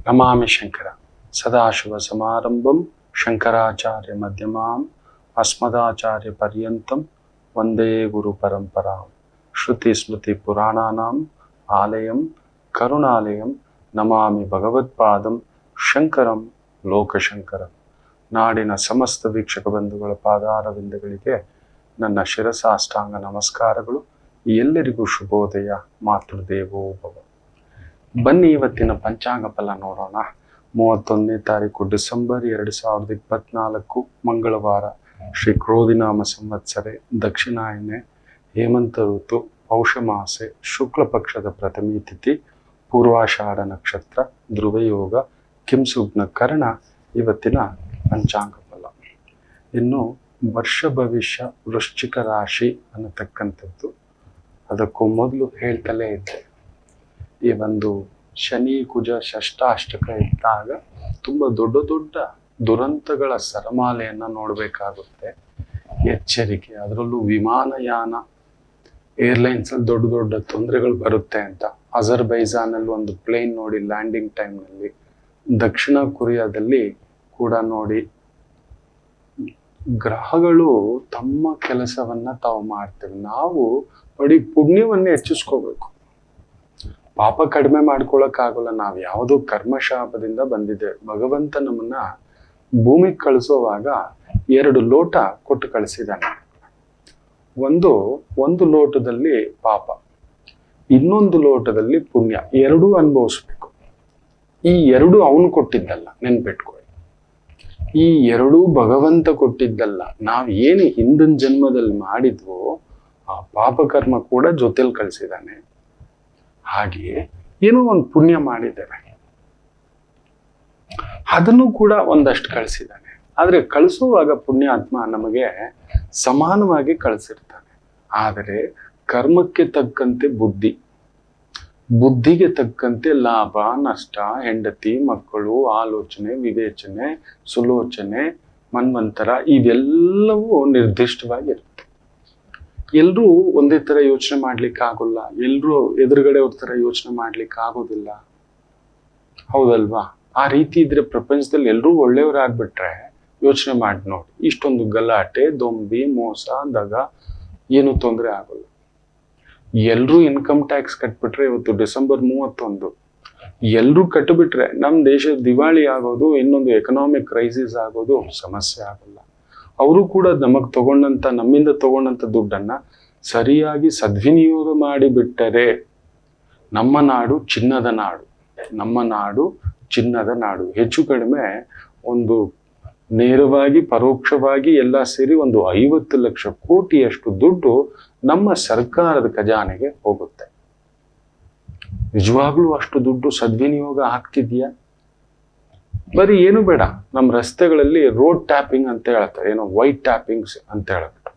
ನಮಾಮಿ ಶಂಕರ ಸದಾಶಿವ ಸಮಾರಂಭಂ ಶಂಕರಾಚಾರ್ಯ ಮಧ್ಯಮಾಂ ಅಸ್ಮದಾಚಾರ್ಯ ಪರ್ಯಂತಂ ವಂದೇ ಗುರು ಪರಂಪರಾಂ ಶ್ರುತಿ ಸ್ಮೃತಿ ಪುರಾಣಾನಾಂ ಆಲಯಂ ಕರುಣಾಲಯಂ ನಮಾಮಿ ಭಗವತ್ಪಾದಂ ಶಂಕರಂ ಲೋಕಶಂಕರಂ. ನಾಡಿನ ಸಮಸ್ತ ವೀಕ್ಷಕ ಬಂಧುಗಳ ಪಾದಾರವಿಂದಗಳಿಗೆ ನನ್ನ ಶಿರಸಾಷ್ಟಾಂಗ ನಮಸ್ಕಾರಗಳು. ಎಲ್ಲರಿಗೂ ಶುಭೋದಯ. ಮಾತೃದೇವೋ ಭವ. ಬನ್ನಿ ಇವತ್ತಿನ ಪಂಚಾಂಗ ಫಲ ನೋಡೋಣ. 31ನೇ ತಾರೀಕು ಡಿಸೆಂಬರ್ 2024 ಮಂಗಳವಾರ. ಶ್ರೀ ಕ್ರೋಧಿನಾಮ ಸಂವತ್ಸರೆ, ದಕ್ಷಿಣಾಯನೆ, ಹೇಮಂತ ಋತು, ಪೌಷಮಾಸೆ, ಶುಕ್ಲ ಪಕ್ಷದ ಪ್ರಥಮಿ ತಿಥಿ, ಪೂರ್ವಾಷಾಢ ನಕ್ಷತ್ರ, ಧ್ರುವಯೋಗ, ಕಿಂಸುಗ್ನ ಕರ್ಣ ಇವತ್ತಿನ ಪಂಚಾಂಗ ಫಲ. ಇನ್ನು ವರ್ಷ ಭವಿಷ್ಯ ವೃಶ್ಚಿಕ ರಾಶಿ ಅನ್ನತಕ್ಕಂಥದ್ದು ಅದಕ್ಕೂ ಮೊದಲು ಹೇಳ್ತಲೇ ಇದ್ದೆ, ಈ ಒಂದು ಶನಿ ಕುಜ ಷಷ್ಟಾಷ್ಟಕ ಇದ್ದಾಗ ತುಂಬ ದೊಡ್ಡ ದೊಡ್ಡ ದುರಂತಗಳ ಸರಮಾಲೆಯನ್ನು ನೋಡಬೇಕಾಗುತ್ತೆ. ಎಚ್ಚರಿಕೆ, ಅದರಲ್ಲೂ ವಿಮಾನಯಾನ ಏರ್ಲೈನ್ಸಲ್ಲಿ ದೊಡ್ಡ ದೊಡ್ಡ ತೊಂದರೆಗಳು ಬರುತ್ತೆ ಅಂತ. ಅಜರ್ಬೈಜಾನಲ್ಲಿ ಒಂದು ಪ್ಲೇನ್ ನೋಡಿ ಲ್ಯಾಂಡಿಂಗ್ ಟೈಮ್ನಲ್ಲಿ, ದಕ್ಷಿಣ ಕೊರಿಯಾದಲ್ಲಿ ಕೂಡ ನೋಡಿ, ಗ್ರಹಗಳು ತಮ್ಮ ಕೆಲಸವನ್ನ ತಾವು ಮಾಡ್ತೇವೆ. ನಾವು ಬರೀ ಪುಣ್ಯವನ್ನೇ ಹೆಚ್ಚಿಸ್ಕೋಬೇಕು, ಪಾಪ ಕಡಿಮೆ ಮಾಡ್ಕೊಳಕ್ಕಾಗಲ್ಲ. ನಾವು ಯಾವುದೋ ಕರ್ಮಶಾಪದಿಂದ ಬಂದಿದ್ದೇವೆ. ಭಗವಂತ ನಮ್ಮನ್ನ ಭೂಮಿಗೆ ಕಳಿಸೋವಾಗ 2 ಲೋಟ ಕೊಟ್ಟು ಕಳಿಸಿದ್ದಾನೆ. ಒಂದು ಲೋಟದಲ್ಲಿ ಪಾಪ, ಇನ್ನೊಂದು ಲೋಟದಲ್ಲಿ ಪುಣ್ಯ. ಎರಡೂ ಅನುಭವಿಸ್ಬೇಕು. ಈ ಎರಡು ಅವನು ಕೊಟ್ಟಿದ್ದಲ್ಲ, ನೆನ್ಪಿಟ್ಕೊಳ್ಳಿ. ಈ ಎರಡೂ ಭಗವಂತ ಕೊಟ್ಟಿದ್ದಲ್ಲ. ನಾವು ಏನು ಹಿಂದಿನ ಜನ್ಮದಲ್ಲಿ ಮಾಡಿದ್ವೋ ಆ ಪಾಪಕರ್ಮ ಕೂಡ ಜೊತೆಲಿ ಕಳಿಸಿದ್ದಾನೆ. ಹಾಗೆಯೇ ಏನೋ ಒಂದು ಪುಣ್ಯ ಮಾಡಿದ್ದೇವೆ, ಅದನ್ನು ಕೂಡ ಒಂದಷ್ಟು ಕಳಿಸಿದ್ದಾನೆ. ಆದ್ರೆ ಕಳಿಸುವಾಗ ಪುಣ್ಯಾತ್ಮ ನಮಗೆ ಸಮಾನವಾಗಿ ಕಳಿಸಿರ್ತಾನೆ. ಆದರೆ ಕರ್ಮಕ್ಕೆ ತಕ್ಕಂತೆ ಬುದ್ಧಿಗೆ ತಕ್ಕಂತೆ ಲಾಭ ನಷ್ಟ, ಹೆಂಡತಿ ಮಕ್ಕಳು, ಆಲೋಚನೆ ವಿವೇಚನೆ, ಸುಲೋಚನೆ, ಮನ್ವಂತರ ಇವೆಲ್ಲವೂ ನಿರ್ದಿಷ್ಟವಾಗಿರುತ್ತೆ. ಎಲ್ರೂ ಒಂದೇ ತರ ಯೋಚನೆ ಮಾಡ್ಲಿಕ್ಕೆ ಆಗೋಲ್ಲ. ಎಲ್ರೂ ಎದುರುಗಡೆ ಅವ್ರ ತರ ಯೋಚನೆ ಮಾಡ್ಲಿಕ್ಕೆ ಆಗೋದಿಲ್ಲ, ಹೌದಲ್ವಾ? ಆ ರೀತಿ ಇದ್ರೆ ಪ್ರಪಂಚದಲ್ಲಿ ಎಲ್ರೂ ಒಳ್ಳೆಯವರಾಗ್ಬಿಟ್ರೆ ಯೋಚನೆ ಮಾಡಿ ನೋಡಿ, ಇಷ್ಟೊಂದು ಗಲಾಟೆ, ದೊಂಬಿ, ಮೋಸ, ದಗ ಏನು ತೊಂದರೆ ಆಗೋಲ್ಲ. ಎಲ್ರೂ ಇನ್ಕಮ್ ಟ್ಯಾಕ್ಸ್ ಕಟ್ಬಿಟ್ರೆ, ಇವತ್ತು ಡಿಸೆಂಬರ್ 31, ಎಲ್ರೂ ಕಟ್ಟಿಬಿಟ್ರೆ ನಮ್ಮ ದೇಶ ದಿವಾಳಿ ಆಗೋದು, ಇನ್ನೊಂದು ಎಕನಾಮಿಕ್ ಕ್ರೈಸಿಸ್ ಆಗೋದು ಸಮಸ್ಯೆ ಆಗೋಲ್ಲ. ಅವರು ಕೂಡ ನಮ್ಮಿಂದ ತಗೊಂಡಂತ ದುಡ್ಡನ್ನ ಸರಿಯಾಗಿ ಸದ್ವಿನಿಯೋಗ ಮಾಡಿಬಿಟ್ಟರೆ ನಮ್ಮ ನಾಡು ಚಿನ್ನದ ನಾಡು. ಹೆಚ್ಚು ಕಡಿಮೆ ಒಂದು ನೇರವಾಗಿ ಪರೋಕ್ಷವಾಗಿ ಎಲ್ಲ ಸೇರಿ ಒಂದು 50 ಲಕ್ಷ ಕೋಟಿಯಷ್ಟು ದುಡ್ಡು ನಮ್ಮ ಸರ್ಕಾರದ ಖಜಾನೆಗೆ ಹೋಗುತ್ತೆ. ನಿಜವಾಗ್ಲೂ ಅಷ್ಟು ದುಡ್ಡು ಸದ್ವಿನಿಯೋಗ ಆಗ್ತಿದ್ಯಾ? ಬರೀ ಏನು ಬೇಡ, ನಮ್ಮ ರಸ್ತೆಗಳಲ್ಲಿ ರೋಡ್ ಟ್ಯಾಪಿಂಗ್ ಅಂತ ಹೇಳ್ತಾರೆ, ಏನೋ ವೈಟ್ ಟ್ಯಾಪಿಂಗ್ಸ್ ಅಂತ ಹೇಳ್ಬಿಟ್ಟು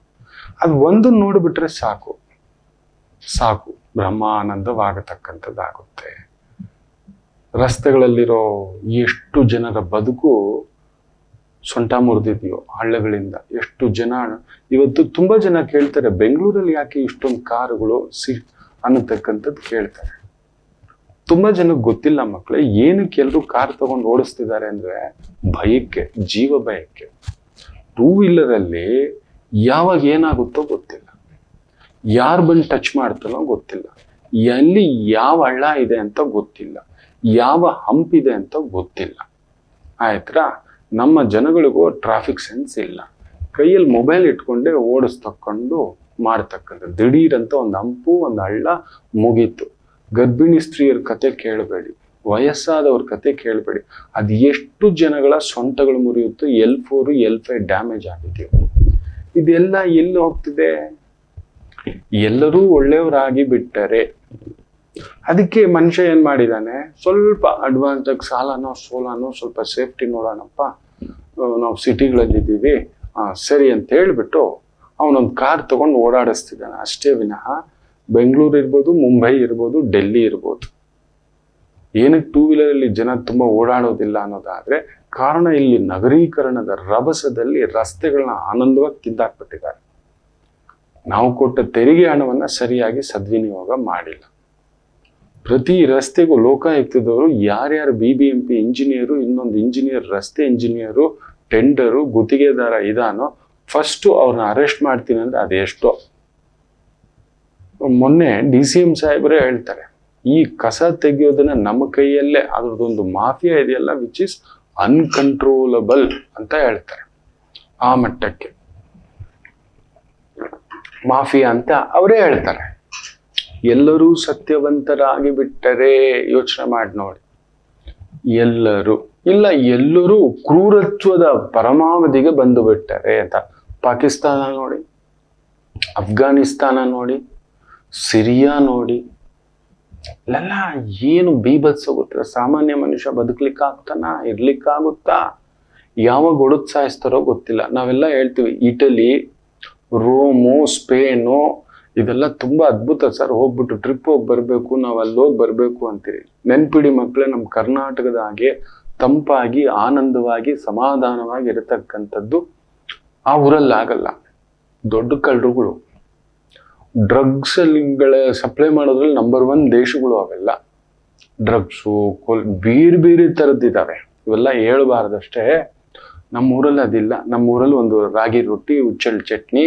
ಅದು ಒಂದು ನೋಡ್ಬಿಟ್ರೆ ಸಾಕು ಬ್ರಹ್ಮಾನಂದವಾಗತಕ್ಕಂಥದ್ದಾಗುತ್ತೆ. ರಸ್ತೆಗಳಲ್ಲಿರೋ ಎಷ್ಟು ಜನರ ಬದುಕು ಸೊಂಟ ಮುರಿದಿದೆಯೋ ಹಳ್ಳಗಳಿಂದ. ಎಷ್ಟು ಜನ ಇವತ್ತು ತುಂಬಾ ಜನ ಕೇಳ್ತಾರೆ, ಬೆಂಗಳೂರಲ್ಲಿ ಯಾಕೆ ಇಷ್ಟೊಂದು ಕಾರುಗಳು ಅನ್ನತಕ್ಕಂಥದ್ದು ಕೇಳ್ತಾರೆ. ತುಂಬಾ ಜನಕ್ಕೆ ಗೊತ್ತಿಲ್ಲ ಮಕ್ಕಳೇ, ಏನಕ್ಕೆ ಎಲ್ರು ಕಾರ್ ತಗೊಂಡು ಓಡಿಸ್ತಿದ್ದಾರೆ ಅಂದ್ರೆ ಭಯಕ್ಕೆ, ಜೀವ ಭಯಕ್ಕೆ. 2 ವೀಲರಲ್ಲಿ ಯಾವಾಗ ಏನಾಗುತ್ತೋ ಗೊತ್ತಿಲ್ಲ, ಯಾರು ಬಂದು ಟಚ್ ಮಾಡ್ತಾನೋ ಗೊತ್ತಿಲ್ಲ, ಎಲ್ಲಿ ಯಾವ ಹಳ್ಳ ಇದೆ ಅಂತ ಗೊತ್ತಿಲ್ಲ, ಯಾವ ಹಂಪ್ ಇದೆ ಅಂತ ಗೊತ್ತಿಲ್ಲ. ಆಯ್ತಾ? ನಮ್ಮ ಜನಗಳಿಗೂ ಟ್ರಾಫಿಕ್ ಸೆನ್ಸ್ ಇಲ್ಲ. ಕೈಯಲ್ಲಿ ಮೊಬೈಲ್ ಇಟ್ಕೊಂಡೆ ಓಡಿಸ್ತಕೊಂಡು ಮಾಡ್ತಕ್ಕಂಥದ್ದು. ದಿಢೀರಂತ ಒಂದು ಹಂಪು, ಒಂದು ಹಳ್ಳ ಮುಗೀತು. ಗರ್ಭಿಣಿ ಸ್ತ್ರೀಯರ ಕತೆ ಕೇಳಬೇಡಿ, ವಯಸ್ಸಾದವ್ರ ಕತೆ ಕೇಳಬೇಡಿ. ಅದು ಎಷ್ಟು ಜನಗಳ ಸೊಂಟಗಳು ಮುರಿಯುತ್ತೋ, L4 L5 ಡ್ಯಾಮೇಜ್ ಆಗಿದೆಯೋ. ಇದೆಲ್ಲ ಎಲ್ಲಿ ಹೋಗ್ತಿದೆ? ಎಲ್ಲರೂ ಒಳ್ಳೆಯವರಾಗಿ ಬಿಟ್ಟರೆ. ಅದಕ್ಕೆ ಮನುಷ್ಯ ಏನ್ ಮಾಡಿದಾನೆ, ಸ್ವಲ್ಪ ಅಡ್ವಾನ್ಸ್ ಆಗಿ ಸಾಲನೋ ಸೋಲಾನೋ ಸ್ವಲ್ಪ ಸೇಫ್ಟಿ ನೋಡೋಣಪ್ಪ, ನಾವು ಸಿಟಿಗಳಲ್ಲಿದ್ದೀವಿ ಸರಿ ಅಂತ ಹೇಳ್ಬಿಟ್ಟು ಅವನೊಂದು ಕಾರ್ ತಗೊಂಡು ಓಡಾಡಿಸ್ತಿದ್ದಾನೆ ಅಷ್ಟೇ ವಿನಃ ಬೆಂಗಳೂರು ಇರ್ಬೋದು, ಮುಂಬೈ ಇರ್ಬೋದು, ಡೆಲ್ಲಿ ಇರ್ಬೋದು, ಏನಕ್ಕೆ 2 ವೀಲರಲ್ಲಿ ಜನ ತುಂಬಾ ಓಡಾಡೋದಿಲ್ಲ ಅನ್ನೋದಾದ್ರೆ ಕಾರಣ ಇಲ್ಲಿ ನಗರೀಕರಣದ ರಭಸದಲ್ಲಿ ರಸ್ತೆಗಳನ್ನ ಆನಂದವಾಗಿ ಕಿತ್ತಾಕ್ಬಿಟ್ಟಿದ್ದಾರೆ. ನಾವು ಕೊಟ್ಟ ತೆರಿಗೆ ಹಣವನ್ನ ಸರಿಯಾಗಿ ಸದ್ವಿನಿಯೋಗ ಮಾಡಿಲ್ಲ. ಪ್ರತಿ ರಸ್ತೆಗೂ ಲೋಕಾಯುಕ್ತದವರು ಯಾರ್ಯಾರು BBMP ಇಂಜಿನಿಯರು, ಇನ್ನೊಂದು ಇಂಜಿನಿಯರ್, ರಸ್ತೆ ಇಂಜಿನಿಯರು, ಟೆಂಡರು, ಗುತ್ತಿಗೆದಾರ ಇದಾನೋ ಫಸ್ಟು ಅವ್ರನ್ನ ಅರೆಸ್ಟ್ ಮಾಡ್ತೀನಿ ಅಂದ್ರೆ ಅದೆಷ್ಟೋ. ಮೊನ್ನೆ DCM ಸಾಹೇಬರೇ ಹೇಳ್ತಾರೆ, ಈ ಕಸ ತೆಗೆಯೋದನ್ನ ನಮ್ಮ ಕೈಯಲ್ಲೇ, ಅದ್ರದ್ದೊಂದು ಮಾಫಿಯಾ ಇದೆಯಲ್ಲ ವಿಚ್ ಇಸ್ ಅನ್ಕಂಟ್ರೋಲಬಲ್ ಅಂತ ಹೇಳ್ತಾರೆ. ಆ ಮಟ್ಟಕ್ಕೆ ಮಾಫಿಯಾ ಅಂತ ಅವರೇ ಹೇಳ್ತಾರೆ. ಎಲ್ಲರೂ ಸತ್ಯವಂತರಾಗಿ ಬಿಟ್ಟರೆ ಯೋಚನೆ ಮಾಡಿ ನೋಡಿ, ಎಲ್ಲರೂ ಕ್ರೂರತ್ವದ ಪರಮಾವಧಿಗೆ ಬಂದು ಬಿಟ್ಟರೆ ಅಂತ. ಪಾಕಿಸ್ತಾನ ನೋಡಿ, ಅಫ್ಘಾನಿಸ್ತಾನ ನೋಡಿ, ಸಿರಿಯಾ ನೋಡಿ, ಇಲ್ಲೆಲ್ಲ ಏನು ಬೀಭತ್ಸ ಗೊತ್ತಿಲ್ಲ. ಸಾಮಾನ್ಯ ಮನುಷ್ಯ ಬದುಕಲಿಕ್ಕಾಗ್ತಾನ, ಇರ್ಲಿಕ್ಕಾಗುತ್ತಾ? ಯಾವಾಗ ಹೊಡೆದು ಸಾಯಿಸ್ತಾರೋ ಗೊತ್ತಿಲ್ಲ. ನಾವೆಲ್ಲ ಹೇಳ್ತೀವಿ ಇಟಲಿ, ರೋಮು, ಸ್ಪೇನು ಇದೆಲ್ಲ ತುಂಬಾ ಅದ್ಭುತ ಸರ್, ಹೋಗ್ಬಿಟ್ಟು ಟ್ರಿಪ್ ಹೋಗಿ ಬರ್ಬೇಕು, ನಾವು ಅಲ್ಲಿ ಹೋಗಿ ಬರ್ಬೇಕು ಅಂತೀರಿ. ನೆನ್ಪಿಡಿ ಮಕ್ಕಳೇ, ನಮ್ಮ ಕರ್ನಾಟಕದ ಹಾಗೆ ತಂಪಾಗಿ, ಆನಂದವಾಗಿ, ಸಮಾಧಾನವಾಗಿ ಇರತಕ್ಕಂಥದ್ದು ಆ ಊರಲ್ಲಿ ಆಗಲ್ಲ. ದೊಡ್ಡ ಕಳ್ಳರುಗಳು, ಡ್ರಗ್ಸ್ಗಳ ಸಪ್ಲೈ ಮಾಡೋದ್ರಲ್ಲಿ ನಂಬರ್ 1 ದೇಶಗಳು ಅವೆಲ್ಲ. ಡ್ರಗ್ಸು, ಬೇರೆ ಥರದ್ದಿದ್ದಾವೆ. ಇವೆಲ್ಲ ಹೇಳ್ಬಾರ್ದಷ್ಟೇ. ನಮ್ಮೂರಲ್ಲಿ ಅದಿಲ್ಲ. ನಮ್ಮೂರಲ್ಲಿ ಒಂದು ರಾಗಿ ರೊಟ್ಟಿ, ಹುಚ್ಚೆಳ್ಳು ಚಟ್ನಿ,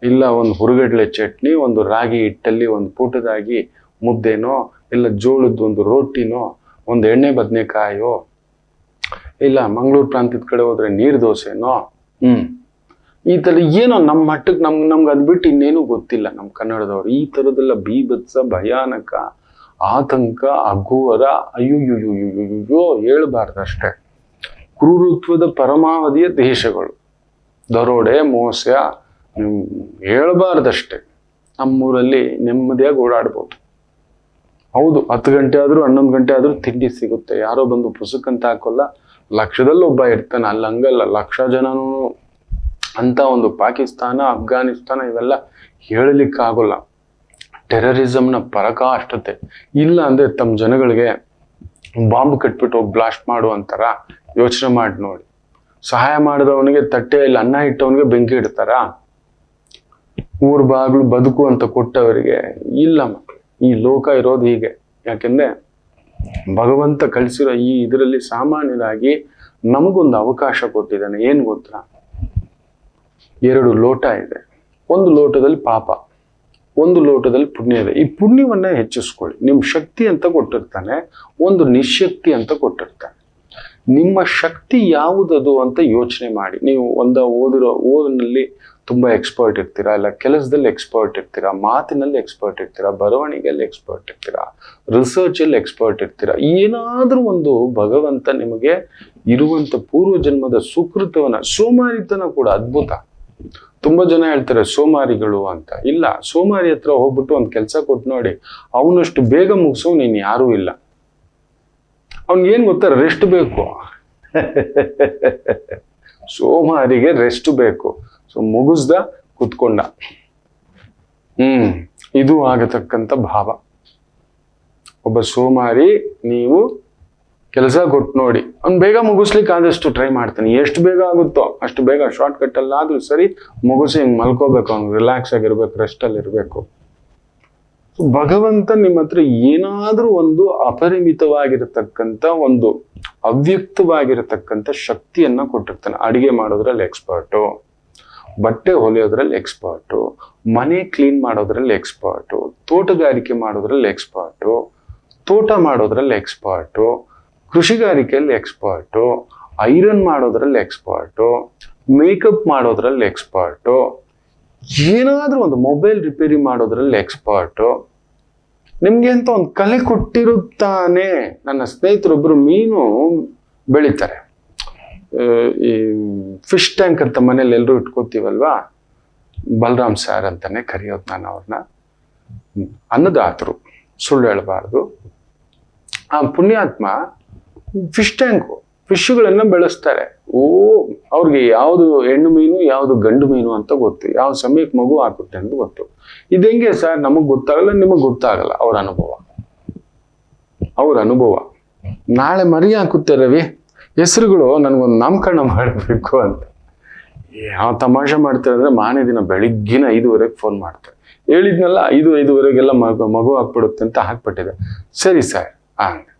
ಇಲ್ಲ ಒಂದು ಹುರುಗಡ್ಲೆ ಚಟ್ನಿ, ಒಂದು ರಾಗಿ ಹಿಟ್ಟಲ್ಲಿ ಒಂದು ಪುಟದಾಗಿ ಮುದ್ದೆನೋ, ಇಲ್ಲ ಜೋಳದ ಒಂದು ರೋಟಿನೋ, ಒಂದು ಎಣ್ಣೆ ಬದನೆಕಾಯೋ, ಇಲ್ಲ ಮಂಗಳೂರು ಪ್ರಾಂತ್ಯದ ಕಡೆ ಹೋದ್ರೆ ನೀರು ದೋಸೆನೋ, ಈ ಥರ ಏನೋ ನಮ್ಮ ಮಟ್ಟಕ್ಕೆ ನಮ್ಗೆ ಅದು ಬಿಟ್ಟು ಇನ್ನೇನು ಗೊತ್ತಿಲ್ಲ ನಮ್ಮ ಕನ್ನಡದವ್ರು. ಈ ಥರದ್ದೆಲ್ಲ ಬೀಭತ್ಸ, ಭಯಾನಕ, ಆತಂಕ, ಅಘೋರ, ಅಯ್ಯೋ ಹೇಳ್ಬಾರ್ದಷ್ಟೇ. ಕ್ರೂರತ್ವದ ಪರಮಾವಧಿಯ ದೇಶಗಳು, ದರೋಡೆ, ಮೋಸ ಹೇಳ್ಬಾರ್ದಷ್ಟೇ. ನಮ್ಮೂರಲ್ಲಿ ನೆಮ್ಮದಿಯಾಗಿ ಓಡಾಡ್ಬೋದು. ಹೌದು, 10 ಗಂಟೆ ಆದ್ರೂ 11 ಗಂಟೆ ಆದ್ರೂ ತಿಂಡಿ ಸಿಗುತ್ತೆ. ಯಾರೋ ಬಂದು ಪುಸ್ತಕಂತ ಹಾಕೋಲ್ಲ. ಲಕ್ಷದಲ್ಲಿ ಒಬ್ಬ ಇರ್ತಾನೆ. ಅಲ್ಲಿ ಹಂಗಲ್ಲ, ಲಕ್ಷ ಜನನೂ ಅಂತ ಒಂದು ಪಾಕಿಸ್ತಾನ, ಅಫ್ಘಾನಿಸ್ತಾನ ಇವೆಲ್ಲ ಹೇಳಲಿಕ್ಕಾಗೋಲ್ಲ. ಟೆರರಿಸಮ್ನ ಪರಾಕಾಷ್ಠತೆ. ಇಲ್ಲ ಅಂದ್ರೆ ತಮ್ಮ ಜನಗಳಿಗೆ ಬಾಂಬ್ ಕಟ್ಬಿಟ್ಟು ಹೋಗಿ ಬ್ಲಾಸ್ಟ್ ಮಾಡು ಅಂತಾರ? ಯೋಚನೆ ಮಾಡಿ ನೋಡಿ. ಸಹಾಯ ಮಾಡಿದವನಿಗೆ ತಟ್ಟೆಯಲ್ಲಿ ಅನ್ನ ಇಟ್ಟವನಿಗೆ ಬೆಂಕಿ ಇಡ್ತಾರ? ಊರ್ ಬಾಗ್ಲು ಬದುಕು ಅಂತ ಕೊಟ್ಟವರಿಗೆ ಇಲ್ಲ. ಮಕ್ಕಳು, ಈ ಲೋಕ ಇರೋದು ಹೀಗೆ. ಯಾಕೆಂದ್ರೆ ಭಗವಂತ ಕಳಿಸಿರೋ ಈ ಇದರಲ್ಲಿ ಸಾಮಾನ್ಯರಾಗಿ ನಮಗೊಂದು ಅವಕಾಶ ಕೊಟ್ಟಿದ್ದಾನೆ. ಏನ್ ಗೊತ್ತಾ? 2 ಲೋಟ ಇದೆ. ಒಂದು ಲೋಟದಲ್ಲಿ ಪಾಪ, ಒಂದು ಲೋಟದಲ್ಲಿ ಪುಣ್ಯ ಇದೆ. ಈ ಪುಣ್ಯವನ್ನ ಹೆಚ್ಚಿಸ್ಕೊಳ್ಳಿ. ನಿಮ್ ಶಕ್ತಿ ಅಂತ ಕೊಟ್ಟಿರ್ತಾನೆ, ಒಂದು ನಿಶಕ್ತಿ ಅಂತ ಕೊಟ್ಟಿರ್ತಾನೆ. ನಿಮ್ಮ ಶಕ್ತಿ ಯಾವುದದು ಅಂತ ಯೋಚನೆ ಮಾಡಿ. ನೀವು ಓದಿನಲ್ಲಿ ತುಂಬಾ ಎಕ್ಸ್ಪರ್ಟ್ ಇರ್ತೀರಾ, ಇಲ್ಲ ಕೆಲಸದಲ್ಲಿ ಎಕ್ಸ್ಪರ್ಟ್ ಇರ್ತೀರಾ, ಮಾತಿನಲ್ಲಿ ಎಕ್ಸ್ಪರ್ಟ್ ಇರ್ತೀರಾ, ಬರವಣಿಗೆಯಲ್ಲಿ ಎಕ್ಸ್ಪರ್ಟ್ ಇರ್ತೀರಾ, ರಿಸರ್ಚ್ ಅಲ್ಲಿ ಎಕ್ಸ್ಪರ್ಟ್ ಇರ್ತೀರಾ. ಏನಾದ್ರೂ ಒಂದು ಭಗವಂತ ನಿಮಗೆ ಇರುವಂತ ಪೂರ್ವ ಜನ್ಮದ ಸುಕೃತವನ್ನ, ಸೋಮಾರಿತನ ಕೂಡ ಅದ್ಭುತ. ತುಂಬಾ ಜನ ಹೇಳ್ತಾರೆ ಸೋಮಾರಿಗಳು ಅಂತ. ಇಲ್ಲ, ಸೋಮಾರಿ ಹತ್ರ ಹೋಗ್ಬಿಟ್ಟು ಒಂದು ಕೆಲಸ ಕೊಟ್ಟು ನೋಡಿ, ಅವನಷ್ಟು ಬೇಗ ಮುಗಿಸೋ ನೀನ್ ಯಾರೂ ಇಲ್ಲ. ಅವ್ನಿಗೇನ್ ಗೊತ್ತಾ? ರೆಸ್ಟ್ ಬೇಕು. ಸೋಮಾರಿಗೆ ರೆಸ್ಟ್ ಬೇಕು. ಸೊ ಮುಗಿಸ್ದ, ಕುತ್ಕೊಂಡ. ಇದು ಆಗತಕ್ಕಂಥ ಭಾವ. ಒಬ್ಬ ಸೋಮಾರಿ ನೀವು ಕೆಲಸ ಕೊಟ್ಟು ನೋಡಿ, ಅವ್ನು ಬೇಗ ಮುಗಿಸ್ಲಿಕ್ಕೆ ಆದಷ್ಟು ಟ್ರೈ ಮಾಡ್ತಾನೆ. ಎಷ್ಟು ಬೇಗ ಆಗುತ್ತೋ ಅಷ್ಟು ಬೇಗ, ಶಾರ್ಟ್ ಕಟ್ ಅಲ್ಲಿ ಆದ್ರೂ ಸರಿ ಮುಗಿಸಿ ಹಿಂಗ್ ಮಲ್ಕೋಬೇಕು. ಅವ್ನು ರಿಲ್ಯಾಕ್ಸ್ ಆಗಿರ್ಬೇಕು, ರೆಸ್ಟ್ ಅಲ್ಲಿ ಇರ್ಬೇಕು. ಭಗವಂತ ನಿಮ್ಮ ಹತ್ರ ಏನಾದ್ರೂ ಒಂದು ಅಪರಿಮಿತವಾಗಿರತಕ್ಕಂಥ, ಒಂದು ಅವ್ಯಕ್ತವಾಗಿರತಕ್ಕಂಥ ಶಕ್ತಿಯನ್ನ ಕೊಟ್ಟಿರ್ತಾನೆ. ಅಡಿಗೆ ಮಾಡೋದ್ರಲ್ಲಿ ಎಕ್ಸ್ಪರ್ಟು, ಬಟ್ಟೆ ಹೊಲಿಯೋದ್ರಲ್ಲಿ ಎಕ್ಸ್ಪರ್ಟು, ಮನೆ ಕ್ಲೀನ್ ಮಾಡೋದ್ರಲ್ಲಿ ಎಕ್ಸ್ಪರ್ಟು, ತೋಟಗಾರಿಕೆ ಮಾಡೋದ್ರಲ್ಲಿ ಎಕ್ಸ್ಪರ್ಟು, ತೋಟ ಮಾಡೋದ್ರಲ್ಲಿ ಎಕ್ಸ್ಪರ್ಟು, ಕೃಷಿಗಾರಿಕೆಯಲ್ಲಿ ಎಕ್ಸ್ಪರ್ಟು, ಐರನ್ ಮಾಡೋದ್ರಲ್ಲಿ ಎಕ್ಸ್ಪರ್ಟು, ಮೇಕಪ್ ಮಾಡೋದ್ರಲ್ಲಿ ಎಕ್ಸ್ಪರ್ಟು, ಏನಾದ್ರೂ ಒಂದು ಮೊಬೈಲ್ ರಿಪೇರಿ ಮಾಡೋದ್ರಲ್ಲಿ ಎಕ್ಸ್ಪರ್ಟು. ನಿಮ್ಗೆ ಅಂತ ಒಂದು ಕಲೆ ಕೊಟ್ಟಿರುತ್ತಾನೆ. ನನ್ನ ಸ್ನೇಹಿತರೊಬ್ರು ಮೀನು ಬೆಳಿತಾರೆ. ಈ ಫಿಶ್ ಟ್ಯಾಂಕ್ ಅಂತ ಮನೇಲಿ ಎಲ್ಲರೂ ಇಟ್ಕೋತೀವಲ್ವಾ, ಬಲರಾಮ್ ಸಾರ್ ಅಂತಾನೆ ಕರೆಯೋದು ನಾನು ಅವ್ರನ್ನ. ಅನ್ನದಾತರು, ಸುಳ್ಳು ಹೇಳಬಾರ್ದು. ಆ ಪುಣ್ಯಾತ್ಮ ಫಿಶ್ ಟ್ಯಾಂಕು, ಫಿಶ್ಗಳನ್ನ ಬೆಳೆಸ್ತಾರೆ. ಅವ್ರಿಗೆ ಯಾವುದು ಹೆಣ್ಣು ಮೀನು, ಯಾವುದು ಗಂಡು ಮೀನು ಅಂತ ಗೊತ್ತು, ಯಾವ ಸಮಯಕ್ಕೆ ಮಗು ಹಾಕುತ್ತೆ ಅಂತ ಗೊತ್ತು. ಇದೆಂಗೆ ಸರ್? ನಮಗ್ ಗೊತ್ತಾಗಲ್ಲ, ನಿಮಗ್ ಗೊತ್ತಾಗಲ್ಲ. ಅವ್ರ ಅನುಭವ. ನಾಳೆ ಮರಿ ಹಾಕುತ್ತೆ ರವಿ, ಹೆಸರುಗಳು ನನಗೊಂದು ನಾಮಕರಣ ಮಾಡಬೇಕು ಅಂತ ಯಾವ ತಮಾಷೆ ಮಾಡ್ತಾರೆ ಅಂದ್ರೆ, ಮಾನೇ ದಿನ ಬೆಳಿಗ್ಗಿನ 5:30 ಫೋನ್ ಮಾಡ್ತಾರೆ. ಹೇಳಿದ್ನಲ್ಲ 5-5:30ಗೆಲ್ಲ ಮಗು ಹಾಕ್ಬಿಡುತ್ತೆ ಅಂತ ಹಾಕ್ಬಿಟ್ಟಿದೆ. ಸರಿ ಸರ್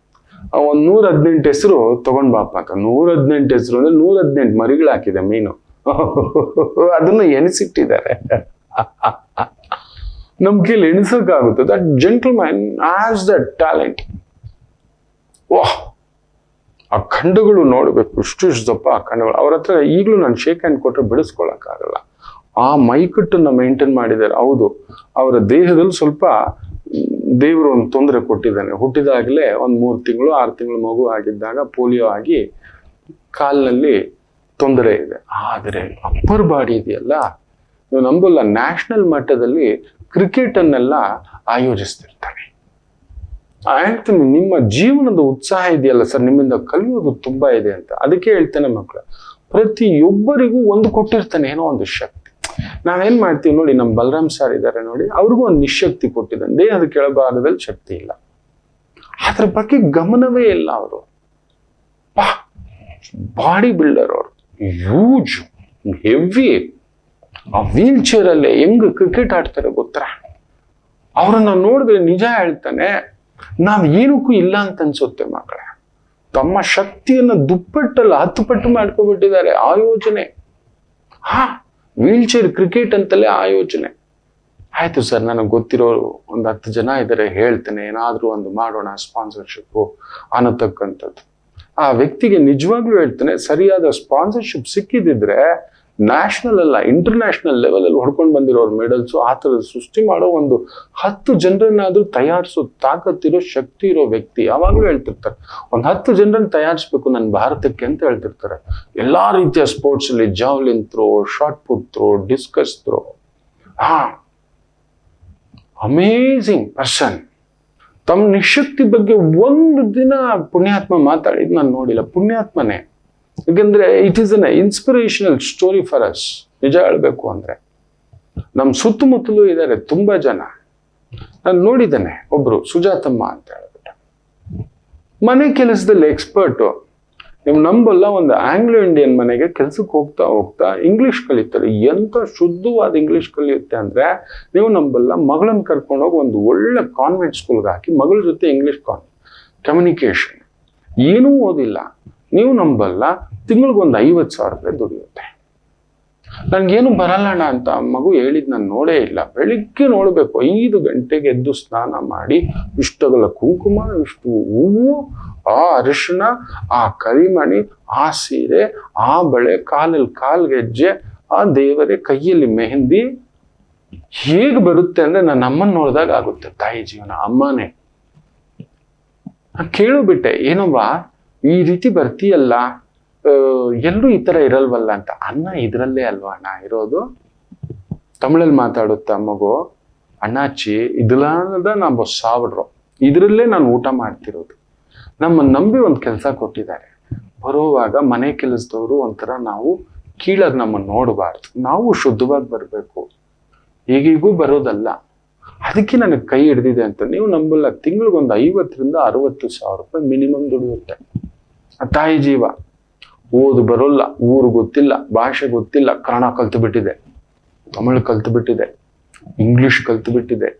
ಒಂದ್ 118 ಹೆಸರು ತಗೊಂಡ್ ಬಾಪ ಅಂತ. 118 ಹೆಸರು ಅಂದ್ರೆ 118 ಮರಿಗಳು ಹಾಕಿದೆ ಮೀನು. ಅದನ್ನ ಎಣಿಸಿಟ್ಟಿದ್ದಾರೆ. ನಮ್ ಕೈಲಿ ಎಣಿಸಕ್ಕಾಗುತ್ತೆ. That gentleman has that talent. ವಾಹ್, ಆ ಖಂಡಗಳು ನೋಡ್ಬೇಕು, ಇಷ್ಟು ದಪ್ಪ ಆ ಖಂಡಗಳು. ಅವ್ರ ಹತ್ರ ಈಗಲೂ ನಾನು ಶೇಕ್ ಹ್ಯಾಂಡ್ ಕೊಟ್ರೆ ಬಿಡಿಸ್ಕೊಳಕ್ಕಾಗಲ್ಲ. ಆ ಮೈಕಟ್ಟನ್ನ ಮೇಂಟೈನ್ ಮಾಡಿದ್ದಾರೆ. ಹೌದು, ಅವರ ದೇಹದಲ್ಲಿ ಸ್ವಲ್ಪ ದೇವರು ಒಂದು ತೊಂದರೆ ಕೊಟ್ಟಿದ್ದಾನೆ. ಹುಟ್ಟಿದಾಗಲೇ ಒಂದು 3 ತಿಂಗಳು 6 ತಿಂಗಳು ಮಗು ಆಗಿದ್ದಾಗ ಪೋಲಿಯೋ ಆಗಿ ಕಾಲಿನಲ್ಲಿ ತೊಂದರೆ ಇದೆ. ಆದರೆ ಅಪ್ಪರ್ ಬಾಡಿ ಇದೆಯಲ್ಲ, ನೀವು ನಂಬಲ್ಲ, ನ್ಯಾಷನಲ್ ಮಟ್ಟದಲ್ಲಿ ಕ್ರಿಕೆಟ್ ಅನ್ನೆಲ್ಲ ಆಯೋಜಿಸ್ತಿರ್ತಾರೆ. ಹೇಳ್ತೀನಿ, ನಿಮ್ಮ ಜೀವನದ ಉತ್ಸಾಹ ಇದೆಯಲ್ಲ ಸರ್, ನಿಮ್ಮಿಂದ ಕಲಿಯೋದು ತುಂಬಾ ಇದೆ ಅಂತ. ಅದಕ್ಕೆ ಹೇಳ್ತೇನೆ ಮಕ್ಕಳು, ಪ್ರತಿಯೊಬ್ಬರಿಗೂ ಒಂದು ಕೊಟ್ಟಿರ್ತಾನೆ, ಏನೋ ಒಂದು ಶಕ್ತಿ. ನಾವೇನ್ ಮಾಡ್ತೀವಿ ನೋಡಿ, ನಮ್ಮ ಬಲರಾಮ್ ಸರ್ ಇದ್ದಾರೆ ನೋಡಿ, ಅವ್ರಿಗೂ ಒಂದು ನಿಶಕ್ತಿ ಕೊಟ್ಟಿದ್ದಾನೆ. ದೇಹದ ಕೆಳಭಾಗದಲ್ಲಿ ಶಕ್ತಿ ಇಲ್ಲ, ಅದ್ರ ಬಗ್ಗೆ ಗಮನವೇ ಇಲ್ಲ. ಅವರು ಬಾಡಿ ಬಿಲ್ಡರ್, ಅವರು ಹ್ಯೂಜ್ ಹೆವಿ. ಆ ವೀಲ್ ಚೇರ್ ಅಲ್ಲೇ ಹೆಂಗ್ ಕ್ರಿಕೆಟ್ ಆಡ್ತಾರೆ ಗೊತ್ತಾ? ಅವ್ರನ್ನ ನೋಡಿದ್ರೆ ನಿಜ ಹೇಳ್ತಾನೆ, ನಾವ್ ಏನಕ್ಕೂ ಇಲ್ಲ ಅಂತ ಅನ್ಸುತ್ತೆ ಮಕ್ಕಳೇ. ತಮ್ಮ ಶಕ್ತಿಯನ್ನ ದುಪ್ಪಟ್ಟಲ್ಲ 10 ಪಟ್ಟು ಮಾಡ್ಕೊಬಿಟ್ಟಿದ್ದಾರೆ. ಆಯೋಜನೆ, ವೀಲ್ ಚೇರ್ ಕ್ರಿಕೆಟ್ ಅಂತಲೇ ಆಯೋಜನೆ. ಆಯ್ತು ಸರ್, ನನಗೆ ಗೊತ್ತಿರೋರು ಒಂದು 10 ಜನ ಇದ್ದಾರೆ, ಹೇಳ್ತೇನೆ, ಏನಾದ್ರೂ ಒಂದು ಮಾಡೋಣ ಸ್ಪಾನ್ಸರ್ಶಿಪ್ ಅನ್ನತಕ್ಕಂಥದ್ದು. ಆ ವ್ಯಕ್ತಿಗೆ ನಿಜವಾಗ್ಲೂ ಹೇಳ್ತೇನೆ, ಸರಿಯಾದ ಸ್ಪಾನ್ಸರ್ಶಿಪ್ ಸಿಕ್ಕಿದಿದ್ರೆ ನ್ಯಾಷನಲ್ ಅಲ್ಲ ಇಂಟರ್ನ್ಯಾಷನಲ್ ಲೆವೆಲ್ ಅಲ್ಲಿ ಹೊಡ್ಕೊಂಡು ಬಂದಿರೋರು ಮೆಡಲ್ಸು ಆ ಥರದ ಸೃಷ್ಟಿ ಮಾಡೋ ಒಂದು 10 ಜನರನ್ನಾದ್ರೂ ತಯಾರಿಸೋ ತಾಕತ್ತಿರೋ ಶಕ್ತಿ ಇರೋ ವ್ಯಕ್ತಿ. ಯಾವಾಗ್ಲೂ ಹೇಳ್ತಿರ್ತಾರೆ, ಒಂದು 10 ಜನರನ್ನ ತಯಾರಿಸ್ಬೇಕು ನನ್ನ ಭಾರತಕ್ಕೆ ಅಂತ ಹೇಳ್ತಿರ್ತಾರೆ. ಎಲ್ಲಾ ರೀತಿಯ ಸ್ಪೋರ್ಟ್ಸ್ ಅಲ್ಲಿ, javelin throw, short put throw, discus throw. Amazing person. ತಮ್ಮ ನಿಶಕ್ತಿ ಬಗ್ಗೆ ಒಂದು ದಿನ ಪುಣ್ಯಾತ್ಮ ಮಾತಾಡಿದ್ ನಾನು ನೋಡಿಲ್ಲ. ಪುಣ್ಯಾತ್ಮನೇ. ಯಾಕಂದ್ರೆ it is an inspirational story for us. ನಿಜ ಹೇಳ್ಬೇಕು ಅಂದ್ರೆ ನಮ್ ಸುತ್ತಮುತ್ತಲೂ ಇದ್ದಾರೆ ತುಂಬಾ ಜನ. ನಾನು ನೋಡಿದ್ದೇನೆ, ಒಬ್ರು ಸುಜಾತಮ್ಮ ಅಂತ ಹೇಳ್ಬಿಟ್ಟು ಮನೆ ಕೆಲಸದಲ್ಲಿ ಎಕ್ಸ್ಪರ್ಟು. ನೀವು ನಂಬಲ್ಲ, ಒಂದು ಆಂಗ್ಲೋ ಇಂಡಿಯನ್ ಮನೆಗೆ ಕೆಲ್ಸಕ್ಕೆ ಹೋಗ್ತಾ ಹೋಗ್ತಾ ಇಂಗ್ಲಿಷ್ ಕಲಿತಾರೆ. ಎಂತ ಶುದ್ಧವಾದ ಇಂಗ್ಲಿಷ್ ಕಲಿಯುತ್ತೆ ಅಂದ್ರೆ ನೀವು ನಂಬಲ್ಲ, ಮಗಳನ್ನ ಕರ್ಕೊಂಡೋಗಿ ಒಂದು ಒಳ್ಳೆ ಕಾನ್ವೆಂಟ್ ಸ್ಕೂಲ್ಗೆ ಹಾಕಿ ಮಗಳ ಜೊತೆ ಇಂಗ್ಲಿಷ್ ಕಮ್ಯುನಿಕೇಶನ್. ಏನೂ ಓದಿಲ್ಲ, ನೀವು ನಂಬಲ್ಲ, ತಿಂಗಳಿಗೊಂದು 50,000 ರೂಪಾಯಿ ದುಡಿಯುತ್ತೆ. ನನ್ಗೇನು ಬರಲ್ಲಣ್ಣ ಅಂತ ಮಗು ಹೇಳಿದ್ ನಾನು ನೋಡೇ ಇಲ್ಲ. ಬೆಳಿಗ್ಗೆ ನೋಡ್ಬೇಕು, 5 ಗಂಟೆಗೆ ಎದ್ದು ಸ್ನಾನ ಮಾಡಿ, ಇಷ್ಟಗಲ ಕುಂಕುಮ, ಇಷ್ಟು ಹೂವು, ಆ ಅರಿಶಿಣ, ಆ ಕರಿಮಣಿ, ಆ ಸೀರೆ, ಆ ಬಳೆ, ಕಾಲಲ್ಲಿ ಕಾಲ್ಗೆಜ್ಜೆ, ಆ ದೇವರೇ ಕೈಯಲ್ಲಿ ಮೆಹಂದಿ. ಹೇಗೆ ಬರುತ್ತೆ ಅಂದ್ರೆ ನನ್ನ ಅಮ್ಮನ್ ನೋಡಿದಾಗ ಆಗುತ್ತೆ ತಾಯಿ ಜೀವನ. ಅಮ್ಮನೇ ಕೇಳು ಬಿಟ್ಟೆ, ಏನವ್ವ ಈ ರೀತಿ ಬರ್ತೀಯಲ್ಲ, ಎಲ್ಲರೂ ಈ ತರ ಇರಲ್ವಲ್ಲ ಅಂತ. ಅನ್ನ ಇದ್ರಲ್ಲೇ ಅಲ್ವಾ ಅಣ್ಣ ಇರೋದು. ತಮಿಳಲ್ಲಿ ಮಾತಾಡುತ್ತಾ ಮಗು, ಅಣ್ಣಾಚಿ ಇದ್ಲಾದ ನಾವು ಸಾವಿಡ್ರು, ಇದ್ರಲ್ಲೇ ನಾನು ಊಟ ಮಾಡ್ತಿರೋದು. ನಮ್ಮ ನಂಬಿ ಒಂದು ಕೆಲಸ ಕೊಟ್ಟಿದ್ದಾರೆ. ಬರುವಾಗ ಮನೆ ಕೆಲಸದವರು ಒಂಥರ ನಾವು ಕೀಳಾಗಿ ನಮ್ಮನ್ನು ನೋಡಬಾರ್ದು, ನಾವು ಶುದ್ಧವಾಗಿ ಬರಬೇಕು. ಈಗಿಗೂ ಬರೋದಲ್ಲ, ಅದಕ್ಕೆ ನನಗೆ ಕೈ ಹಿಡ್ದಿದೆ ಅಂತ. ನೀವು ನಂಬಲ್ಲ, ತಿಂಗಳಿಗೊಂದು 50,000-60,000 ರೂಪಾಯಿ ಮಿನಿಮಮ್ ದುಡಿಯುತ್ತೆ ಆ ತಾಯಿ ಜೀವ. ಓದು ಬರೋಲ್ಲ, ಊರು ಗೊತ್ತಿಲ್ಲ, ಭಾಷೆ ಗೊತ್ತಿಲ್ಲ, ಕನ್ನಡ ಕಲ್ತು ಬಿಟ್ಟಿದೆ, ತಮಿಳು ಕಲ್ತು ಬಿಟ್ಟಿದೆ, ಇಂಗ್ಲಿಷ್ ಕಲ್ತು ಬಿಟ್ಟಿದೆ,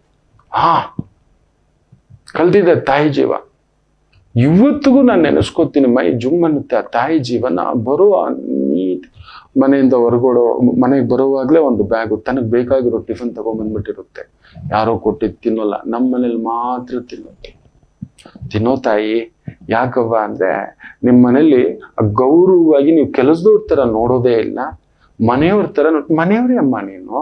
ಕಲ್ತಿದೆ ತಾಯಿ ಜೀವ. ಇವತ್ತಿಗೂ ನಾನು ನೆನೆಸ್ಕೋತೀನಿ, ಮೈ ಜುಮ್ ಅನ್ನುತ್ತೆ ಆ ತಾಯಿ ಜೀವನ. ಬರುವ ಮನೆಯಿಂದ ಮನೆಗೆ ಬರುವಾಗ್ಲೇ ಒಂದು ಬ್ಯಾಗು, ತನಗೆ ಬೇಕಾಗಿರೋ ಟಿಫನ್ ತಗೊಂಡ್ಬಂದ್ಬಿಟ್ಟಿರುತ್ತೆ. ಯಾರೋ ಕೊಟ್ಟಿದ್ದು ತಿನ್ನೋಲ್ಲ, ನಮ್ಮ ಮನೇಲಿ ಮಾತ್ರ ತಿನ್ನೋ ತಾಯಿ. ಯಾಕವ್ವ ಅಂದ್ರೆ ನಿಮ್ಮ ಮನೇಲಿ ಗೌರವವಾಗಿ ನೀವು ಕೆಲಸದವ್ರ ತರ ನೋಡೋದೇ ಇಲ್ಲ, ಮನೆಯವ್ರ ತರ ಮನೆಯವ್ರೇ ಅಮ್ಮ ನೀನು.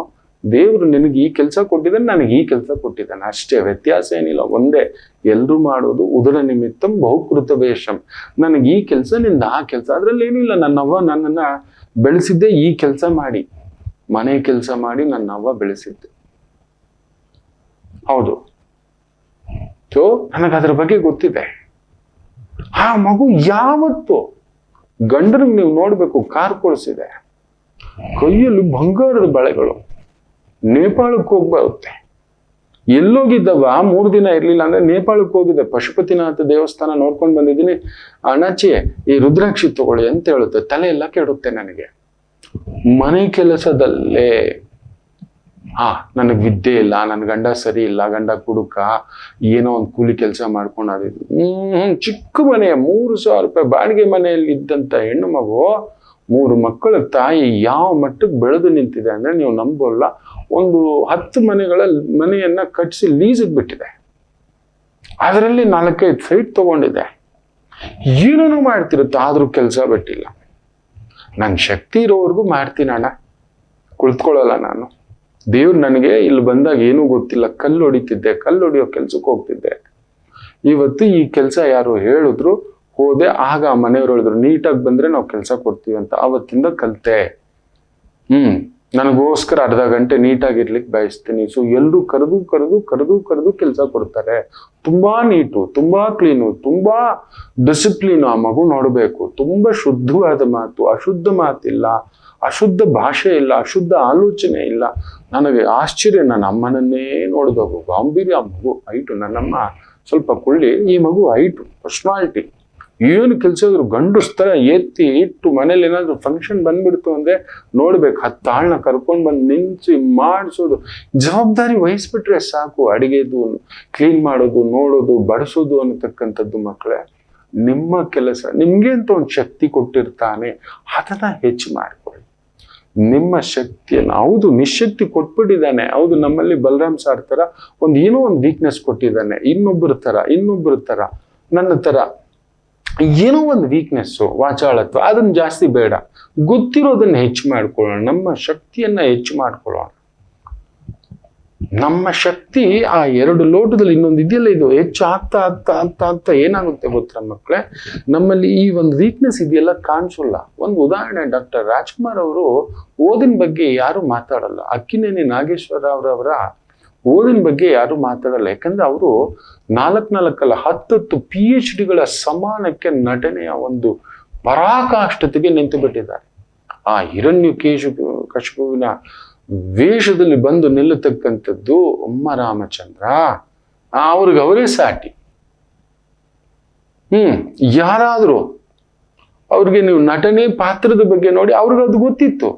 ದೇವ್ರು ನಿನಗೆ ಈ ಕೆಲಸ ಕೊಟ್ಟಿದ್ದಾನೆ, ನನಗೆ ಈ ಕೆಲಸ ಕೊಟ್ಟಿದ್ದಾನೆ, ಅಷ್ಟೇ, ವ್ಯತ್ಯಾಸ ಏನಿಲ್ಲ, ಒಂದೇ. ಎಲ್ರು ಮಾಡೋದು ಉದರ ನಿಮಿತ್ತಂ ಬಹುಕೃತ ವೇಷಂ. ನನಗೆ ಈ ಕೆಲಸ, ನಿಂದ ಆ ಕೆಲಸ, ಅದ್ರಲ್ಲಿ ಏನಿಲ್ಲ. ನನ್ನವ್ವ ನನ್ನನ್ನ ಬೆಳೆಸಿದ್ದೆ ಈ ಕೆಲಸ ಮಾಡಿ, ಮನೆ ಕೆಲಸ ಮಾಡಿ ನನ್ನವ್ವ ಬೆಳೆಸಿದ್ದೆ. ಹೌದು, ನನಗೆ ಅದ್ರ ಬಗ್ಗೆ ಗೊತ್ತಿದೆ. ಆ ಮಗು ಯಾವತ್ತು ಗಂಡನಿಗೆ ನೀವು ನೋಡ್ಬೇಕು, ಕಾರ್ ಕೊಡಿಸಿದೆ, ಕೈಯಲ್ಲಿ ಬಂಗಾರದ ಬಳೆಗಳು, ನೇಪಾಳಕ್ಕೆ ಹೋಗಿ ಬರುತ್ತೆ. ಎಲ್ಲೋಗಿದ್ದವ 3 ದಿನ ಇರ್ಲಿಲ್ಲ ಅಂದ್ರೆ ನೇಪಾಳಕ್ಕೆ ಹೋಗಿದ್ದೆ, ಪಶುಪತಿನಾಥ ದೇವಸ್ಥಾನ ನೋಡ್ಕೊಂಡು ಬಂದಿದ್ದೀನಿ. ಅಣ್ಣಾಚಿ ಈ ರುದ್ರಾಕ್ಷಿ ತಗೊಳ್ಳಿ ಅಂತ ಹೇಳುತ್ತೆ, ತಲೆ ಎಲ್ಲ ಕೆಡುತ್ತೆ ನನಗೆ. ಮನೆ ಕೆಲಸದಲ್ಲೇ ನನಗೆ ವಿದ್ಯೆ ಇಲ್ಲ, ನನ್ನ ಗಂಡ ಸರಿ ಇಲ್ಲ, ಗಂಡ ಕುಡುಕ, ಏನೋ ಒಂದು ಕೂಲಿ ಕೆಲಸ ಮಾಡ್ಕೊಂಡಾದಿದ್ದು. ಚಿಕ್ಕ ಮನೆ, 3,000 ರೂಪಾಯಿ ಬಾಡಿಗೆ ಮನೆಯಲ್ಲಿ ಇದ್ದಂತ ಹೆಣ್ಣು ಮಗು 3 ಮಕ್ಕಳ ತಾಯಿ ಯಾವ ಮಟ್ಟಕ್ಕೆ ಬೆಳೆದು ನಿಂತಿದೆ ಅಂದ್ರೆ ನೀವು ನಂಬೋಲ್ಲ. ಒಂದು 10 ಮನೆಯನ್ನ ಕಟ್ಟಿಸಿ ಲೀಸಿಗೆ ಬಿಟ್ಟಿದೆ. ಅದರಲ್ಲಿ 4-5 ಸೈಟ್ ತಗೊಂಡಿದೆ. ಏನೇನೋ ಮಾಡ್ತಿರುತ್ತೆ, ಆದ್ರೂ ಕೆಲಸ ಬಿಟ್ಟಿಲ್ಲ. ನನ್ ಶಕ್ತಿ ಇರೋವರೆಗೂ ಮಾಡ್ತೀನಣ್ಣ, ಕುಳಿತುಕೊಳ್ಳಲ್ಲ ನಾನು. ದೇವ್ರು ನನಗೆ ಇಲ್ಲಿ ಬಂದಾಗ ಏನೂ ಗೊತ್ತಿಲ್ಲ, ಕಲ್ಲು ಹೊಡಿಯೋ ಕೆಲ್ಸಕ್ಕೆ ಹೋಗ್ತಿದ್ದೆ. ಇವತ್ತು ಈ ಕೆಲಸ ಯಾರು ಹೇಳಿದ್ರು, ಹೋದೆ. ಆಗ ಮನೆಯವ್ರು ಹೇಳಿದ್ರು ನೀಟಾಗಿ ಬಂದ್ರೆ ನಾವು ಕೆಲಸ ಕೊಡ್ತೀವಿ ಅಂತ. ಅವತ್ತಿಂದ ಕಲ್ತೆ. ನನಗೋಸ್ಕರ ಅರ್ಧ ಗಂಟೆ ನೀಟಾಗಿರ್ಲಿಕ್ಕೆ ಬಯಸ್ತೀನಿ. ಸೊ ಎಲ್ಲರೂ ಕರೆದು ಕೆಲಸ ಕೊಡ್ತಾರೆ. ತುಂಬಾ ನೀಟು, ತುಂಬಾ ಕ್ಲೀನು, ತುಂಬಾ ಡಿಸಿಪ್ಲಿನ್. ಆ ಮಗು ನೋಡ್ಬೇಕು. ತುಂಬಾ ಶುದ್ಧವಾದ ಮಾತು, ಅಶುದ್ಧ ಮಾತಿಲ್ಲ, ಅಶುದ್ಧ ಭಾಷೆ ಇಲ್ಲ, ಅಶುದ್ಧ ಆಲೋಚನೆ ಇಲ್ಲ. ನನಗೆ ಆಶ್ಚರ್ಯ. ನನ್ನ ಅಮ್ಮನನ್ನೇ ನೋಡಿದವು. ಗಾಂಭೀರ್ಯ. ಆ ಮಗು ಹೈಟು. ನನ್ನಮ್ಮ ಸ್ವಲ್ಪ ಕೊಳ್ಳಿ, ಈ ಮಗು ಹೈಟು, ಪರ್ಸನಾಲಿಟಿ. ಏನು ಕೆಲಸ ಇದ್ರು ಗಂಡಸ್ತರ ಎತ್ತಿ ಇಟ್ಟು. ಮನೇಲಿ ಏನಾದ್ರು ಫಂಕ್ಷನ್ ಬಂದ್ಬಿಡ್ತು ಅಂದ್ರೆ ನೋಡ್ಬೇಕು, 10 ಆಳ್ನ ಕರ್ಕೊಂಡ್ ಬಂದು ನಿಂಚಿ ಮಾಡಿಸೋದು. ಜವಾಬ್ದಾರಿ ವಹಿಸ್ಬಿಟ್ರೆ ಸಾಕು. ಅಡಿಗೆದು, ಕ್ಲೀನ್ ಮಾಡೋದು, ನೋಡೋದು, ಬಡಿಸೋದು ಅನ್ನತಕ್ಕಂಥದ್ದು. ಮಕ್ಕಳೇ, ನಿಮ್ಮ ಕೆಲಸ, ನಿಮ್ಗೆ ಅಂತ ಒಂದು ಶಕ್ತಿ ಕೊಟ್ಟಿರ್ತಾನೆ, ಅದನ್ನ ಹೆಚ್ಚು ಮಾಡ್ಕೊಳ್ಳಿ. ನಿಮ್ಮ ಶಕ್ತಿಯನ್ನು, ಹೌದು ನಿಶಕ್ತಿ ಕೊಟ್ಬಿಟ್ಟಿದ್ದಾನೆ. ಹೌದು, ನಮ್ಮಲ್ಲಿ ಬಲರಾಮ್ ಸಾರ್ ತರ ಏನೋ ಒಂದು ವೀಕ್ನೆಸ್ ಕೊಟ್ಟಿದ್ದಾನೆ. ಇನ್ನೊಬ್ಬರ ತರ ನನ್ನ ತರ ಏನೋ ಒಂದು ವೀಕ್ನೆಸ್ಸು, ವಾಚಾಳತ್ವ, ಅದನ್ನ ಜಾಸ್ತಿ ಬೇಡ. ಗೊತ್ತಿರೋದನ್ನ ಹೆಚ್ಚು ಮಾಡ್ಕೊಳ್ಳೋಣ. ನಮ್ಮ ಶಕ್ತಿಯನ್ನ ಹೆಚ್ಚು ಮಾಡ್ಕೊಳ್ಳೋಣ. ನಮ್ಮ ಶಕ್ತಿ ಆ 2 ಲೋಟದಲ್ಲಿ ಇನ್ನೊಂದು ಇದೆಯಲ್ಲ, ಇದು ಹೆಚ್ಚು ಆಗ್ತಾ ಏನಾಗುತ್ತೆ ಗೊತ್ತಾ ಮಕ್ಕಳೇ? ನಮ್ಮಲ್ಲಿ ಈ ಒಂದು ವೀಕ್ನೆಸ್ ಇದೆಯಲ್ಲ, ಕಾಣಿಸಲ್ಲ. ಒಂದು ಉದಾಹರಣೆ, ಡಾಕ್ಟರ್ ರಾಜ್ಕುಮಾರ್ ಅವರು ಓದಿನ ಬಗ್ಗೆ ಯಾರು ಮಾತಾಡಲ್ಲ. ಅಕ್ಕಿನೇನಿ ನಾಗೇಶ್ವರರವರ ಓದಿನ ಬಗ್ಗೆ ಯಾರು ಮಾತಾಡಲ್ಲ. ಯಾಕಂದ್ರೆ ಅವರು 4 10 PhDಗಳ ಸಮಾನಕ್ಕೆ ನಟನೆಯ ಒಂದು ಪರಾಕಾಷ್ಠತೆಗೆ ನಿಂತು ಬಿಟ್ಟಿದ್ದಾರೆ. ಆ ಹಿರಣ್ಯಕಶಿಪುವಿನ ವೇಷದಲ್ಲಿ ಬಂದು ನಿಲ್ಲತಕ್ಕಂಥದ್ದು ಅಮ್ಮ ರಾಮಚಂದ್ರ. ಅವರೇ ಸಾಟಿ. ಯಾರಾದ್ರೂ ಅವ್ರಿಗೆ ನೀವು ನಟನೆ ಪಾತ್ರದ ಬಗ್ಗೆ ನೋಡಿ, ಅವ್ರಿಗೆ ಅದು ಗೊತ್ತಿತ್ತು.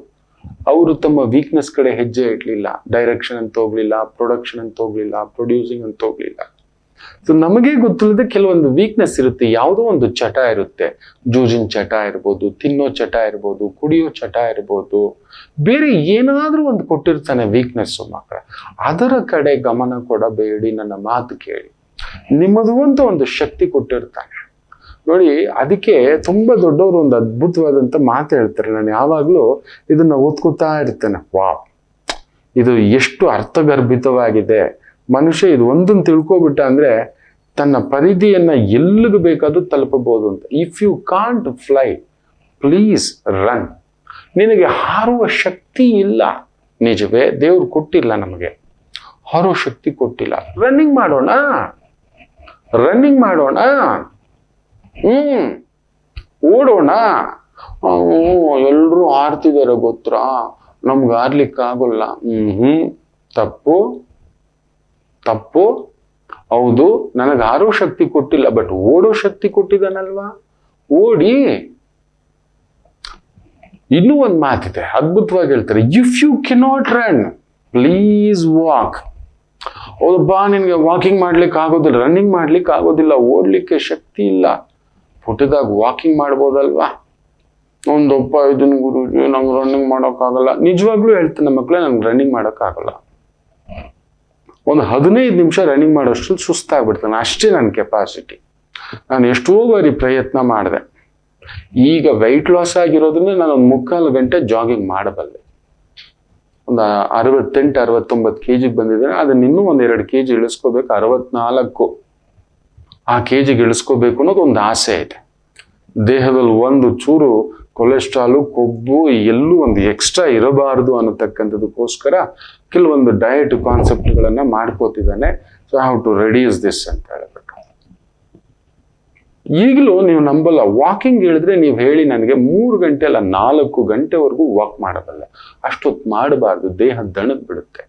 ಅವರು ತಮ್ಮ ವೀಕ್ನೆಸ್ ಕಡೆ ಹೆಜ್ಜೆ ಇಡ್ಲಿಲ್ಲ. ಡೈರೆಕ್ಷನ್ ಅಂತ ಹೋಗ್ಲಿಲ್ಲ, ಪ್ರೊಡಕ್ಷನ್ ಅಂತ ಹೋಗ್ಲಿಲ್ಲ, ಪ್ರೊಡ್ಯೂಸಿಂಗ್ ಅಂತ ಹೋಗ್ಲಿಲ್ಲ. ಸೊ ನಮಗೆ ಗೊತ್ತಿಲ್ಲದೆ ಕೆಲವೊಂದು ವೀಕ್ನೆಸ್ ಇರುತ್ತೆ. ಯಾವುದೋ ಒಂದು ಚಟ ಇರುತ್ತೆ. ಜೂಜಿನ ಚಟ ಇರ್ಬೋದು, ತಿನ್ನೋ ಚಟ ಇರ್ಬೋದು, ಕುಡಿಯೋ ಚಟ ಇರ್ಬೋದು, ಬೇರೆ ಏನಾದ್ರೂ ಒಂದು ಕೊಟ್ಟಿರ್ತಾನೆ ವೀಕ್ನೆಸ್. ಮಕ್ಕಳ, ಅದರ ಕಡೆ ಗಮನ ಕೊಡಬೇಡಿ. ನನ್ನ ಮಾತು ಕೇಳಿ. ನಿಮ್ಮದು ಅಂತ ಒಂದು ಶಕ್ತಿ ಕೊಟ್ಟಿರ್ತಾನೆ ನೋಡಿ. ಅದಕ್ಕೆ ತುಂಬಾ ದೊಡ್ಡವರು ಒಂದು ಅದ್ಭುತವಾದಂತ ಮಾತು ಹೇಳ್ತಾರೆ. ನಾನು ಯಾವಾಗ್ಲೂ ಇದನ್ನ ಓದ್ಕೋತಾ ಇರ್ತೇನೆ. ವಾವ್, ಇದು ಎಷ್ಟು ಅರ್ಥಗರ್ಭಿತವಾಗಿದೆ. ಮನುಷ್ಯ ಇದು ಒಂದನ್ನು ತಿಳ್ಕೊಬಿಟ್ಟ ಅಂದ್ರೆ ತನ್ನ ಪರಿಧಿಯನ್ನ ಎಲ್ಲಿಗೂ ಬೇಕಾದ್ರೂ ತಲುಪಬಹುದು ಅಂತ. If you can't fly, please run. ನಿನಗೆ ಹಾರುವ ಶಕ್ತಿ ಇಲ್ಲ, ನಿಜವೇ, ದೇವ್ರು ಕೊಟ್ಟಿಲ್ಲ ನಮಗೆ ಹಾರೋ ಶಕ್ತಿ ಕೊಟ್ಟಿಲ್ಲ. ರನ್ನಿಂಗ್ ಮಾಡೋಣ, ಓಡೋಣ. ಎಲ್ರು ಆಡ್ತಿದಾರೆ ಗೊತ್ತಾ, ನಮ್ಗೆ ಆಡ್ಲಿಕ್ಕೆ ಆಗೋಲ್ಲ. ತಪ್ಪು. ಹೌದು, ನನಗೆ ಆರೋ ಶಕ್ತಿ ಕೊಟ್ಟಿಲ್ಲ, ಬಟ್ ಓಡೋ ಶಕ್ತಿ ಕೊಟ್ಟಿದ್ದಾನಲ್ವಾ, ಓಡಿ. ಇನ್ನೂ ಒಂದು ಮಾತಿದೆ, ಅದ್ಭುತವಾಗಿ ಹೇಳ್ತಾರೆ. If you cannot run, please walk. ಹೌದಬ್ಬಾ, ನಿನ್ಗೆ ವಾಕಿಂಗ್ ಮಾಡ್ಲಿಕ್ಕೆ ಆಗೋದಿಲ್ಲ, ರನ್ನಿಂಗ್ ಮಾಡ್ಲಿಕ್ಕೆ ಆಗೋದಿಲ್ಲ, ಓಡ್ಲಿಕ್ಕೆ ಶಕ್ತಿ ಇಲ್ಲ, ಪುಟ್ಟದಾಗ ವಾಕಿಂಗ್ ಮಾಡ್ಬೋದಲ್ವಾ? ಒಂದಪ್ಪ ಇದನ್ ಗುರುಜಿ, ನಂಗೆ ರನ್ನಿಂಗ್ ಮಾಡೋಕ್ಕಾಗಲ್ಲ. ನಿಜವಾಗ್ಲೂ ಹೇಳ್ತೇನೆ ಮಕ್ಕಳೇ, ನಂಗೆ ರನ್ನಿಂಗ್ ಮಾಡೋಕ್ಕಾಗಲ್ಲ. ಒಂದು 15 ನಿಮಿಷ ರನ್ನಿಂಗ್ ಮಾಡೋಷ್ಟು ಸುಸ್ತಾಗ್ಬಿಡ್ತಾನೆ, ಅಷ್ಟೇ ನನ್ನ ಕೆಪಾಸಿಟಿ. ನಾನು ಎಷ್ಟೋ ಬಾರಿ ಪ್ರಯತ್ನ ಮಾಡಿದೆ. ಈಗ ವೆಯ್ಟ್ ಲಾಸ್ ಆಗಿರೋದ್ರಿಂದ ನಾನು ಒಂದು 3/4 ಗಂಟೆ ಜಾಗಿಂಗ್ ಮಾಡಬಲ್ಲೆ. ಒಂದು 68-69 kg ಬಂದಿದ್ದೇನೆ. ಅದನ್ನ ಇನ್ನೂ 1-2 kg ಇಳಿಸ್ಕೋಬೇಕು. 64 ಆ kg ಇಳಿಸ್ಕೋಬೇಕು ಅನ್ನೋದು ಒಂದು ಆಸೆ ಇದೆ. ದೇಹದಲ್ಲಿ ಒಂದು ಚೂರು ಕೊಲೆಸ್ಟ್ರಾಲು, ಕೊಬ್ಬು ಎಲ್ಲೂ ಒಂದು ಎಕ್ಸ್ಟ್ರಾ ಇರಬಾರದು ಅನ್ನತಕ್ಕಂಥದಕ್ಕೋಸ್ಕರ ಕೆಲವೊಂದು ಡಯಟ್ ಕಾನ್ಸೆಪ್ಟ್ಗಳನ್ನ ಮಾಡ್ಕೋತಿದ್ದಾನೆ. So how to reduce this ಅಂತ ಹೇಳ್ಬಿಟ್ಟು. ಈಗಲೂ ನೀವು ನಂಬಲ್ಲ, ವಾಕಿಂಗ್ ಹೇಳಿದ್ರೆ ನೀವು ಹೇಳಿ ನನಗೆ 3 ಗಂಟೆ ಅಲ್ಲ 4 ಗಂಟೆವರೆಗೂ ವಾಕ್ ಮಾಡಬಲ್ಲೆ. ಅಷ್ಟೊತ್ತು ಮಾಡಬಾರ್ದು, ದೇಹ ದಣದ್ ಬಿಡುತ್ತೆ,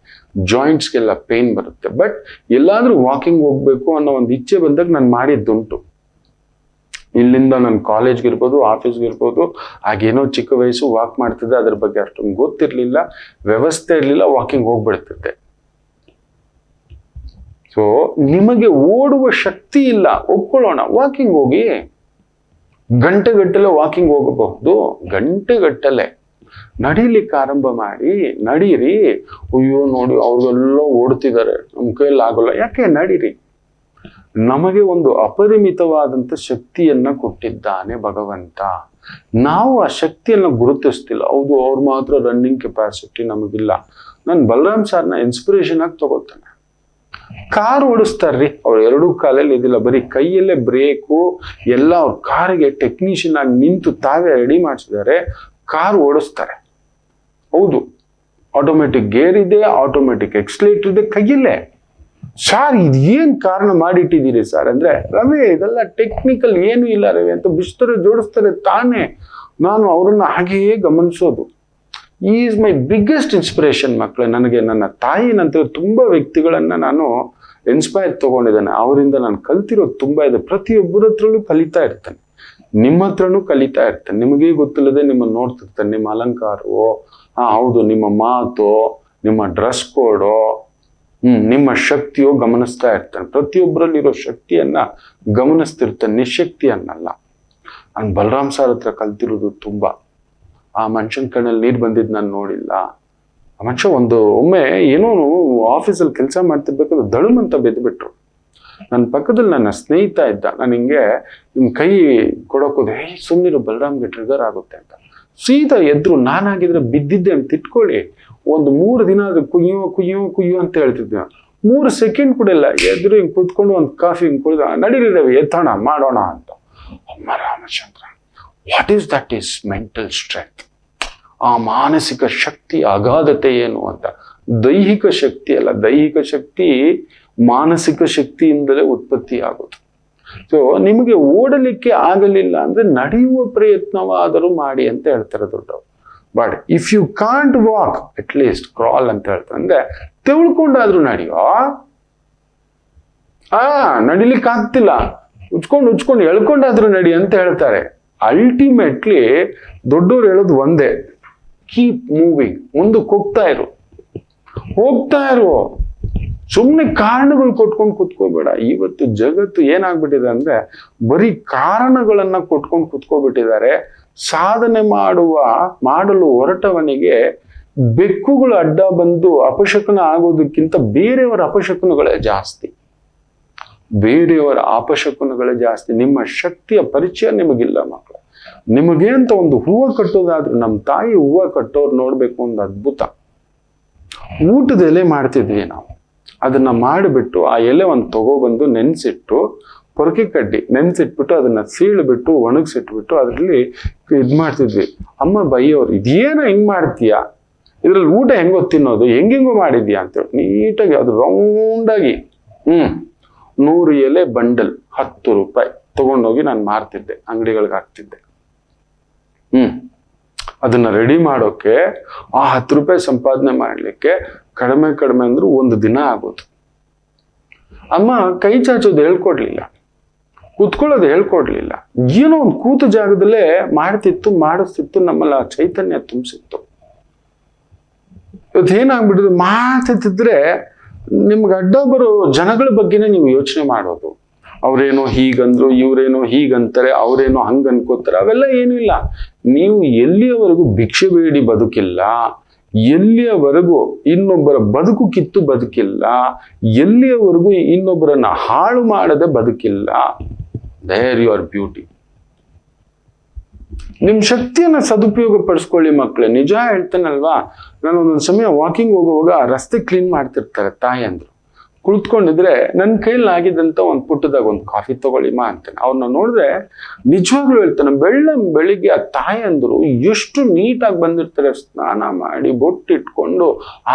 ಜಾಯಿಂಟ್ಸ್ಗೆಲ್ಲ ಪೇನ್ ಬರುತ್ತೆ. ಬಟ್ ಎಲ್ಲಾದ್ರೂ ವಾಕಿಂಗ್ ಹೋಗ್ಬೇಕು ಅನ್ನೋ ಒಂದು ಇಚ್ಛೆ ಬಂದಾಗ ನಾನು ಮಾಡಿದ್ದುಂಟು. ಇಲ್ಲಿಂದ ನನ್ನ ಕಾಲೇಜ್ಗೆ ಇರ್ಬೋದು, ಆಫೀಸ್ಗೆ ಇರ್ಬೋದು, ಆಗೇನೋ ಚಿಕ್ಕ ವಯಸ್ಸು ವಾಕ್ ಮಾಡ್ತಿದ್ದೆ, ಅದ್ರ ಬಗ್ಗೆ ಅಷ್ಟೊಂದು ಗೊತ್ತಿರ್ಲಿಲ್ಲ, ವ್ಯವಸ್ಥೆ ಇರಲಿಲ್ಲ, ವಾಕಿಂಗ್ ಹೋಗ್ಬಿಡ್ತಿದ್ದೆ. ಸೊ ನಿಮಗೆ ಓಡುವ ಶಕ್ತಿ ಇಲ್ಲ, ಒಪ್ಕೊಳ್ಳೋಣ, ವಾಕಿಂಗ್ ಹೋಗಿ. ಗಂಟೆಗಟ್ಟಲೆ ವಾಕಿಂಗ್ ಹೋಗಬಹುದು, ಗಂಟೆಗಟ್ಟಲೆ ನಡೀಲಿಕ್ಕೆ ಆರಂಭ ಮಾಡಿ, ನಡೀರಿ. ಅಯ್ಯೋ ನೋಡಿ ಅವ್ರಿಗೆಲ್ಲ ಓಡ್ತಿದ್ದಾರೆ, ನಮ್ಮ ಕೈಯಲ್ಲಿ ಆಗೋಲ್ಲ. ಯಾಕೆ? ನಡೀರಿ. ನಮಗೆ ಒಂದು ಅಪರಿಮಿತವಾದಂಥ ಶಕ್ತಿಯನ್ನ ಕೊಟ್ಟಿದ್ದಾನೆ ಭಗವಂತ. ನಾವು ಆ ಶಕ್ತಿಯನ್ನ ಗುರುತಿಸ್ತಿಲ್ಲ. ಹೌದು, ಅವ್ರು ಮಾತ್ರ ರನ್ನಿಂಗ್ ಕೆಪಾಸಿಟಿ ನಮಗಿಲ್ಲ. ನಾನು ಬಲರಾಮ್ ಸರ್ನ ಇನ್ಸ್ಪಿರೇಷನ್ ಆಗಿ ತಗೋತಾನೆ. ಕಾರ್ ಓಡಿಸ್ತಾರ್ರಿ, ಅವ್ರು ಎರಡೂ ಕಾಲಲ್ಲಿ ಇದಿಲ್ಲ, ಬರೀ ಕೈಯಲ್ಲೇ ಬ್ರೇಕು ಎಲ್ಲ. ಅವ್ರ ಕಾರಿಗೆ ಟೆಕ್ನಿಷಿಯನ್ ಆಗಿ ನಿಂತು ತಾವೇ ರೆಡಿ ಮಾಡಿಸಿದ್ದಾರೆ, ಕಾರ್ ಓಡಿಸ್ತಾರೆ. ಹೌದು, ಆಟೋಮೆಟಿಕ್ ಗೇರ್ ಇದೆ, ಆಟೋಮೆಟಿಕ್ ಎಕ್ಸ್ಲೇಟರ್ ಇದೆ, ಕೈಯಲ್ಲೇ. ಸರ್ ಇದೇನ್ ಕಾರಣ ಮಾಡಿಟ್ಟಿದ್ದೀರಿ ಸರ್ ಅಂದ್ರೆ, ರವಿ ಇದೆಲ್ಲ ಟೆಕ್ನಿಕಲ್ ಏನು ಇಲ್ಲ ರವಿ ಅಂತ ಬಿಸ್ತಾರೆ, ಜೋಡಿಸ್ತಾರೆ ತಾನೇ. ನಾನು ಅವ್ರನ್ನ ಹಾಗೆಯೇ ಗಮನಿಸೋದು. ಈಸ್ ಮೈ ಬಿಗ್ಗೆಸ್ಟ್ ಇನ್ಸ್ಪಿರೇಷನ್ ಮಕ್ಕಳೇ. ನನಗೆ ನನ್ನ ತಾಯಿ ನಂತರ ತುಂಬಾ ವ್ಯಕ್ತಿಗಳನ್ನ ನಾನು ಇನ್ಸ್ಪೈರ್ ತಗೊಂಡಿದ್ದೇನೆ. ಅವರಿಂದ ನಾನು ಕಲ್ತಿರೋದು ತುಂಬಾ ಇದೆ. ಪ್ರತಿಯೊಬ್ಬರ ಹತ್ರಲ್ಲೂ ಕಲಿತಾ ಇರ್ತೇನೆ, ನಿಮ್ಮ ಹತ್ರನೂ ಕಲಿತಾ ಇರ್ತೇನೆ. ನಿಮಗೇ ಗೊತ್ತಿಲ್ಲದೆ ನಿಮ್ಮನ್ನು ನೋಡ್ತಿರ್ತೇನೆ. ನಿಮ್ಮ ಅಲಂಕಾರವೋ, ಹೌದು, ನಿಮ್ಮ ಮಾತು, ನಿಮ್ಮ ಡ್ರೆಸ್ ಕೋಡೋ, ನಿಮ್ಮ ಶಕ್ತಿಯೋ ಗಮನಿಸ್ತಾ ಇರ್ತಾನೆ. ಪ್ರತಿಯೊಬ್ಬರಲ್ಲಿರೋ ಶಕ್ತಿಯನ್ನ ಗಮನಿಸ್ತಿರ್ತಾನೆ, ನಿಶಕ್ತಿಯನ್ನಲ್ಲ. ನಾನು ಬಲರಾಮ್ ಸರ್ ಹತ್ರ ಕಲ್ತಿರೋದು ತುಂಬಾ. ಆ ಮನುಷ್ಯನ ಕಣ್ಣಲ್ಲಿ ನೀರು ಬಂದಿದ್ದು ನಾನು ನೋಡಿಲ್ಲ. ಆ ಮನುಷ್ಯ ಒಮ್ಮೆ ಏನೋ ಆಫೀಸಲ್ಲಿ ಕೆಲಸ ಮಾಡ್ತಿರ್ಬೇಕಾದ್ರೆ ದಳುಮಂತ ಬೆದ್ಬಿಟ್ರು. ನನ್ನ ಪಕ್ಕದಲ್ಲಿ ನನ್ನ ಸ್ನೇಹಿತ ಇದ್ದ. ನಾನು ಹಿಂಗೆ ನಿಮ್ ಕೈ ಕೊಡೋಕೋದೆ, ಸುಮ್ಮನಿರೋ ಬಲರಾಮ್ಗೆ ಟ್ರಿಗರ್ ಆಗುತ್ತೆ ಅಂತ. ಸೀದಾ ಎದ್ರು. ನಾನಾಗಿದ್ರೆ ಬಿದ್ದಿದ್ದೆ ಅಂತ ಇಟ್ಕೊಳ್ಳಿ, ಒಂದು 3 ದಿನ ಅದು ಕುಯ್ಯೋ ಕುಯ್ಯೋ ಕುಯ್ಯೋ ಅಂತ ಹೇಳ್ತಿದ್ದೆ. 3 ಸೆಕೆಂಡ್ ಕೂಡ ಇಲ್ಲ, ಎದ್ರು ಹಿಂಗೆ ಕೂತ್ಕೊಂಡು ಒಂದು ಕಾಫಿ ಹಿಂಗೆ ಕುಡಿದ, ನಡೀರಿ ರವಿ ಎತ್ತೋಣ ಮಾಡೋಣ ಅಂತ. ಅಮ್ಮ Ramachandra, what is that is mental strength? ಆ ಮಾನಸಿಕ ಶಕ್ತಿ ಅಗಾಧತೆ ಏನು ಅಂತ. ದೈಹಿಕ ಶಕ್ತಿ ಅಲ್ಲ, ದೈಹಿಕ ಶಕ್ತಿ ಮಾನಸಿಕ ಶಕ್ತಿಯಿಂದಲೇ ಉತ್ಪತ್ತಿ ಆಗೋದು. ಸೊ ನಿಮಗೆ ಓಡಲಿಕ್ಕೆ ಆಗಲಿಲ್ಲ ಅಂದ್ರೆ ನಡೆಯುವ ಪ್ರಯತ್ನವಾದರೂ ಮಾಡಿ ಅಂತ ಹೇಳ್ತಾರೆ ದೊಡ್ಡವರು. But if you can't walk, at least crawl ಅಂತ ಹೇಳ್ತಾರೆ. ಅಂದ್ರೆ ತೆವಳ್ಕೊಂಡಾದ್ರೂ ನಡೆಯೋ. ನಡಿಲಿಕ್ಕೆ ಆಗ್ತಿಲ್ಲ, ಉಚ್ಕೊಂಡು ಎಳ್ಕೊಂಡಾದ್ರೂ ನಡಿ ಅಂತ ಹೇಳ್ತಾರೆ. ಅಲ್ಟಿಮೇಟ್ಲಿ ದೊಡ್ಡವ್ರು ಹೇಳೋದು ಒಂದೇ, ಕೀಪ್ ಮೂವಿಂಗ್, ಮುಂದಕ್ಕೆ ಹೋಗ್ತಾ ಇರು. ಸುಮ್ಮನೆ ಕಾರಣಗಳು ಕೊಟ್ಕೊಂಡು ಕುತ್ಕೋಬೇಡ. ಇವತ್ತು ಜಗತ್ತು ಏನಾಗ್ಬಿಟ್ಟಿದೆ ಅಂದ್ರೆ ಬರೀ ಕಾರಣಗಳನ್ನ ಕೊಟ್ಕೊಂಡು ಕುತ್ಕೋಬಿಟ್ಟಿದ್ದಾರೆ. ಸಾಧನೆ ಮಾಡಲು ಹೊರಟವನಿಗೆ ಬೆಕ್ಕುಗಳು ಅಡ್ಡ ಬಂದು ಅಪಶಕನ ಆಗೋದಕ್ಕಿಂತ ಬೇರೆಯವರ ಅಪಶಕನಗಳೇ ಜಾಸ್ತಿ. ನಿಮ್ಮ ಶಕ್ತಿಯ ಪರಿಚಯ ನಿಮಗಿಲ್ಲ ಮಕ್ಕಳು. ನಿಮಗೆ ಅಂತ ಒಂದು ಹೂವು ಕಟ್ಟೋದಾದ್ರೆ, ನಮ್ಮ ತಾಯಿ ಹೂವು ಕಟ್ಟೋರು ನೋಡ್ಬೇಕು, ಒಂದು ಅದ್ಭುತ. ಊಟದ ಎಲೆ ಮಾಡ್ತಿದ್ವಿ ನಾವು. ಅದನ್ನ ಮಾಡಿಬಿಟ್ಟು ಆ ಎಲೆ ಒಂದು ತಗೊಬಂದು ನೆನ್ಸಿಟ್ಟು, ಪೊರಕೆ ಕಡ್ಡಿ ನೆನ್ಸಿಟ್ಬಿಟ್ಟು ಅದನ್ನ ಸೀಳ್ಬಿಟ್ಟು ಒಣಗಿಸಿಟ್ಬಿಟ್ಟು ಅದರಲ್ಲಿ ಮಾಡ್ತಿದ್ವಿ. ಅಮ್ಮ ಬೈಯೋರು, ಇದೇನ ಹಿಂಗ್ ಮಾಡ್ತೀಯಾ, ಇದ್ರಲ್ಲಿ ಊಟ ಹೆಂಗೋ ತಿನ್ನೋದು, ಹೆಂಗೆಂಗೋ ಮಾಡಿದ್ಯಾ ಅಂತೇಳಿ ನೀಟಾಗಿ ಅದು ರೌಂಡಾಗಿ 100 ಎಲೆ ಬಂಡಲ್ 10 ರೂಪಾಯಿ ತಗೊಂಡೋಗಿ ನಾನು ಮಾರ್ತಿದ್ದೆ, ಅಂಗಡಿಗಳಿಗೆ ಹಾಕ್ತಿದ್ದೆ. ಅದನ್ನ ರೆಡಿ ಮಾಡೋಕೆ ಆ 10 ರೂಪಾಯಿ ಸಂಪಾದನೆ ಮಾಡ್ಲಿಕ್ಕೆ ಕಡಿಮೆ ಅಂದ್ರೂ 1 ದಿನ ಆಗೋದು. ಅಮ್ಮ ಕೈ ಚಾಚೋದು ಹೇಳ್ಕೊಡ್ಲಿಲ್ಲ, ಕೂತ್ಕೊಳ್ಳೋದು ಹೇಳ್ಕೊಡ್ಲಿಲ್ಲ. ಏನೋ ಒಂದು ಕೂತ ಜಾಗದಲ್ಲೇ ಮಾಡಿಸ್ತಿತ್ತು, ನಮ್ಮಲ್ಲಿ ಆ ಚೈತನ್ಯ ತುಂಬಿಸಿತ್ತು. ಇವತ್ತು ಏನಾಗ್ಬಿಟ್ಟಿದೆ, ಮಾತಿದ್ರೆ ನಿಮ್ಗೆ ಅಡ್ಡ ಬರೋ ಜನಗಳ ಬಗ್ಗೆನೇ ನೀವು ಯೋಚನೆ ಮಾಡೋದು. ಅವ್ರೇನೋ ಹೀಗಂದ್ರು, ಇವ್ರೇನೋ ಹೀಗಂತಾರೆ, ಅವ್ರೇನೋ ಹಂಗ ಅನ್ಕೋತಾರೆ, ಅವೆಲ್ಲ ಏನೂ ಇಲ್ಲ. ನೀವು ಎಲ್ಲಿಯವರೆಗೂ ಭಿಕ್ಷೆ ಬೇಡಿ ಬದುಕಿಲ್ಲ, ಎಲ್ಲಿಯವರೆಗೂ ಇನ್ನೊಬ್ಬರ ಬದುಕು ಕಿತ್ತು ಬದುಕಿಲ್ಲ, ಎಲ್ಲಿಯವರೆಗೂ ಇನ್ನೊಬ್ಬರನ್ನ ಹಾಳು ಮಾಡದೆ ಬದುಕಿಲ್ಲ, ದೇರ್ ಯುವರ್ ಬ್ಯೂಟಿ. ನಿಮ್ ಶಕ್ತಿಯನ್ನ ಸದುಪಯೋಗ ಪಡಿಸ್ಕೊಳ್ಳಿ ಮಕ್ಕಳೇ. ನಿಜ ಹೇಳ್ತೇನಲ್ವಾ, ನಾನು ಒಂದೊಂದು ಸಮಯ ವಾಕಿಂಗ್ ಹೋಗುವಾಗ ರಸ್ತೆ ಕ್ಲೀನ್ ಮಾಡ್ತಿರ್ತಾರೆ ತಾಯಂದ್ರು. ಕುಳಿತುಕೊಂಡಿದ್ರೆ ನನ್ನ ಕೈಯಲ್ಲಿ ಆಗಿದ್ದಂತ ಒಂದು ಪುಟ್ಟದಾಗ ಒಂದು ಕಾಫಿ ತಗೊಳ್ಳಿಮಾ ಅಂತೇನೆ. ಅವ್ರನ್ನ ನೋಡಿದ್ರೆ ನಿಜವಾಗ್ಲೂ ಹೇಳ್ತಾನೆ, ಬೆಳಿಗ್ಗೆ ಆ ತಾಯಂದ್ರು ಎಷ್ಟು ನೀಟಾಗಿ ಬಂದಿರ್ತಾರೆ, ಸ್ನಾನ ಮಾಡಿ ಬೊಟ್ಟಿಟ್ಕೊಂಡು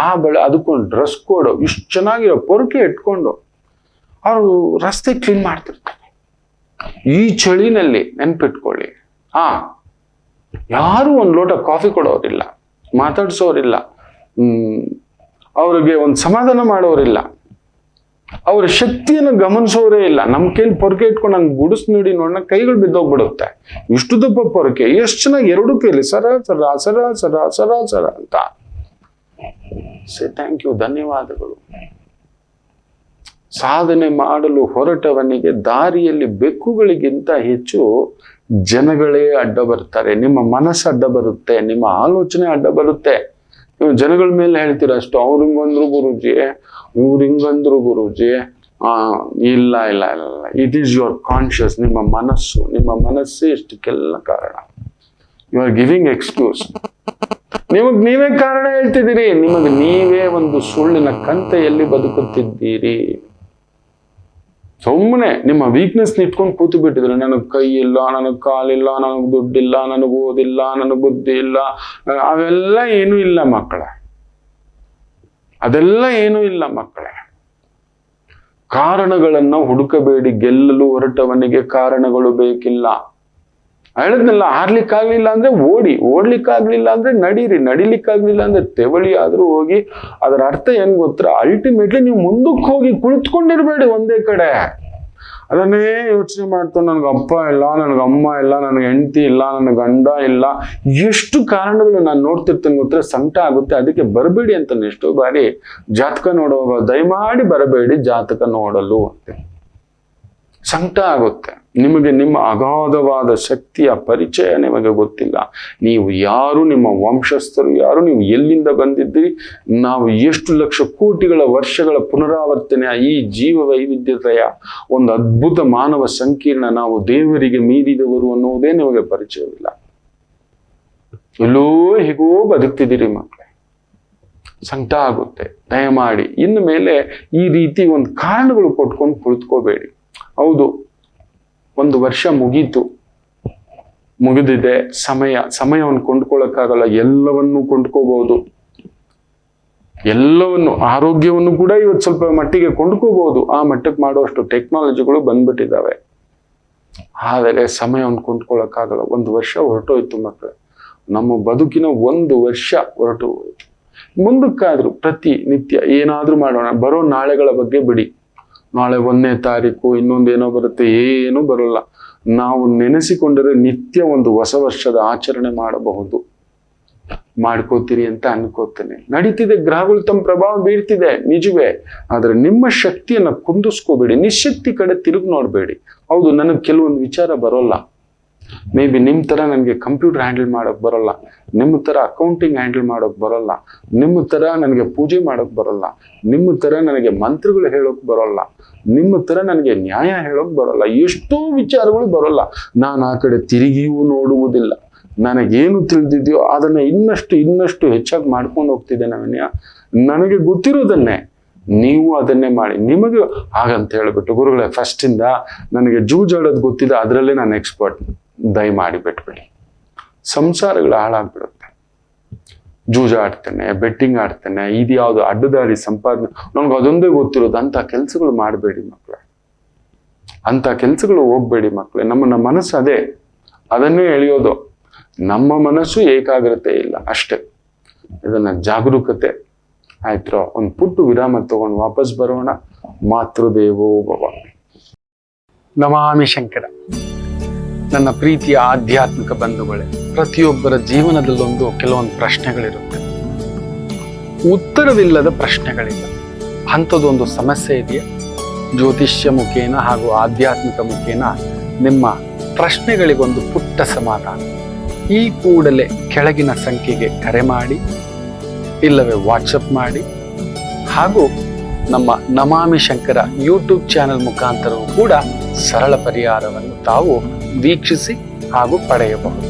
ಅದಕ್ಕೊಂದು ಡ್ರೆಸ್ ಕೋಡ್, ಇಷ್ಟು ಚೆನ್ನಾಗಿರೋ ಪೊರಕೆ ಇಟ್ಕೊಂಡು ಅವರು ರಸ್ತೆ ಕ್ಲೀನ್ ಮಾಡ್ತಿರ್ತಾರೆ. ಈ ಚಳಿನಲ್ಲಿ ನೆನ್ಪಿಟ್ಕೊಳ್ಳಿ, ಯಾರು ಒಂದು ಲೋಟ ಕಾಫಿ ಕೊಡೋರಿಲ್ಲ, ಮಾತಾಡ್ಸೋರಿಲ್ಲ, ಅವ್ರಿಗೆ ಒಂದು ಸಮಾಧಾನ ಮಾಡೋರಿಲ್ಲ. ಅವರ ಶಕ್ತಿಯನ್ನು ಗಮನಿಸೋರೇ ಇಲ್ಲ. ನಮ್ಮ ಕೈಲಿ ಪೊರಕೆ ಇಟ್ಕೊಂಡು ನಂಗೆ ಗುಡಿಸ್ ನೀಡಿ ನೋಡೋಣ, ಕೈಗಳು ಬಿದ್ದೋಗ್ಬಿಡುತ್ತೆ. ಇಷ್ಟು ದಪ್ಪ ಪೊರಕೆ, ಎಷ್ಟು ಚೆನ್ನಾಗಿ ಎರಡು ಕೈಲಿ ಸರ ಸರ ಸರ ಸರ ಸರ ಸರ ಅಂತ. ಥ್ಯಾಂಕ್ ಯು, ಧನ್ಯವಾದಗಳು. ಸಾಧನೆ ಮಾಡಲು ಹೊರಟವನಿಗೆ ದಾರಿಯಲ್ಲಿ ಬೆಕ್ಕುಗಳಿಗಿಂತ ಹೆಚ್ಚು ಜನಗಳೇ ಅಡ್ಡ ಬರ್ತಾರೆ. ನಿಮ್ಮ ಮನಸ್ಸು ಅಡ್ಡ ಬರುತ್ತೆ, ನಿಮ್ಮ ಆಲೋಚನೆ ಅಡ್ಡ ಬರುತ್ತೆ. ನೀವು ಜನಗಳ ಮೇಲೆ ಹೇಳ್ತೀರ ಅಷ್ಟು, ಅವ್ರು ಹಿಂಗಂದ್ರು ಗುರೂಜಿ, ಇವ್ರು ಹಿಂಗಂದ್ರು ಗುರೂಜಿ. ಇಲ್ಲ ಇಲ್ಲ ಇಲ್ಲ, ಇಟ್ ಈಸ್ ಯುವರ್ ಕಾನ್ಶಿಯಸ್. ನಿಮ್ಮ ಮನಸ್ಸೇ ಇಷ್ಟಕ್ಕೆಲ್ಲ ಕಾರಣ. You are giving excuse. ನೀವೇ ಕಾರಣ ಹೇಳ್ತಿದ್ದೀರಿ. ನಿಮಗೆ ನೀವೇ ಒಂದು ಸುಳ್ಳಿನ ಕಂತೆಯಲ್ಲಿ ಬದುಕುತ್ತಿದ್ದೀರಿ. ಸುಮ್ಮನೆ ನಿಮ್ಮ ವೀಕ್ನೆಸ್ ಇಟ್ಕೊಂಡು ಕೂತು ಬಿಟ್ಟಿದ್ರು. ನನಗೆ ಕೈ ಇಲ್ಲ, ನನಗೆ ಕಾಲಿಲ್ಲ, ನನಗೆ ದುಡ್ಡಿಲ್ಲ, ನನಗೆ ಓದಿಲ್ಲ, ನನಗೆ ಬುದ್ಧಿ ಇಲ್ಲ. ಅವೆಲ್ಲ ಏನೂ ಇಲ್ಲ ಮಕ್ಕಳೇ, ಅದೆಲ್ಲ ಏನೂ ಇಲ್ಲ ಮಕ್ಕಳೇ. ಕಾರಣಗಳನ್ನು ಹುಡುಕಬೇಡಿ. ಗೆಲ್ಲಲು ಹೊರಟವನಿಗೆ ಕಾರಣಗಳು ಬೇಕಿಲ್ಲ. ಹೇಳಿದ್ನಲ್ಲ, ಆಡ್ಲಿಕ್ಕಾಗ್ಲಿಲ್ಲ ಅಂದ್ರೆ ಓಡ್ಲಿಕ್ಕಾಗ್ಲಿಲ್ಲ ಅಂದ್ರೆ ನಡಿಲಿಕ್ಕಾಗ್ಲಿಲ್ಲ ಅಂದ್ರೆ ತೆವಳಿ ಆದ್ರೂ ಹೋಗಿ. ಅದರ ಅರ್ಥ ಏನ್ ಗೊತ್ತಾ? ಅಲ್ಟಿಮೇಟ್ಲಿ ನೀವು ಮುಂದಕ್ಕೆ ಹೋಗಿ ಕುಳಿತುಕೊಂಡಿರ್ಬೇಡಿ ಒಂದೇ ಕಡೆ. ಅದನ್ನೇ ಯೋಚನೆ ಮಾಡ್ತಾ, ನನಗೆ ಅಪ್ಪ ಇಲ್ಲ, ನನಗೆ ಅಮ್ಮ ಇಲ್ಲ, ನನಗೆ ಹೆಂಡತಿ ಇಲ್ಲ, ನನಗೆ ಗಂಡ ಇಲ್ಲ, ಎಷ್ಟು ಕಾರಣಗಳು ನಾನು ನೋಡ್ತಿರ್ತೇನೆ ಗೊತ್ತಾ, ಸಂಕಟ ಆಗುತ್ತೆ. ಅದಕ್ಕೆ ಬರಬೇಡಿ ಅಂತ ಎಷ್ಟೋ ಬಾರಿ ಜಾತಕ ನೋಡುವಾಗ ದಯಮಾಡಿ ಬರಬೇಡಿ ಜಾತಕ ನೋಡಲು ಅಂತ. ಸಂಕಟ ಆಗುತ್ತೆ. ನಿಮಗೆ ನಿಮ್ಮ ಅಗಾಧವಾದ ಶಕ್ತಿಯ ಪರಿಚಯ ನಿಮಗೆ ಗೊತ್ತಿಲ್ಲ. ನೀವು ಯಾರು, ನಿಮ್ಮ ವಂಶಸ್ಥರು ಯಾರು, ನೀವು ಎಲ್ಲಿಂದ ಬಂದಿದ್ದೀರಿ, ನಾವು ಎಷ್ಟು ಲಕ್ಷ ಕೋಟಿಗಳ ವರ್ಷಗಳ ಪುನರಾವರ್ತನೆಯ ಈ ಜೀವ ವೈವಿಧ್ಯತೆಯ ಒಂದು ಅದ್ಭುತ ಮಾನವ ಸಂಕೀರ್ಣ, ನಾವು ದೇವರಿಗೆ ಮೀರಿದವರು ಅನ್ನೋದೇ ನಿಮಗೆ ಪರಿಚಯವಿಲ್ಲ. ಎಲ್ಲೋ ಹೇಗೋ ಬದುಕ್ತಿದ್ದೀರಿ ಮಕ್ಕಳೇ. ಸಂಕಟ ಆಗುತ್ತೆ. ದಯಮಾಡಿ ಇನ್ನು ಮೇಲೆ ಈ ರೀತಿ ಒಂದು ಕಾರಣಗಳು ಕೊಟ್ಕೊಂಡು ಕುಳಿತುಕೋಬೇಡಿ. ಹೌದು, ಒಂದು ವರ್ಷ ಮುಗಿದಿದೆ. ಸಮಯವನ್ನು ಕೊಂಡ್ಕೊಳ್ಳೋಕ್ಕಾಗಲ್ಲ. ಎಲ್ಲವನ್ನೂ ಕೊಂಡ್ಕೋಬಹುದು. ಎಲ್ಲವನ್ನು, ಆರೋಗ್ಯವನ್ನು ಕೂಡ ಇವತ್ತು ಸ್ವಲ್ಪ ಮಟ್ಟಿಗೆ ಕೊಂಡ್ಕೋಬಹುದು. ಆ ಮಟ್ಟಕ್ಕೆ ಮಾಡುವಷ್ಟು ಟೆಕ್ನಾಲಜಿಗಳು ಬಂದ್ಬಿಟ್ಟಿದ್ದಾವೆ. ಆದರೆ ಸಮಯವನ್ನು ಕೊಂಡ್ಕೊಳ್ಳೋಕ್ಕಾಗಲ್ಲ. ಒಂದು ವರ್ಷ ಹೊರಟೋಯ್ತು ಮಕ್ಕಳೇ. ನಮ್ಮ ಬದುಕಿನ ಒಂದು ವರ್ಷ ಹೊರಟು ಹೋಯ್ತು. ಮುಂದಕ್ಕಾದ್ರೂ ಪ್ರತಿನಿತ್ಯ ಏನಾದ್ರೂ ಮಾಡೋಣ. ಬರೋ ನಾಳೆಗಳ ಬಗ್ಗೆ ಬಿಡಿ. ನಾಳೆ 1ನೇ ತಾರೀಕು ಇನ್ನೊಂದೇನೋ ಬರುತ್ತೆ, ಏನೂ ಬರೋಲ್ಲ. ನಾವು ನೆನೆಸಿಕೊಂಡರೆ ನಿತ್ಯ ಒಂದು ಹೊಸ ವರ್ಷದ ಆಚರಣೆ ಮಾಡಬಹುದು. ಮಾಡ್ಕೋತೀರಿ ಅಂತ ಅನ್ಕೋತೇನೆ. ನಡೀತಿದೆ, ಗ್ರಹಗಳು ತಮ್ಮ ಪ್ರಭಾವ ಬೀರ್ತಿದೆ, ನಿಜವೇ. ಆದ್ರೆ ನಿಮ್ಮ ಶಕ್ತಿಯನ್ನ ಕುಂದಿಸ್ಕೋಬೇಡಿ. ನಿಶಕ್ತಿ ಕಡೆ ತಿರುಗಿ ನೋಡ್ಬೇಡಿ. ಹೌದು, ನನಗೆ ಕೆಲವೊಂದು ವಿಚಾರ ಬರೋಲ್ಲ. ಮೇ ಬಿ ನಿಮ್ಮ ತರ ನನಗೆ ಕಂಪ್ಯೂಟರ್ ಹ್ಯಾಂಡಲ್ ಮಾಡೋಕ್ ಬರೋಲ್ಲ, ನಿಮ್ಮ ತರ ಅಕೌಂಟಿಂಗ್ ಹ್ಯಾಂಡಲ್ ಮಾಡೋಕ್ ಬರೋಲ್ಲ, ನಿಮ್ಮ ತರ ನನಗೆ ಪೂಜೆ ಮಾಡೋಕ್ ಬರೋಲ್ಲ, ನಿಮ್ಮ ತರ ನನಗೆ ಮಂತ್ರಗಳು ಹೇಳೋಕ್ ಬರೋಲ್ಲ, ನಿಮ್ಮ ತರ ನನಗೆ ನ್ಯಾಯ ಹೇಳೋಕ್ ಬರೋಲ್ಲ. ಎಷ್ಟೋ ವಿಚಾರಗಳು ಬರೋಲ್ಲ. ನಾನು ಆ ಕಡೆ ತಿರುಗಿಯೂ ನೋಡುವುದಿಲ್ಲ. ನನಗೇನು ತಿಳಿದಿದೆಯೋ ಅದನ್ನ ಇನ್ನಷ್ಟು ಹೆಚ್ಚಾಗಿ ಮಾಡ್ಕೊಂಡು ಹೋಗ್ತಿದ್ದೇನೆ ವಿನಯ. ನನಗೆ ಗೊತ್ತಿರೋದನ್ನೇ ನೀವು ಅದನ್ನೇ ಮಾಡಿ. ನಿಮಗೆ ಹಾಗಂತ ಹೇಳ್ಬಿಟ್ಟು ಗುರುಗಳೇ ಫಸ್ಟಿಂದ ನನಗೆ ಜೂಜಾಡೋದು ಗೊತ್ತಿದೆ, ಅದರಲ್ಲೇ ನಾನು ಎಕ್ಸ್ಪರ್ಟ್, ದಯಮಾಡಿ ಬಿಟ್ಬಿಡಿ. ಸಂಸಾರಗಳು ಹಾಳಾಗ್ಬಿಡುತ್ತೆ. ಜೂಜಾಡ್ತೇನೆ, ಬೆಟ್ಟಿಂಗ್ ಆಡ್ತೇನೆ, ಇದು ಯಾವುದು ಅಡ್ಡದಾರಿ ಸಂಪಾದನೆ, ನನ್ಗೆ ಅದೊಂದೇ ಗೊತ್ತಿರೋದು. ಅಂತ ಕೆಲಸಗಳು ಮಾಡಬೇಡಿ ಮಕ್ಕಳೇ. ಅಂತ ಕೆಲಸಗಳು ಹೋಗ್ಬೇಡಿ ಮಕ್ಕಳೇ. ನಮ್ಮ ಮನಸ್ಸು ಅದನ್ನೇ ಎಳೆಯೋದು. ನಮ್ಮ ಮನಸ್ಸು ಏಕಾಗ್ರತೆ ಇಲ್ಲ ಅಷ್ಟೇ. ಇದನ್ನ ಜಾಗರೂಕತೆ. ಆಯ್ತು, ಒಂದು ಪುಟ್ಟು ವಿರಾಮ ತಗೊಂಡು ವಾಪಸ್ ಬರೋಣ. ಮಾತೃದೇವೋ ಭವ. ನಮಾಮಿ ಶಂಕರ. ನನ್ನ ಪ್ರೀತಿಯ ಆಧ್ಯಾತ್ಮಿಕ ಬಂಧುಗಳೇ, ಪ್ರತಿಯೊಬ್ಬರ ಜೀವನದಲ್ಲೊಂದು ಕೆಲವೊಂದು ಪ್ರಶ್ನೆಗಳಿರುತ್ತೆ. ಉತ್ತರವಿಲ್ಲದ ಪ್ರಶ್ನೆಗಳಿಲ್ಲ. ಅಂಥದ್ದೊಂದು ಸಮಸ್ಯೆ ಇದೆಯಾ? ಜ್ಯೋತಿಷ್ಯ ಮುಖೇನ ಹಾಗೂ ಆಧ್ಯಾತ್ಮಿಕ ಮುಖೇನ ನಿಮ್ಮ ಪ್ರಶ್ನೆಗಳಿಗೊಂದು ಪುಟ್ಟ ಸಮಾಧಾನ. ಈ ಕೂಡಲೇ ಕೆಳಗಿನ ಸಂಖ್ಯೆಗೆ ಕರೆ ಮಾಡಿ, ಇಲ್ಲವೇ ವಾಟ್ಸಪ್ ಮಾಡಿ, ಹಾಗೂ ನಮ್ಮ ನಮಾಮಿ ಶಂಕರ ಯೂಟ್ಯೂಬ್ ಚಾನೆಲ್ ಮುಖಾಂತರವೂ ಕೂಡ ಸರಳ ಪರಿಹಾರವನ್ನು ತಾವು ವೀಕ್ಷಿಸಿ ಹಾಗೂ ಪಡೆಯಬಹುದು.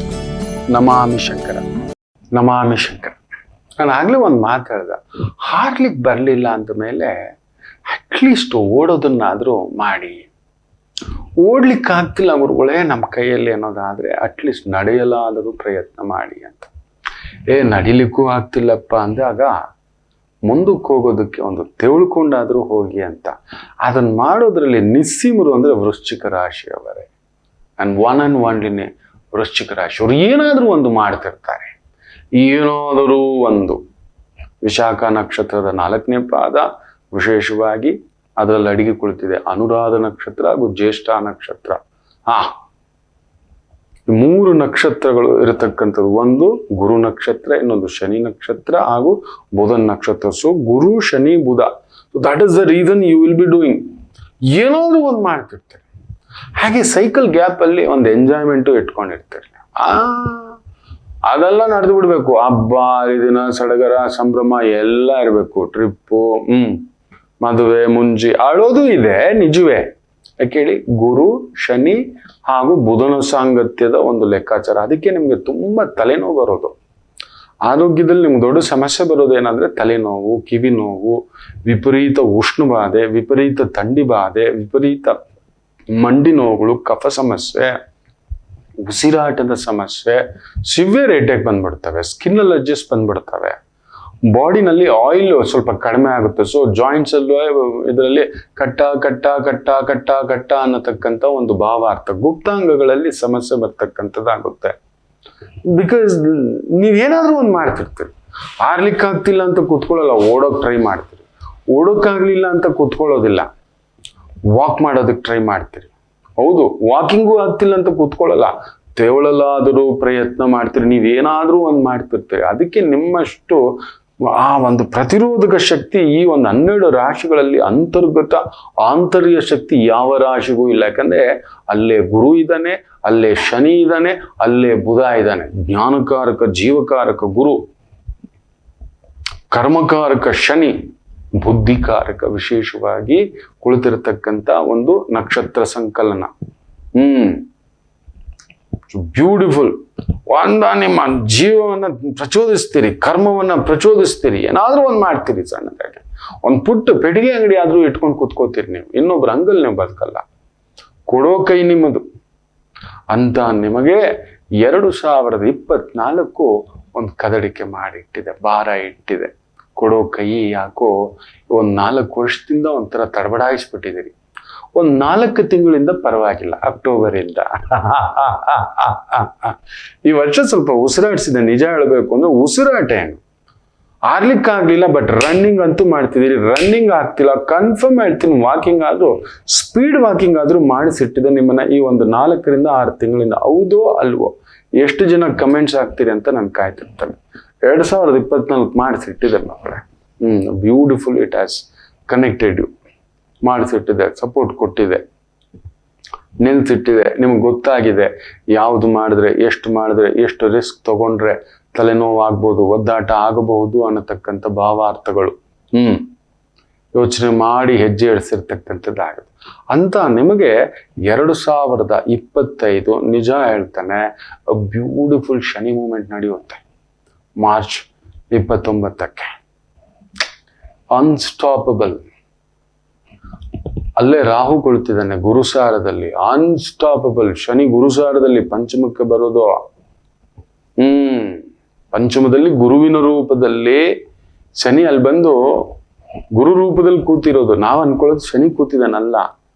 ನಮಾಮಿ ಶಂಕರ. ನಮಾಮಿ ಶಂಕರ. ನಾನು ಆಗ್ಲೇ ಒಂದು ಮಾತು ಹೇಳ್ದೆ, ಹಾರ್ಲಿಕ್ಕೆ ಬರಲಿಲ್ಲ ಅಂದ ಮೇಲೆ ಅಟ್ಲೀಸ್ಟ್ ಓಡೋದನ್ನಾದರೂ ಮಾಡಿ. ಓಡ್ಲಿಕ್ಕಾಗ್ತಿಲ್ಲ ಗುರುಗಳೇ ನಮ್ಮ ಕೈಯಲ್ಲಿ ಅನ್ನೋದಾದ್ರೆ ಅಟ್ಲೀಸ್ಟ್ ನಡೆಯಲಾದರೂ ಪ್ರಯತ್ನ ಮಾಡಿ ಅಂತ. ನಡಿಲಿಕ್ಕೂ ಆಗ್ತಿಲ್ಲಪ್ಪ ಅಂದಾಗ ಮುಂದಕ್ಕೆ ಹೋಗೋದಕ್ಕೆ ಒಂದು ತೆವಳ್ಕೊಂಡಾದ್ರೂ ಹೋಗಿ ಅಂತ. ಅದನ್ನ ಮಾಡೋದ್ರಲ್ಲಿ ನಿಸ್ಸೀಮರು ಅಂದ್ರೆ ವೃಶ್ಚಿಕ ರಾಶಿಯವರೇ. ಅಂಡ್ ಒನ್ಲಿನೇ ವೃಶ್ಚಿಕ ರಾಶಿಯವರು ಏನಾದರೂ ಒಂದು ಮಾಡ್ತಿರ್ತಾರೆ. ಏನಾದರೂ ಒಂದು. ವಿಶಾಖ ನಕ್ಷತ್ರದ 4ನೇ ಪಾದ ವಿಶೇಷವಾಗಿ ಅದರಲ್ಲಿ ಅಡಿಗೆ ಕುಳಿತಿದೆ ಅನುರಾಧ ನಕ್ಷತ್ರ ಹಾಗೂ ಜ್ಯೇಷ್ಠ ನಕ್ಷತ್ರ. ಮೂರು ನಕ್ಷತ್ರಗಳು ಇರತಕ್ಕಂಥದ್ದು. ಒಂದು ಗುರು ನಕ್ಷತ್ರ, ಇನ್ನೊಂದು ಶನಿ ನಕ್ಷತ್ರ ಹಾಗೂ ಬುಧನ್ ನಕ್ಷತ್ರ. So Guru Shani Budha, that is the reason you will be doing. ಏನಾದ್ರೂ ಒಂದು ಮಾಡ್ತಿರ್ತೀರಿ. ಹಾಗೆ ಸೈಕಲ್ ಗ್ಯಾಪ್ ಅಲ್ಲಿ ಒಂದು ಎಂಜಾಯ್ಮೆಂಟು ಇಟ್ಕೊಂಡಿರ್ತೀರಿ. ಅದೆಲ್ಲ ನಡೆದು ಬಿಡ್ಬೇಕು. ಹಬ್ಬ ಹರಿದಿನ ಸಡಗರ ಸಂಭ್ರಮ ಎಲ್ಲ ಇರಬೇಕು. ಟ್ರಿಪ್ಪು, ಮದುವೆ ಮುಂಜಿ ಆಳೋದು ಇದೆ, ನಿಜವೇ. ಯಾಕೇಳಿ ಗುರು ಶನಿ ಹಾಗೂ ಬುಧನ ಸಾಂಗತ್ಯದ ಒಂದು ಲೆಕ್ಕಾಚಾರ. ಅದಕ್ಕೆ ನಿಮ್ಗೆ ತುಂಬಾ ತಲೆನೋವು ಬರೋದು. ಆರೋಗ್ಯದಲ್ಲಿ ನಿಮ್ಗೆ ದೊಡ್ಡ ಸಮಸ್ಯೆ ಬರೋದು ಏನಂದ್ರೆ ತಲೆನೋವು, ಕಿವಿ ನೋವು, ವಿಪರೀತ ಉಷ್ಣ ಬಾಧೆ, ವಿಪರೀತ ಥಂಡಿ ಬಾಧೆ, ವಿಪರೀತ ಮಂಡಿ ನೋವುಗಳು, ಕಫ ಸಮಸ್ಯೆ, ಉಸಿರಾಟದ ಸಮಸ್ಯೆ, ಸಿವಿಯರ್ ಏಟೆಕ್ ಬಂದ್ಬಿಡ್ತವೆ, ಸ್ಕಿನ್ ಅಲರ್ಜಿಸ್ ಬಂದ್ಬಿಡ್ತವೆ, ಬಾಡಿನಲ್ಲಿ ಆಯಿಲ್ ಸ್ವಲ್ಪ ಕಡಿಮೆ ಆಗುತ್ತೆ. ಸೊ ಜಾಯಿಂಟ್ಸ್ ಅಲ್ಲೂ ಇದರಲ್ಲಿ ಕಟ್ಟ ಕಟ್ಟ ಕಟ್ಟ ಕಟ್ಟ ಕಟ್ಟ ಅನ್ನತಕ್ಕಂಥ ಒಂದು ಭಾವಾರ್ಥ, ಗುಪ್ತಾಂಗಗಳಲ್ಲಿ ಸಮಸ್ಯೆ ಬರ್ತಕ್ಕಂಥದ್ದಾಗುತ್ತೆ. ಬಿಕಾಸ್ ನೀವೇನಾದ್ರೂ ಒಂದು ಮಾಡ್ತಿರ್ತೀರಿ. ಆರ್ಲಿಕ್ಕೆ ಆಗ್ತಿಲ್ಲ ಅಂತ ಕೂತ್ಕೊಳ್ಳಲ್ಲ, ಓಡೋಕ್ ಟ್ರೈ ಮಾಡ್ತೀರಿ. ಓಡೋಕ್ಕಾಗ್ಲಿಲ್ಲ ಅಂತ ಕೂತ್ಕೊಳ್ಳೋದಿಲ್ಲ, ವಾಕ್ ಮಾಡೋದಕ್ಕೆ ಟ್ರೈ ಮಾಡ್ತೀರಿ. ಹೌದು, ವಾಕಿಂಗು ಆಗ್ತಿಲ್ಲ ಅಂತ ಕೂತ್ಕೊಳ್ಳಲ್ಲ, ತೆವಳಲಾದರೂ ಪ್ರಯತ್ನ ಮಾಡ್ತೀರಿ. ನೀವೇನಾದ್ರೂ ಒಂದು ಮಾಡ್ತಿರ್ತೀರಿ. ಅದಕ್ಕೆ ನಿಮ್ಮಷ್ಟು ಆ ಒಂದು ಪ್ರತಿರೋಧಕ ಶಕ್ತಿ ಈ ಒಂದು 12 ರಾಶಿಗಳಲ್ಲಿ ಅಂತರ್ಗತ ಆಂತರ್ಯ ಶಕ್ತಿ ಯಾವ ರಾಶಿಗೂ ಇಲ್ಲ. ಯಾಕಂದ್ರೆ ಅಲ್ಲೇ ಗುರು ಇದ್ದಾನೆ, ಅಲ್ಲೇ ಶನಿ ಇದ್ದಾನೆ, ಅಲ್ಲೇ ಬುಧ ಇದ್ದಾನೆ. ಜ್ಞಾನಕಾರಕ ಜೀವಕಾರಕ ಗುರು, ಕರ್ಮಕಾರಕ ಶನಿ, ಬುದ್ಧಿಕಾರಕ ವಿಶೇಷವಾಗಿ ಕುಳಿತಿರತಕ್ಕಂಥ ಒಂದು ನಕ್ಷತ್ರ ಸಂಕಲನ. ಬ್ಯೂಟಿಫುಲ್. ನಿಮ್ಮ ಜೀವವನ್ನ ಪ್ರಚೋದಿಸ್ತೀರಿ, ಕರ್ಮವನ್ನ ಪ್ರಚೋದಿಸ್ತೀರಿ, ಏನಾದ್ರೂ ಒಂದು ಮಾಡ್ತೀರಿ. ಸಣ್ಣದಾಗಿ ಒಂದು ಪುಟ್ಟ ಪೆಟ್ಟಿಗೆ ಅಂಗಡಿ ಆದ್ರೂ ಇಟ್ಕೊಂಡು ಕೂತ್ಕೋತೀರಿ ನೀವು. ಇನ್ನೊಬ್ರ ಅಂಗಲ್ ನೀವು ಬದುಕಲ್ಲ. ಕೊಡೋ ಕೈ ನಿಮ್ಮದು ಅಂತ ನಿಮಗೆ 2024 ಒಂದು ಕದಡಿಕೆ ಮಾಡಿಟ್ಟಿದೆ, ಭಾರ ಇಟ್ಟಿದೆ. ಕೊಡೋ ಕೈ ಯಾಕೋ ಒಂದು 4 ವರ್ಷದಿಂದ ಒಂಥರ ತಡಬಡಾಯಿಸ್ಬಿಟ್ಟಿದ್ದೀರಿ. ಒಂದು 4 ತಿಂಗಳಿಂದ ಪರವಾಗಿಲ್ಲ, ಅಕ್ಟೋಬರ್ ಇಂದ ಈ ವರ್ಷ ಸ್ವಲ್ಪ ಉಸಿರಾಡಿಸಿದೆ. ನಿಜ ಹೇಳಬೇಕು ಅಂದ್ರೆ ಉಸಿರಾಟ ಏನು ಆಗ್ಲಿಕ್ಕಾಗ್ಲಿಲ್ಲ, ಬಟ್ ರನ್ನಿಂಗ್ ಅಂತೂ ಮಾಡ್ತಿದ್ದೀರಿ. ರನ್ನಿಂಗ್ ಆಗ್ತಿಲ್ಲ, ಕನ್ಫರ್ಮ್ ಹೇಳ್ತೀನಿ. ವಾಕಿಂಗ್ ಆದ್ರೂ, ಸ್ಪೀಡ್ ವಾಕಿಂಗ್ ಆದ್ರೂ ಮಾಡಿಸಿಟ್ಟಿದೆ ನಿಮ್ಮನ್ನ ಈ ಒಂದು 4 ರಿಂದ 6 ತಿಂಗಳಿಂದ. ಹೌದೋ ಅಲ್ವೋ, ಎಷ್ಟು ಜನ ಕಮೆಂಟ್ಸ್ ಆಗ್ತೀರಿ ಅಂತ ನಾನು ಕಾಯ್ತಿರ್ತಾನೆ. 2024 ಮಾಡಿಸಿಟ್ಟಿದೆ ಮಕ್ಕಳೇ. Beautiful. It has connected you. ಮಾಡಿಸಿಟ್ಟಿದೆ, ಸಪೋರ್ಟ್ ಕೊಟ್ಟಿದೆ, ನಿಲ್ಸಿಟ್ಟಿದೆ. ನಿಮ್ಗೆ ಗೊತ್ತಾಗಿದೆ ಯಾವುದು ಮಾಡಿದ್ರೆ, ಎಷ್ಟು ರಿಸ್ಕ್ ತಗೊಂಡ್ರೆ ತಲೆನೋವು ಆಗ್ಬೋದು, ಒದ್ದಾಟ ಆಗಬಹುದು ಅನ್ನತಕ್ಕಂಥ ಭಾವಾರ್ಥಗಳು. ಯೋಚನೆ ಮಾಡಿ ಹೆಜ್ಜೆ ಇಡಿಸಿರ್ತಕ್ಕಂಥದ್ದಾಗುತ್ತೆ ಅಂತ ನಿಮಗೆ 2025 ನಿಜ ಹೇಳ್ತಾನೆ ಬ್ಯೂಟಿಫುಲ್ ಶನಿ ಮೂಮೆಂಟ್ ನಡೆಯುತ್ತೆ. ಮಾರ್ಚ್ 29ಕ್ಕೆ ಅನ್ಸ್ಟಾಪಬಲ್. ಅಲ್ಲೇ ರಾಹು ಕುಳಿತಿದ್ದಾನೆ ಗುರುಸಾರದಲ್ಲಿ. ಅನ್ಸ್ಟಾಪಬಲ್. ಶನಿ ಗುರುಸಾರದಲ್ಲಿ ಪಂಚಮಕ್ಕೆ ಬರೋದು. ಪಂಚಮದಲ್ಲಿ ಗುರುವಿನ ರೂಪದಲ್ಲಿ ಶನಿ ಅಲ್ಲಿ ಬಂದು ಗುರು ರೂಪದಲ್ಲಿ ಕೂತಿರೋದು. ನಾವು ಅನ್ಕೊಳ್ಳೋದು ಶನಿ ಕೂತಿದ್ದಾನಲ್ಲ,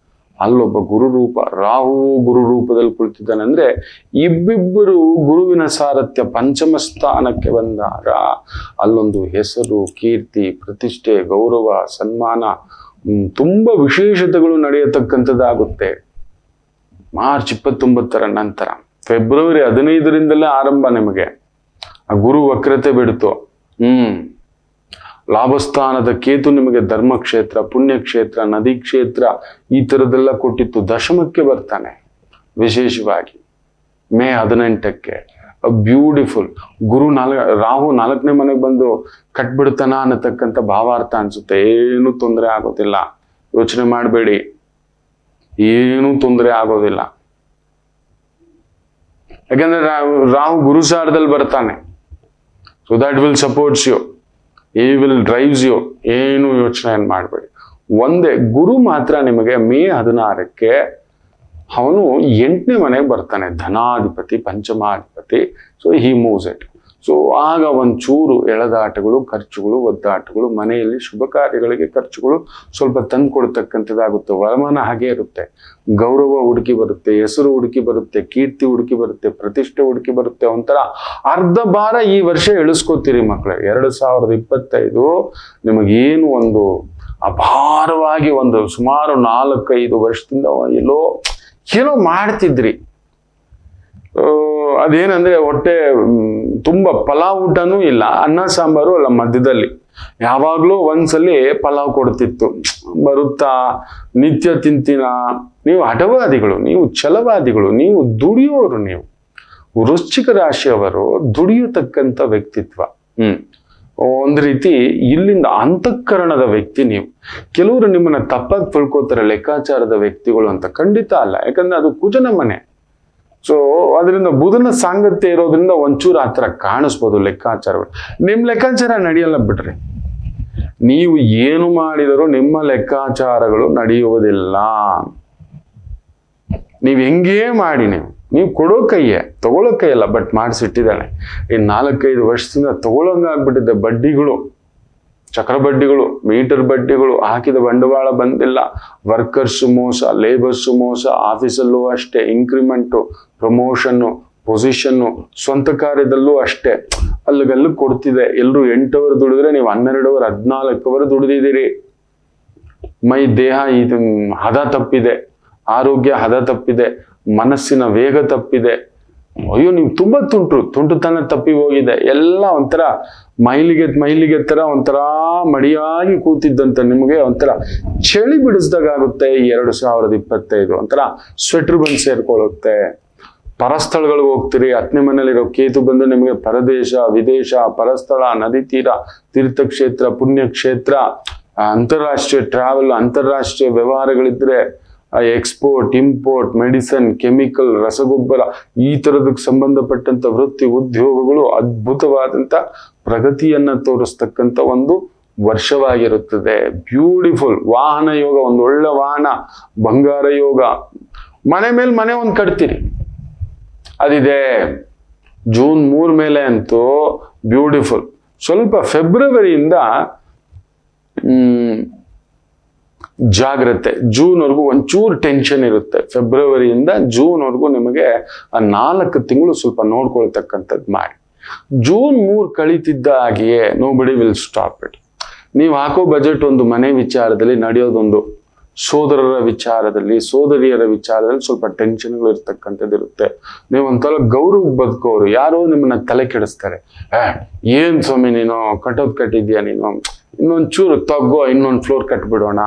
ಅಲ್ಲೊಬ್ಬ ಗುರು ರೂಪ ರಾಹು ಗುರು ರೂಪದಲ್ಲಿ ಕುಳಿತಿದ್ದಾನೆ. ಅಂದ್ರೆ ಇಬ್ಬಿಬ್ಬರು ಗುರುವಿನ ಸಾರಥ್ಯ ಪಂಚಮ ಸ್ಥಾನಕ್ಕೆ ಬಂದಾಗ ಅಲ್ಲೊಂದು ಹೆಸರು, ಕೀರ್ತಿ, ಪ್ರತಿಷ್ಠೆ, ಗೌರವ, ಸನ್ಮಾನ, ತುಂಬಾ ವಿಶೇಷತೆಗಳು ನಡೆಯತಕ್ಕಂಥದ್ದಾಗುತ್ತೆ. ಮಾರ್ಚ್ 29ರ ನಂತರ ಫೆಬ್ರವರಿ 15ರಿಂದಲೇ ಆರಂಭ. ನಿಮಗೆ ಆ ಗುರು ವಕ್ರತೆ ಬಿಡ್ತು. ಲಾಭಸ್ಥಾನದ ಕೇತು ನಿಮಗೆ ಧರ್ಮಕ್ಷೇತ್ರ, ಪುಣ್ಯಕ್ಷೇತ್ರ, ನದಿ ಕ್ಷೇತ್ರ ಈ ತರದೆಲ್ಲ ಕೊಟ್ಟಿತ್ತು. ದಶಮಕ್ಕೆ ಬರ್ತಾನೆ ವಿಶೇಷವಾಗಿ ಮೇ 18ಕ್ಕೆ. ಬ್ಯೂಟಿಫುಲ್. ರಾಹು 4ನೇ ಮನೆಗೆ ಬಂದು ಕಟ್ಬಿಡ್ತಾನ ಅನ್ನತಕ್ಕಂಥ ಭಾವಾರ್ಥ ಅನ್ಸುತ್ತೆ. ಏನು ತೊಂದರೆ ಆಗೋದಿಲ್ಲ, ಯೋಚನೆ ಮಾಡಬೇಡಿ, ಏನೂ ತೊಂದರೆ ಆಗೋದಿಲ್ಲ. ಯಾಕಂದ್ರೆ ರಾಹು ಗುರುಸಾರದಲ್ಲಿ ಬರ್ತಾನೆ. So that will supports you, he will drives you. ಏನು ಯೋಚನೆ ಮಾಡಬೇಡಿ. ಒಂದೇ ಗುರು ಮಾತ್ರ ನಿಮಗೆ ಮೇ 16ಕ್ಕೆ ಅವನು 8ನೇ ಮನೆಗೆ ಬರ್ತಾನೆ. ಧನಾಧಿಪತಿ, ಪಂಚಮಾಧಿಪತಿ. So he moves it. So ಆಗ ಒಂಚೂರು ಎಳೆದಾಟಗಳು, ಖರ್ಚುಗಳು, ಒದ್ದಾಟಗಳು, ಮನೆಯಲ್ಲಿ ಶುಭ ಕಾರ್ಯಗಳಿಗೆ ಖರ್ಚುಗಳು ಸ್ವಲ್ಪ ತಂದು ಕೊಡ್ತಕ್ಕಂಥದ್ದಾಗುತ್ತೆ. ವರಮಾನ ಹಾಗೆ ಇರುತ್ತೆ. ಗೌರವ ಹುಡುಕಿ ಬರುತ್ತೆ, ಹೆಸರು ಹುಡುಕಿ ಬರುತ್ತೆ, ಕೀರ್ತಿ ಹುಡುಕಿ ಬರುತ್ತೆ, ಪ್ರತಿಷ್ಠೆ ಹುಡುಕಿ ಬರುತ್ತೆ. ಒಂಥರ ಅರ್ಧ ಭಾರ ಈ ವರ್ಷ ಇಳಿಸ್ಕೋತೀರಿ ಮಕ್ಕಳೇ. 2025 ನಿಮಗೇನು ಒಂದು ಅಪಾರವಾಗಿ ಒಂದು ಸುಮಾರು 4-5 ವರ್ಷದಿಂದ ಏನೋ ಮಾಡ್ತಿದ್ರಿ. ಅದೇನಂದ್ರೆ ಹೊಟ್ಟೆ ತುಂಬಾ ಪಲಾವ್ ಊಟನೂ ಇಲ್ಲ, ಅನ್ನ ಸಾಂಬಾರು ಅಲ್ಲ, ಮಧ್ಯದಲ್ಲಿ ಯಾವಾಗ್ಲೂ ಒಂದ್ಸಲಿ ಪಲಾವ್ ಕೊಡ್ತಿತ್ತು. ಬರುತ್ತಾ ನಿತ್ಯ ತಿಂತಿನ. ನೀವು ಹಠವಾದಿಗಳು, ನೀವು ಛಲವಾದಿಗಳು, ನೀವು ದುಡಿಯೋರು. ನೀವು ವೃಶ್ಚಿಕ ರಾಶಿಯವರು ದುಡಿಯತಕ್ಕಂಥ ವ್ಯಕ್ತಿತ್ವ. ಒಂದು ರೀತಿ ಇಲ್ಲಿಂದ ಅಂತಃಕರಣದ ವ್ಯಕ್ತಿ ನೀವು. ಕೆಲವರು ನಿಮ್ಮನ್ನ ತಪ್ಪಾಗಿ ತಿಳ್ಕೊತಾರೆ ಲೆಕ್ಕಾಚಾರದ ವ್ಯಕ್ತಿಗಳು ಅಂತ. ಖಂಡಿತ ಅಲ್ಲ, ಯಾಕಂದ್ರೆ ಅದು ಕುಜನ ಮನೆ. ಸೊ ಅದರಿಂದ ಬುಧನ ಸಾಂಗತ್ಯ ಇರೋದ್ರಿಂದ ಒಂಚೂರು ಆ ಥರ ಕಾಣಿಸ್ಬೋದು ಲೆಕ್ಕಾಚಾರಗಳು. ನಿಮ್ಮ ಲೆಕ್ಕಾಚಾರ ನಡೆಯಲ್ಲ ಬಿಡ್ರಿ. ನೀವು ಏನು ಮಾಡಿದರೂ ನಿಮ್ಮ ಲೆಕ್ಕಾಚಾರಗಳು ನಡೆಯುವುದಿಲ್ಲ. ನೀವು ಹೆಂಗೇ ಮಾಡಿ ನೀವು ಕೊಡೋ ಕೈಯೇ, ತಗೊಳ್ಳೋ ಕೈಯಲ್ಲ. ಬಟ್ ಮಾಡಿಸಿಟ್ಟಿದ್ದಾನೆ. ಈ 4-5 ವರ್ಷದಿಂದ ತಗೊಳ್ಳೋಂಗಾಗ್ಬಿಟ್ಟಿದೆ. ಬಡ್ಡಿಗಳು, ಚಕ್ರ ಬಡ್ಡಿಗಳು, ಮೀಟರ್ ಬಡ್ಡಿಗಳು, ಹಾಕಿದ ಬಂಡವಾಳ ಬಂದಿಲ್ಲ. ವರ್ಕರ್ಸ್ ಮೋಸ, ಲೇಬರ್ಸ್ ಮೋಸ, ಆಫೀಸಲ್ಲೂ ಅಷ್ಟೇ. ಇನ್ಕ್ರಿಮೆಂಟು, ಪ್ರಮೋಷನ್ನು, ಪೊಸಿಷನ್ನು, ಸ್ವಂತ ಕಾರ್ಯದಲ್ಲೂ ಅಷ್ಟೇ. ಅಲ್ಲಿಗಲ್ಲೂ ಕೊಡ್ತಿದೆ. ಎಲ್ಲರೂ 8 ಅವರ್ ದುಡಿದ್ರೆ ನೀವು 12 ಅವರ್ 14 ಅವರ್ ದುಡಿದಿದ್ದೀರಿ. ಮೈ ದೇಹ ಇದು ಹದ ತಪ್ಪಿದೆ, ಆರೋಗ್ಯ ಹದ ತಪ್ಪಿದೆ, ಮನಸ್ಸಿನ ವೇಗ ತಪ್ಪಿದೆ. ಅಯ್ಯೋ ನೀವು ತುಂಬಾ ತುಂಟುತನ ತಪ್ಪಿ ಹೋಗಿದೆ. ಎಲ್ಲ ಒಂಥರ ಮೈಲಿಗೆ ತರ ಒಂಥರ ಮಡಿಯಾಗಿ ಕೂತಿದ್ದಂತ ನಿಮಗೆ ಒಂಥರ ಚಳಿ ಬಿಡಿಸ್ದಾಗುತ್ತೆ. 2025 ಒಂಥರ ಸ್ವೆಟರ್ ಬಂದು ಸೇರ್ಕೊಳ್ಳುತ್ತೆ. ಪರಸ್ಥಳಗಳಿಗೆ ಹೋಗ್ತೀರಿ. 10ನೇ ಮನೇಲಿರೋ ಕೇತು ಬಂದು ನಿಮಗೆ ಪರದೇಶ, ವಿದೇಶ, ಪರಸ್ಥಳ, ನದಿ ತೀರ, ತೀರ್ಥಕ್ಷೇತ್ರ, ಪುಣ್ಯಕ್ಷೇತ್ರ, ಅಂತಾರಾಷ್ಟ್ರೀಯ ಟ್ರಾವೆಲ್, ಅಂತಾರಾಷ್ಟ್ರೀಯ ವ್ಯವಹಾರಗಳಿದ್ರೆ ಎಕ್ಸ್ಪೋರ್ಟ್, ಇಂಪೋರ್ಟ್, ಮೆಡಿಸನ್, ಕೆಮಿಕಲ್, ರಸಗೊಬ್ಬರ, ಈ ತರದಕ್ಕೆ ಸಂಬಂಧಪಟ್ಟಂತ ವೃತ್ತಿ ಉದ್ಯೋಗಗಳು ಅದ್ಭುತವಾದಂತ ಪ್ರಗತಿಯನ್ನ ತೋರಿಸ್ತಕ್ಕಂಥ ಒಂದು ವರ್ಷವಾಗಿರುತ್ತದೆ. ಬ್ಯೂಟಿಫುಲ್. ವಾಹನ ಯೋಗ, ಒಂದು ಒಳ್ಳೆ ವಾಹನ, ಬಂಗಾರ ಯೋಗ, ಮನೆ ಮೇಲೆ ಮನೆ ಒಂದು ಕಟ್ತೀರಿ. ಅದಿದೆ. ಜೂನ್ 3 ಮೇಲೆ ಅಂತೂ ಬ್ಯೂಟಿಫುಲ್. ಸ್ವಲ್ಪ ಫೆಬ್ರವರಿಯಿಂದ ಜಾಗ್ರತೆ. ಜೂನ್ವರೆಗೂ ಒಂಚೂರು ಟೆನ್ಷನ್ ಇರುತ್ತೆ. ಫೆಬ್ರವರಿಯಿಂದ ಜೂನ್ವರೆಗೂ ನಿಮಗೆ ಆ 4 ತಿಂಗಳು ಸ್ವಲ್ಪ ನೋಡ್ಕೊಳ್ತಕ್ಕಂಥದ್ದು ಮಾಡಿ. ಜೂನ್ 3 ಕಳೀತಿದ್ದ ಹಾಗೆಯೇ ನೋಬಡಿ ವಿಲ್ ಸ್ಟಾಪ್ ಇಟ್. ನೀವು ಹಾಕೋ ಬಜೆಟ್ ಒಂದು ಮನೆ ವಿಚಾರದಲ್ಲಿ ನಡೆಯೋದೊಂದು, ಸೋದರರ ವಿಚಾರದಲ್ಲಿ, ಸೋದರಿಯರ ವಿಚಾರದಲ್ಲಿ ಸ್ವಲ್ಪ ಟೆನ್ಷನ್ಗಳು ಇರ್ತಕ್ಕಂಥದ್ದು ಇರುತ್ತೆ. ನೀವು ಒಂಥರ ಗೌರವ ಬದುಕೋರು. ಯಾರೋ ನಿಮ್ಮನ್ನ ತಲೆ ಕೆಡಿಸ್ತಾರೆ. ಏನ್ ಸ್ವಾಮಿ ನೀನು ಕಟ್ಟಿದ್ಯಾ, ನೀನು ಇನ್ನೊಂಚೂರು ತಗೋ, ಇನ್ನೊಂದು ಫ್ಲೋರ್ ಕಟ್ಬಿಡೋಣ.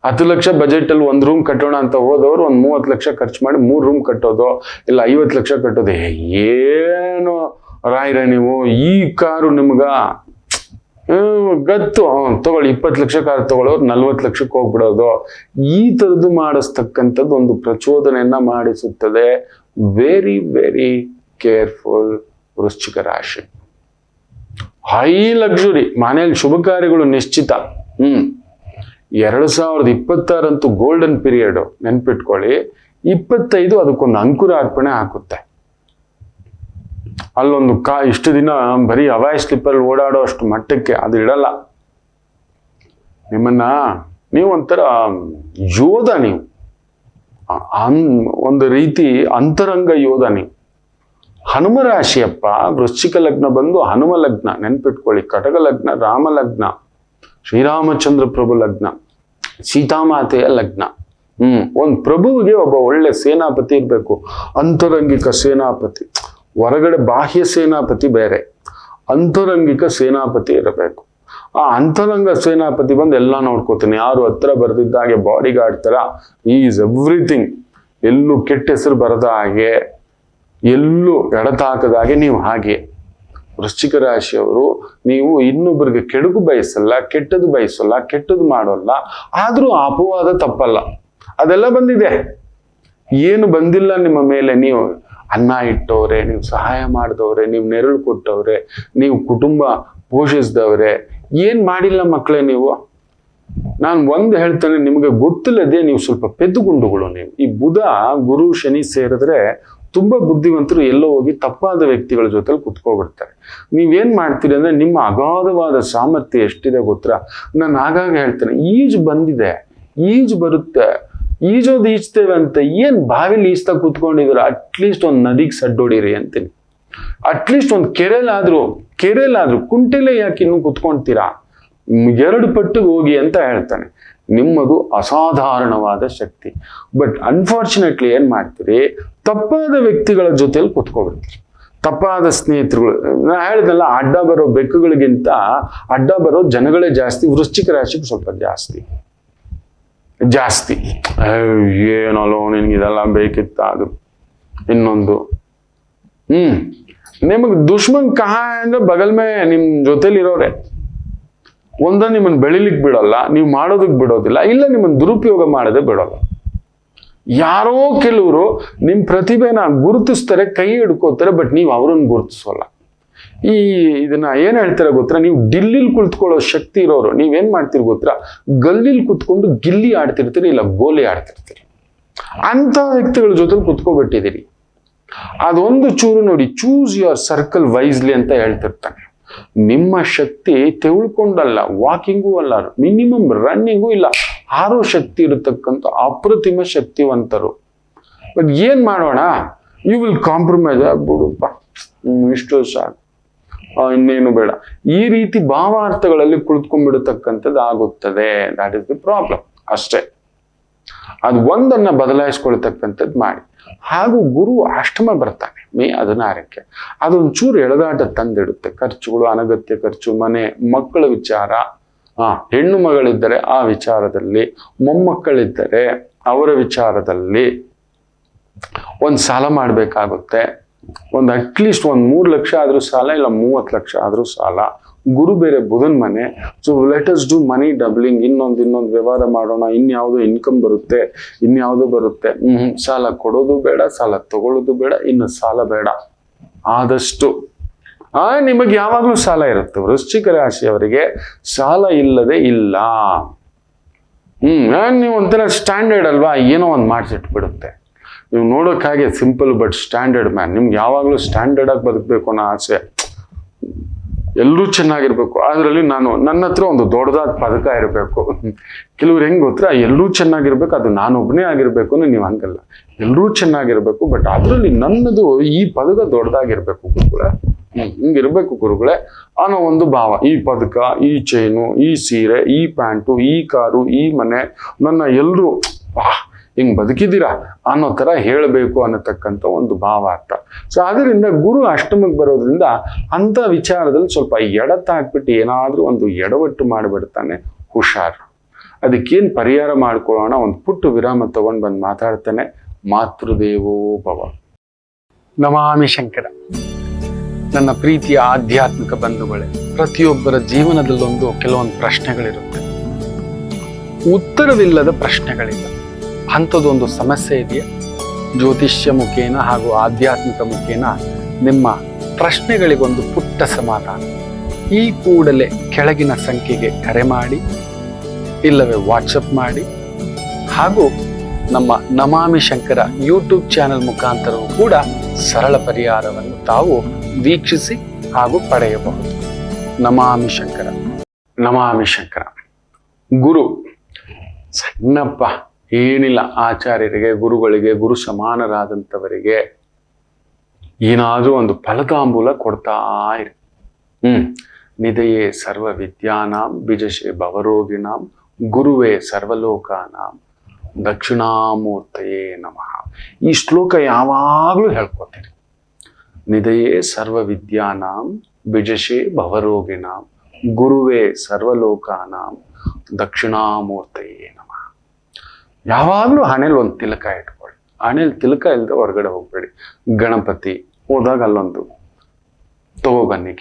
10 ಲಕ್ಷ ಬಜೆಟ್ ಅಲ್ಲಿ 1 ರೂಮ್ ಕಟ್ಟೋಣ ಅಂತ ಹೋದವರು 30 ಲಕ್ಷ ಖರ್ಚು ಮಾಡಿ 3 ರೂಮ್ ಕಟ್ಟೋದು, ಇಲ್ಲ 50 ಲಕ್ಷ ಕಟ್ಟೋದು. ಏನು ರಾಯ್ರ ನೀವು? ಈ ಕಾರು ನಿಮ್ಗ ಗತ್ತು, ತಗೊಳ್ಳಿ 20 ಲಕ್ಷ ಕಾರ್ ತಗೊಳ್ಳೋರು 40 ಲಕ್ಷಕ್ಕೆ ಹೋಗ್ಬಿಡೋದು. ಈ ತರದ್ದು ಮಾಡಿಸ್ತಕ್ಕಂಥದ್ದು ಒಂದು ಪ್ರಚೋದನೆಯನ್ನ ಮಾಡಿಸುತ್ತದೆ. ವೆರಿ ವೆರಿ ಕೇರ್ಫುಲ್ ವೃಶ್ಚಿಕ ರಾಶಿ. ಹೈ ಲಕ್ಸುರಿ, ಮನೆಯಲ್ಲಿ ಶುಭ ಕಾರ್ಯಗಳು ನಿಶ್ಚಿತ. 2026 ಅಂತೂ ಗೋಲ್ಡನ್ ಪೀರಿಯಡ್. ನೆನ್ಪಿಟ್ಕೊಳ್ಳಿ. 25 ಅದಕ್ಕೊಂದು ಅಂಕುರಾರ್ಪಣೆ ಹಾಕುತ್ತೆ. ಅಲ್ಲೊಂದು ಇಷ್ಟು ದಿನ ಬರೀ ಹವಾಯಿ ಸ್ಲಿಪ್ಪಲ್ಲಿ ಓಡಾಡೋ ಅಷ್ಟು ಮಟ್ಟಕ್ಕೆ ಅದು ಇಡಲ್ಲ ನಿಮ್ಮನ್ನ. ನೀವು ಒಂಥರ ಯೋಧ. ನೀವು ಒಂದು ರೀತಿ ಅಂತರಂಗ ಯೋಧ. ನೀವು ಹನುಮ ರಾಶಿಯಪ್ಪ. ವೃಶ್ಚಿಕ ಲಗ್ನ ಬಂದು ಹನುಮ ಲಗ್ನ. ನೆನ್ಪಿಟ್ಕೊಳ್ಳಿ. ಕಟಕ ಲಗ್ನ ರಾಮ ಲಗ್ನ, ಶ್ರೀರಾಮಚಂದ್ರ ಪ್ರಭು ಲಗ್ನ, ಸೀತಾಮಾತೆಯ ಲಗ್ನ. ಒಂದು ಪ್ರಭುವಿಗೆ ಒಬ್ಬ ಒಳ್ಳೆ ಸೇನಾಪತಿ ಇರ್ಬೇಕು. ಅಂತರಂಗಿಕ ಸೇನಾಪತಿ. ಹೊರಗಡೆ ಬಾಹ್ಯ ಸೇನಾಪತಿ ಬೇರೆ, ಅಂತರಂಗಿಕ ಸೇನಾಪತಿ ಇರಬೇಕು. ಆ ಅಂತರಂಗ ಸೇನಾಪತಿ ಬಂದು ಎಲ್ಲ ನೋಡ್ಕೋತಾನೆ. ಯಾರು ಹತ್ರ ಬರ್ದಿದ್ದಾಗೆ ಬಾಡಿ ಗಾರ್ಡ್ ತರ ಈಸ್ ಎವ್ರಿಥಿಂಗ್. ಎಲ್ಲೂ ಕೆಟ್ಟ ಹೆಸರು ಬರದ ಹಾಗೆ, ಎಲ್ಲೂ ಎಡತಾಕದ ಹಾಗೆ ನೀವು ಹಾಗೆ. ವೃಶ್ಚಿಕ ರಾಶಿಯವರು ನೀವು ಇನ್ನೊಬ್ಬರಿಗೆ ಕೆಡುಕು ಬಯಸಲ್ಲ, ಕೆಟ್ಟದ್ದು ಬಯಸಲ್ಲ, ಕೆಟ್ಟದ್ದು ಮಾಡೋಲ್ಲ. ಆದ್ರೂ ಅಪವಾದ ತಪ್ಪಲ್ಲ. ಅದೆಲ್ಲ ಬಂದಿದೆ. ಏನು ಬಂದಿಲ್ಲ ನಿಮ್ಮ ಮೇಲೆ? ನೀವು ಅನ್ನ ಇಟ್ಟವ್ರೆ, ನೀವು ಸಹಾಯ ಮಾಡಿದವ್ರೆ, ನೀವು ನೆರಳು ಕೊಟ್ಟವ್ರೆ, ನೀವು ಕುಟುಂಬ ಪೋಷಿಸಿದವ್ರೆ, ಏನ್ ಮಾಡಿಲ್ಲ ಮಕ್ಕಳೇ ನೀವು. ನಾನು ಒಂದು ಹೇಳ್ತೇನೆ, ನಿಮಗೆ ಗೊತ್ತಿಲ್ಲದೆ ನೀವು ಸ್ವಲ್ಪ ಪೆದ್ದುಗುಂಡುಗಳು. ನೀವು ಈ ಬುಧ ಗುರು ಶನಿ ಸೇರಿದ್ರೆ ತುಂಬಾ ಬುದ್ಧಿವಂತರು ಎಲ್ಲೋ ಹೋಗಿ ತಪ್ಪಾದ ವ್ಯಕ್ತಿಗಳ ಜೊತೆ ಕುತ್ಕೋಬಿಡ್ತಾರೆ. ನೀವೇನ್ ಮಾಡ್ತೀರಿ ಅಂದ್ರೆ, ನಿಮ್ಮ ಅಗಾಧವಾದ ಸಾಮರ್ಥ್ಯ ಎಷ್ಟಿದೆ ಗೊತ್ತಾ? ನಾನು ಆಗಾಗ ಹೇಳ್ತೇನೆ, ಈಜು ಬಂದಿದೆ, ಈಜು ಬರುತ್ತೆ, ಈಜೋದು ಈಜ್ತೇವೆ ಅಂತ ಏನ್ ಬಾವಿಲಿ ಈಜ್ತಾ ಕೂತ್ಕೊಂಡಿದ್ರ? ಅಟ್ಲೀಸ್ಟ್ ಒಂದು ನದಿಗೆ ಸಡ್ಡೋಡಿರಿ ಅಂತೀನಿ. ಅಟ್ಲೀಸ್ಟ್ ಒಂದು ಕೆರೆಲಾದ್ರೂ ಕುಂಟೆಲೆ ಯಾಕೆ ಇನ್ನು ಕುತ್ಕೊಂತೀರಾ? 2 ಪಟ್ಟು ಹೋಗಿ ಅಂತ ಹೇಳ್ತಾನೆ. ನಿಮ್ಮದು ಅಸಾಧಾರಣವಾದ ಶಕ್ತಿ. ಬಟ್ ಅನ್ಫಾರ್ಚುನೇಟ್ಲಿ ಏನ್ ಮಾಡ್ತೀರಿ, ತಪ್ಪಾದ ವ್ಯಕ್ತಿಗಳ ಜೊತೆಲಿ ಕುತ್ಕೊಬಿಡ್ತೀರಿ, ತಪ್ಪಾದ ಸ್ನೇಹಿತರುಗಳು. ನಾ ಹೇಳಿದ್ನಲ್ಲ, ಅಡ್ಡ ಬರೋ ಬೆಕ್ಕುಗಳಿಗಿಂತ ಅಡ್ಡ ಬರೋ ಜನಗಳೇ ಜಾಸ್ತಿ. ವೃಶ್ಚಿಕ ರಾಶಿಗೆ ಸ್ವಲ್ಪ ಜಾಸ್ತಿ. ಏನಲ್ಲೋ ನಿನ್ಗೆ ಇದೆಲ್ಲ ಬೇಕಿತ್ತ, ಅದು ಇನ್ನೊಂದು. ನಿಮಗ್ ದುಶ್ಮನ್ ಕಹಾ ಅಂದ್ರೆ ಬಗಲ್ ಮೇ ನಿಮ್ ಜೊತೆಲಿರೋರೆ. ಒಂದ ನಿಮ್ಮನ್ನ ಬೆಳಿಲಿಕ್ ಬಿಡಲ್ಲ, ನೀವು ಮಾಡೋದಕ್ ಬಿಡೋದಿಲ್ಲ, ಇಲ್ಲ ನಿಮ್ಮನ್ನ ದುರುಪಯೋಗ ಮಾಡದೆ ಬಿಡೋಲ್ಲ. ಯಾರೋ ಕೆಲವರು ನಿಮ್ ಪ್ರತಿಭೆನ ಗುರುತಿಸ್ತಾರೆ, ಕೈ ಹಿಡ್ಕೋತಾರೆ, ಬಟ್ ನೀವು ಅವ್ರನ್ನ ಗುರುತಿಸೋಲ್ಲ. ಇದನ್ನ ಏನ್ ಹೇಳ್ತಾರೆ ಗೊತ್ತಾ, ನೀವು ಡಿಲ್ಲಿಲ್ ಕುಳಿತುಕೊಳ್ಳೋ ಶಕ್ತಿ ಇರೋರು ನೀವೇನ್ ಮಾಡ್ತೀರಿ ಗೊತ್ತಾ, ಗಲ್ಲಿಲ್ ಕುತ್ಕೊಂಡು ಗಿಲ್ಲಿ ಆಡ್ತಿರ್ತೀರಿ, ಇಲ್ಲ ಗೋಲಿ ಆಡ್ತಿರ್ತೀರಿ. ಅಂತ ವ್ಯಕ್ತಿಗಳ ಜೊತೆ ಕುತ್ಕೋಬಿಟ್ಟಿದ್ದೀರಿ. ಅದೊಂದು ಚೂರು ನೋಡಿ, ಚೂಸ್ ಯುವರ್ ಸರ್ಕಲ್ ವೈಸ್ಲಿ ಅಂತ ಹೇಳ್ತಿರ್ತಾನೆ. ನಿಮ್ಮ ಶಕ್ತಿ ತೆವಳ್ಕೊಂಡಲ್ಲ, ವಾಕಿಂಗೂ ಅಲ್ಲ, ಮಿನಿಮಮ್ ರನ್ನಿಂಗೂ ಇಲ್ಲ, ಹಾರೋ ಶಕ್ತಿ ಇರತಕ್ಕಂಥ ಅಪ್ರತಿಮ ಶಕ್ತಿವಂತರು. ಬಟ್ ಏನ್ ಮಾಡೋಣ, ಯು ವಿಲ್ ಕಾಂಪ್ರಮೈಸ್. ಆಗ್ಬಿಡುಪ್ಪ, ಇಷ್ಟು ಸಾಕು, ಇನ್ನೇನು ಬೇಡ, ಈ ರೀತಿ ಭಾವಾರ್ಥಗಳಲ್ಲಿ ಕುಳಿತುಕೊಂಡ್ಬಿಡತಕ್ಕಂಥದ್ದು ಆಗುತ್ತದೆ. ದಾಟ್ ಇಸ್ ದಿ ಪ್ರಾಬ್ಲಮ್ ಅಷ್ಟೇ. ಅದು ಒಂದನ್ನ ಬದಲಾಯಿಸ್ಕೊಳ್ತಕ್ಕಂಥದ್ದು ಮಾಡಿ. ಹಾಗೂ ಗುರು ಅಷ್ಟಮ ಬರ್ತಾನೆ ಮೇ 16ಕ್ಕೆ. ಅದೊಂಚೂರು ಎಳೆದಾಟ ತಂದಿಡುತ್ತೆ. ಖರ್ಚುಗಳು, ಅನಗತ್ಯ ಖರ್ಚು, ಮನೆ ಮಕ್ಕಳ ವಿಚಾರ, ಹೆಣ್ಣು ಮಗಳಿದ್ದರೆ ಆ ವಿಚಾರದಲ್ಲಿ, ಮೊಮ್ಮಕ್ಕಳಿದ್ದರೆ ಅವರ ವಿಚಾರದಲ್ಲಿ ಒಂದು ಸಾಲ ಮಾಡಬೇಕಾಗುತ್ತೆ. ಒಂದು ಅಟ್ಲೀಸ್ಟ್ 3 ಲಕ್ಷ ಆದ್ರೂ ಸಾಲ, ಇಲ್ಲ 30 ಲಕ್ಷ ಆದ್ರೂ ಸಾಲ. ಗುರು ಬೇರೆ ಬುಧನ್ ಮನೆ. So let us do money doubling. ಇನ್ನೊಂದು ವ್ಯವಹಾರ ಮಾಡೋಣ, ಇನ್ಯಾವುದೋ ಇನ್ಕಮ್ ಬರುತ್ತೆ, ಇನ್ಯಾವುದೋ ಬರುತ್ತೆ. ಸಾಲ ಕೊಡೋದು ಬೇಡ, ಸಾಲ ತಗೊಳ್ಳೋದು ಬೇಡ, ಇನ್ನು ಸಾಲ ಬೇಡ. ಆದಷ್ಟು ನಿಮಗೆ ಯಾವಾಗ್ಲೂ ಸಾಲ ಇರುತ್ತೆ. ವೃಶ್ಚಿಕ ರಾಶಿಯವರಿಗೆ ಸಾಲ ಇಲ್ಲದೆ ಇಲ್ಲ. ನೀವು ಒಂಥರ ಸ್ಟ್ಯಾಂಡರ್ಡ್ ಅಲ್ವಾ, ಏನೋ ಒಂದು ಮಾಡಿಸಿಟ್ಬಿಡುತ್ತೆ. ನೀವು ನೋಡೋಕ್ ಹಾಗೆ ಸಿಂಪಲ್ ಬಟ್ ಸ್ಟ್ಯಾಂಡರ್ಡ್ ಮ್ಯಾನ್. ನಿಮ್ಗೆ ಯಾವಾಗ್ಲೂ ಸ್ಟ್ಯಾಂಡರ್ಡ್ ಆಗಿ ಬದುಕಬೇಕು ಅನ್ನೋ ಆಸೆ, ಎಲ್ಲರೂ ಚೆನ್ನಾಗಿರ್ಬೇಕು. ಅದರಲ್ಲಿ ನನ್ನ ಹತ್ರ ಒಂದು ದೊಡ್ಡದಾದ ಪದಕ ಇರಬೇಕು. ಕೆಲವ್ರು ಹೆಂಗ್ ಗೊತ್ತಾ, ಎಲ್ಲರೂ ಚೆನ್ನಾಗಿರ್ಬೇಕು, ಅದು ನಾನೊಬ್ಬನೇ ಆಗಿರ್ಬೇಕು ಅಂದ್ರೆ ನೀವು ಹಂಗಲ್ಲ. ಎಲ್ಲರೂ ಚೆನ್ನಾಗಿರ್ಬೇಕು, ಬಟ್ ಅದ್ರಲ್ಲಿ ನನ್ನದು ಈ ಪದಕ ದೊಡ್ಡದಾಗಿರ್ಬೇಕು ಗುರುಗಳೇ, ಹಿಂಗಿರ್ಬೇಕು ಗುರುಗಳೇ ಅನ್ನೋ ಒಂದು ಭಾವ. ಈ ಪದಕ, ಈ ಚೈನು, ಈ ಸೀರೆ, ಈ ಪ್ಯಾಂಟು, ಈ ಕಾರು, ಈ ಮನೆ, ನನ್ನ ಎಲ್ರು ಹಿಂಗ್ ಬದುಕಿದ್ದೀರಾ ಅನ್ನೋ ತರ ಹೇಳಬೇಕು ಅನ್ನತಕ್ಕಂಥ ಒಂದು ಭಾವಾರ್ಥ. ಸೊ ಅದರಿಂದ ಗುರು ಅಷ್ಟಮಕ್ಕೆ ಬರೋದ್ರಿಂದ ಅಂತ ವಿಚಾರದಲ್ಲಿ ಸ್ವಲ್ಪ ಎಡತಾಕ್ಬಿಟ್ಟು ಏನಾದ್ರೂ ಒಂದು ಎಡವಟ್ಟು ಮಾಡಿಬಿಡ್ತಾನೆ. ಹುಷಾರು. ಅದಕ್ಕೇನ್ ಪರಿಹಾರ ಮಾಡ್ಕೊಳ್ಳೋಣ, ಒಂದು ಪುಟ್ಟು ವಿರಾಮ ತಗೊಂಡು ಬಂದು ಮಾತಾಡ್ತಾನೆ. ಮಾತೃದೇವೋ ಭವ. ನಮಾಮಿ ಶಂಕರ. ನನ್ನ ಪ್ರೀತಿಯ ಆಧ್ಯಾತ್ಮಿಕ ಬಂಧುಗಳೇ, ಪ್ರತಿಯೊಬ್ಬರ ಜೀವನದಲ್ಲೊಂದು ಕೆಲವೊಂದು ಪ್ರಶ್ನೆಗಳಿರುತ್ತೆ, ಉತ್ತರವಿಲ್ಲದ ಪ್ರಶ್ನೆಗಳಿಲ್ಲ. ಅಂಥದ್ದೊಂದು ಸಮಸ್ಯೆ ಇದೆಯಾ? ಜ್ಯೋತಿಷ್ಯ ಮುಖೇನ ಹಾಗೂ ಆಧ್ಯಾತ್ಮಿಕ ಮುಖೇನ ನಿಮ್ಮ ಪ್ರಶ್ನೆಗಳಿಗೊಂದು ಪುಟ್ಟ ಸಮಾಧಾನ. ಈ ಕೂಡಲೇ ಕೆಳಗಿನ ಸಂಖ್ಯೆಗೆ ಕರೆ ಮಾಡಿ, ಇಲ್ಲವೇ ವಾಟ್ಸಪ್ ಮಾಡಿ, ಹಾಗೂ ನಮ್ಮ ನಮಾಮಿ ಶಂಕರ ಯೂಟ್ಯೂಬ್ ಚಾನೆಲ್ ಮುಖಾಂತರವೂ ಕೂಡ ಸರಳ ಪರಿಹಾರವನ್ನು ತಾವು ವೀಕ್ಷಿಸಿ ಹಾಗೂ ಪಡೆಯಬಹುದು. ನಮಾಮಿ ಶಂಕರ. ನಮಾಮಿ ಶಂಕರ. ಗುರು ಸಣ್ಣಪ್ಪ, ಏನಿಲ್ಲ, ಆಚಾರ್ಯರಿಗೆ, ಗುರುಗಳಿಗೆ, ಗುರು ಸಮಾನರಾದಂಥವರಿಗೆ ಏನಾದ್ರೂ ಒಂದು ಫಲತಾಂಬೂಲ ಕೊಡ್ತಾ ಇರಿ. ನಿಧಯೇ ಸರ್ವ ವಿದ್ಯಾನಾಂ ಬಿಜಶೆ ಭವರೋಗಿಣಾಂ ಗುರುವೇ ಸರ್ವಲೋಕಾನಾಂ ದಕ್ಷಿಣಾಮೂರ್ತಯೇ ನಮಃ. ಈ ಶ್ಲೋಕ ಯಾವಾಗ್ಲೂ ಹೇಳ್ಕೊತೀರಿ. ನಿಧಯೇ ಸರ್ವ ವಿದ್ಯಾನಾಂ ಬಿಜಶೆ ಭವರೋಗಿಣಾಂ ಗುರುವೇ ಸರ್ವಲೋಕಾನಾಂ ದಕ್ಷಿಣಾಮೂರ್ತಯೇ ನಮಃ. ಯಾವಾಗ್ಲೂ ಹಣೆಯಲ್ಲಿ ಒಂದು ತಿಲಕ ಇಟ್ಕೊಳ್ಳಿ. ಹಣೆಯಲ್ಲಿ ತಿಲಕ ಇಲ್ಲದೆ ಹೊರಗಡೆ ಹೋಗ್ಬೇಡಿ. ಗಣಪತಿ ಹೋದಾಗ ಅಲ್ಲೊಂದು ತಗೋಬನ್ನಿ,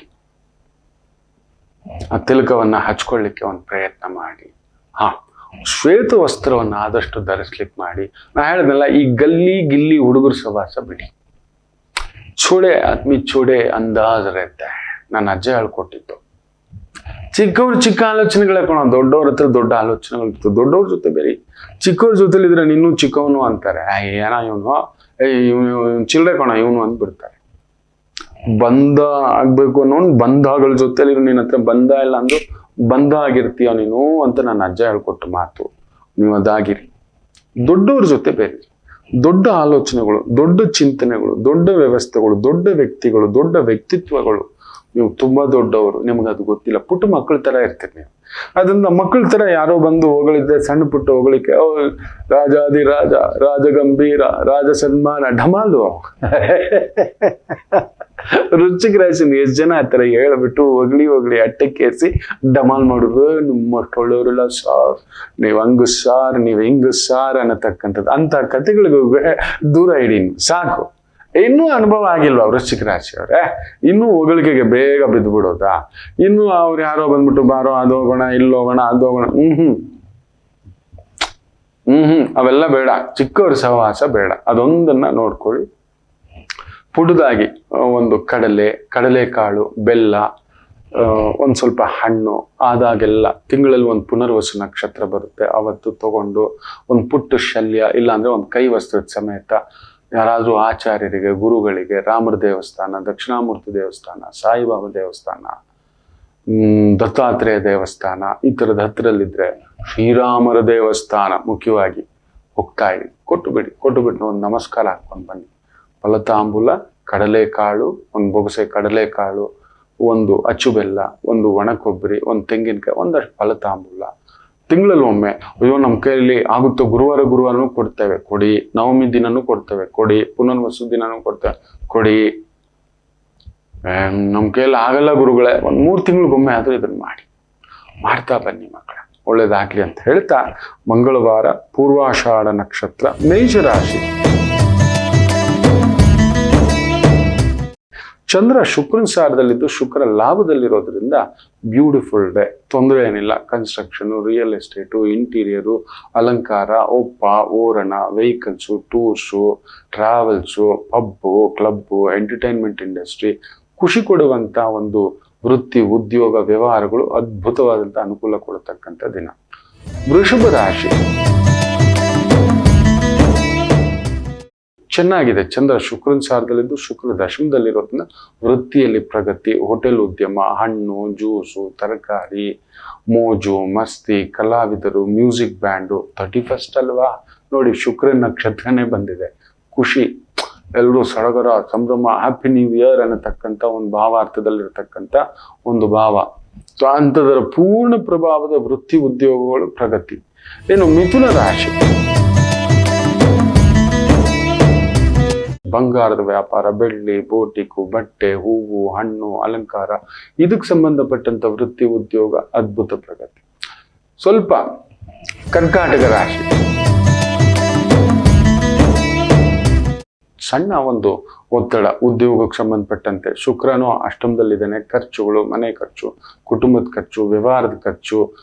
ಆ ತಿಲಕವನ್ನ ಹಚ್ಕೊಳ್ಳಿಕ್ಕೆ ಒಂದು ಪ್ರಯತ್ನ ಮಾಡಿ. ಶ್ವೇತ ವಸ್ತ್ರವನ್ನ ಆದಷ್ಟು ಧರಿಸ್ಲಿಕ್ಕೆ ಮಾಡಿ. ನಾ ಹೇಳಿದ್ನಲ್ಲ, ಈ ಗಲ್ಲಿ ಗಿಲ್ಲಿ ಹುಡುಗರು ಸವಾಸ ಬಿಡಿ. ಚೋಡೆ ಆದ್ಮಿ ಚೋಡೆ ಅಂದಾಜ್ ರಹತೆ, ನನ್ನ ಅಜ್ಜ ಹೇಳ್ಕೊಟ್ಟಿದ್ದು. ಚಿಕ್ಕವ್ರು ಚಿಕ್ಕ ಆಲೋಚನೆಗಳೇ ಕೊಡೋ, ದೊಡ್ಡವ್ರ ಹತ್ರ ದೊಡ್ಡ ಆಲೋಚನೆಗಳು ಇರ್ತದೆ. ದೊಡ್ಡವ್ರ ಜೊತೆ ಬೇರೆ, ಚಿಕ್ಕವ್ರ ಜೊತೆಲಿದ್ರೆ ನೀನು ಚಿಕ್ಕವನು ಅಂತಾರೆ. ಏನ ಇವನು, ಇವನು ಚಿಲ್ಲರೆ ಕೊಣ ಇವನು ಅಂದ್ಬಿಡ್ತಾರೆ. ಬಂಧ ಆಗ್ಬೇಕು ಅನ್ನೋ ಬಂಧಗಳ ಜೊತೆಲಿ ನಿನ್ನ ಹತ್ರ ಬಂಧ ಇಲ್ಲ ಅಂದ್ರು ಬಂಧ ಆಗಿರ್ತೀಯ ನೀನು ಅಂತ ನನ್ನ ಅಜ್ಜ ಹೇಳ್ಕೊಟ್ಟು ಮಾತು. ನೀವು ಅದಾಗಿರಿ. ದೊಡ್ಡವ್ರ ಜೊತೆ ಬೇರೆ, ದೊಡ್ಡ ಆಲೋಚನೆಗಳು, ದೊಡ್ಡ ಚಿಂತನೆಗಳು, ದೊಡ್ಡ ವ್ಯವಸ್ಥೆಗಳು, ದೊಡ್ಡ ವ್ಯಕ್ತಿಗಳು, ದೊಡ್ಡ ವ್ಯಕ್ತಿತ್ವಗಳು. ನೀವು ತುಂಬಾ ದೊಡ್ಡವರು, ನಿಮ್ಗೆ ಅದು ಗೊತ್ತಿಲ್ಲ. ಪುಟ್ಟ ಮಕ್ಕಳ ತರ ಇರ್ತೀರಿ ನೀವು. ಅದರಿಂದ ಮಕ್ಕಳ ತರ ಯಾರೋ ಬಂದು ಹೊಗಳಿದ್ದೆ, ಸಣ್ಣ ಪುಟ್ಟ ಹೊಗಳಿಕೆ, ರಾಜಾದಿರಾಜ, ರಾಜಗಂಭೀರ, ರಾಜ ಸನ್ಮಾನ, ಢಮಾಲು. ವೃಶ್ಚಿಕ ರಾಶಿನ ಎಷ್ಟು ಜನ ಆ ಥರ ಹೇಳ್ಬಿಟ್ಟು ಹೊಗಳಿ ಅಟ್ಟಕ್ಕೇಸಿ ಡಮಾಲ್ ಮಾಡುದು, ನಿಮ್ಮಷ್ಟು ಒಳ್ಳೆಯವರೆಲ್ಲ ಸಾರ್, ನೀವು ಹಂಗ ಸಾರ್, ನೀವು ಹಿಂಗ ಸಾರ್ ಅನ್ನತಕ್ಕಂಥದ್ದು. ಅಂತ ಕಥೆಗಳಿಗೂ ದೂರ ಇಡಿ ಸಾಕು. ಇನ್ನೂ ಅನುಭವ ಆಗಿಲ್ವಾ ವೃಶ್ಚಿಕ ರಾಶಿಯವ್ರೆ? ಇನ್ನೂ ಹೊಗಳಿಕೆಗೆ ಬೇಗ ಬಿದ್ದು ಬಿಡೋದಾ? ಇನ್ನೂ ಅವ್ರು ಯಾರೋ ಬಂದ್ಬಿಟ್ಟು ಬಾರೋ ಅದೋಗೋಣ, ಇಲ್ಲೋಗೋಣ, ಅದೋಗೋಣ, ಅವೆಲ್ಲ ಬೇಡ. ಚಿಕ್ಕವ್ರ ಸಹವಾಸ ಬೇಡ. ಅದೊಂದನ್ನ ನೋಡ್ಕೊಳ್ಳಿ. ಪುಡುದಾಗಿ ಒಂದು ಕಡಲೆಕಾಳು, ಬೆಲ್ಲ, ಒಂದು ಸ್ವಲ್ಪ ಹಣ್ಣು ಆದಾಗೆಲ್ಲ ತಿಂಗಳಲ್ಲಿ ಒಂದು ಪುನರ್ವಸು ನಕ್ಷತ್ರ ಬರುತ್ತೆ, ಅವತ್ತು ತಗೊಂಡು ಒಂದು ಪುಟ್ಟ ಶಲ್ಯ, ಇಲ್ಲಾಂದ್ರೆ ಒಂದು ಕೈ ವಸ್ತ್ರದ ಸಮೇತ ಯಾರಾದ್ರೂ ಆಚಾರ್ಯರಿಗೆ, ಗುರುಗಳಿಗೆ, ರಾಮರ ದೇವಸ್ಥಾನ, ದಕ್ಷಿಣಾಮೂರ್ತಿ ದೇವಸ್ಥಾನ, ಸಾಯಿಬಾಬಾ ದೇವಸ್ಥಾನ, ದತ್ತಾತ್ರೇಯ ದೇವಸ್ಥಾನ, ಈ ಥರದ ಹತ್ತಿರಲ್ಲಿದ್ರೆ ಶ್ರೀರಾಮರ ದೇವಸ್ಥಾನ ಮುಖ್ಯವಾಗಿ ಹೋಗ್ತಾ ಇರಿ. ಕೊಟ್ಟುಬಿಟ್ಟು ಒಂದು ನಮಸ್ಕಾರ ಹಾಕೊಂಡು ಬನ್ನಿ. ಫಲತಾಂಬೂಲ, ಕಡಲೆಕಾಳು, ಒಂದು ಬೊಗಸೆ ಕಡಲೆಕಾಳು, ಒಂದು ಅಚ್ಚು ಬೆಲ್ಲ, ಒಂದು ಒಣ ಕೊಬ್ಬರಿ, ಒಂದು ತೆಂಗಿನಕಾಯಿ, ಒಂದಷ್ಟು ಫಲತಾಂಬೂಲ. ತಿಂಗಳಲ್ಲಿ ಒಮ್ಮೆ, ಅಯ್ಯೋ ನಮ್ಮ ಕೈಯಲ್ಲಿ ಆಗುತ್ತೋ, ಗುರುವಾರನೂ ಕೊಡ್ತೇವೆ, ಕೊಡಿ. ನವಮಿ ದಿನನೂ ಕೊಡ್ತೇವೆ, ಕೊಡಿ. ಪುನರ್ವಸು ದಿನನೂ ಕೊಡ್ತೇವೆ, ಕೊಡಿ. ನಮ್ಮ ಕೈಯಲ್ಲಿ ಆಗಲ್ಲ ಗುರುಗಳೇ, ಒಂದು 3 ತಿಂಗಳಿಗೊಮ್ಮೆ ಆದ್ರೂ ಇದನ್ನ ಮಾಡ್ತಾ ಬನ್ನಿ ಮಕ್ಕಳ, ಒಳ್ಳೇದಾಗ್ಲಿ ಅಂತ ಹೇಳ್ತಾ, ಮಂಗಳವಾರ ಪೂರ್ವಾಷಾಢ ನಕ್ಷತ್ರ, ಮೇಷರಾಶಿ. ಚಂದ್ರ ಶುಕ್ರನ ಸಾರದಲ್ಲಿದ್ದು ಶುಕ್ರ ಲಾಭದಲ್ಲಿರೋದ್ರಿಂದ ಬ್ಯೂಟಿಫುಲ್ ಡೇ. ತೊಂದರೆ ಏನಿಲ್ಲ. ಕನ್ಸ್ಟ್ರಕ್ಷನ್, ರಿಯಲ್ ಎಸ್ಟೇಟು, ಇಂಟೀರಿಯರು, ಅಲಂಕಾರ, ಒಪ್ಪ, ಓರಣ, vehicles, tours, travels, pub, club, entertainment industry, ಖುಷಿ ಕೊಡುವಂತ ಒಂದು ವೃತ್ತಿ, ಉದ್ಯೋಗ, ವ್ಯವಹಾರಗಳು ಅದ್ಭುತವಾದಂಥ ಅನುಕೂಲ ಕೊಡತಕ್ಕಂಥ ದಿನ. ವೃಷಭ ರಾಶಿ ಚೆನ್ನಾಗಿದೆ. ಚಂದ್ರ ಶುಕ್ರನ ಸಾರದಲ್ಲಿದ್ದು ಶುಕ್ರ ದಶಮದಲ್ಲಿರೋದ್ರಿಂದ ವೃತ್ತಿಯಲ್ಲಿ ಪ್ರಗತಿ, ಹೋಟೆಲ್ ಉದ್ಯಮ, ಹಣ್ಣು, ಜ್ಯೂಸು, ತರಕಾರಿ, ಮೋಜು ಮಸ್ತಿ, ಕಲಾವಿದರು, ಮ್ಯೂಸಿಕ್ ಬ್ಯಾಂಡು. 31st ಅಲ್ವಾ ನೋಡಿ, ಶುಕ್ರನ ನಕ್ಷತ್ರನೇ ಬಂದಿದೆ. ಖುಷಿ, ಎಲ್ಲರೂ ಸಡಗರ, ಸಂಭ್ರಮ, ಹ್ಯಾಪಿ ನ್ಯೂ ಇಯರ್ ಅನ್ನತಕ್ಕಂಥ ಒಂದು ಭಾವಾರ್ಥದಲ್ಲಿರ್ತಕ್ಕಂಥ ಒಂದು ಭಾವ. ಅಂಥದರ ಪೂರ್ಣ ಪ್ರಭಾವದ ವೃತ್ತಿ ಉದ್ಯೋಗಗಳು ಪ್ರಗತಿ. ಏನು ಮಿಥುನ ರಾಶಿ, ಬಂಗಾರದ ವ್ಯಾಪಾರ, ಬೆಳ್ಳಿ, ಬೋಟಿಕು, ಬಟ್ಟೆ, ಹೂವು, ಹಣ್ಣು, ಅಲಂಕಾರ, ಇದಕ್ಕೆ ಸಂಬಂಧಪಟ್ಟಂತ ವೃತ್ತಿ ಉದ್ಯೋಗ ಅದ್ಭುತ ಪ್ರಗತಿ. ಸ್ವಲ್ಪ ಕರ್ಕಾಟಕ ರಾಶಿ, ಸಣ್ಣ ಒಂದು ಒತ್ತಡ ಉದ್ಯೋಗಕ್ಕೆ ಸಂಬಂಧಪಟ್ಟಂತೆ. ಶುಕ್ರನು ಅಷ್ಟಮದಲ್ಲಿದ್ದಾನೆ. ಖರ್ಚುಗಳು, ಮನೆ ಖರ್ಚು, ಕುಟುಂಬದ ಖರ್ಚು, ವ್ಯವಹಾರದ ಖರ್ಚು,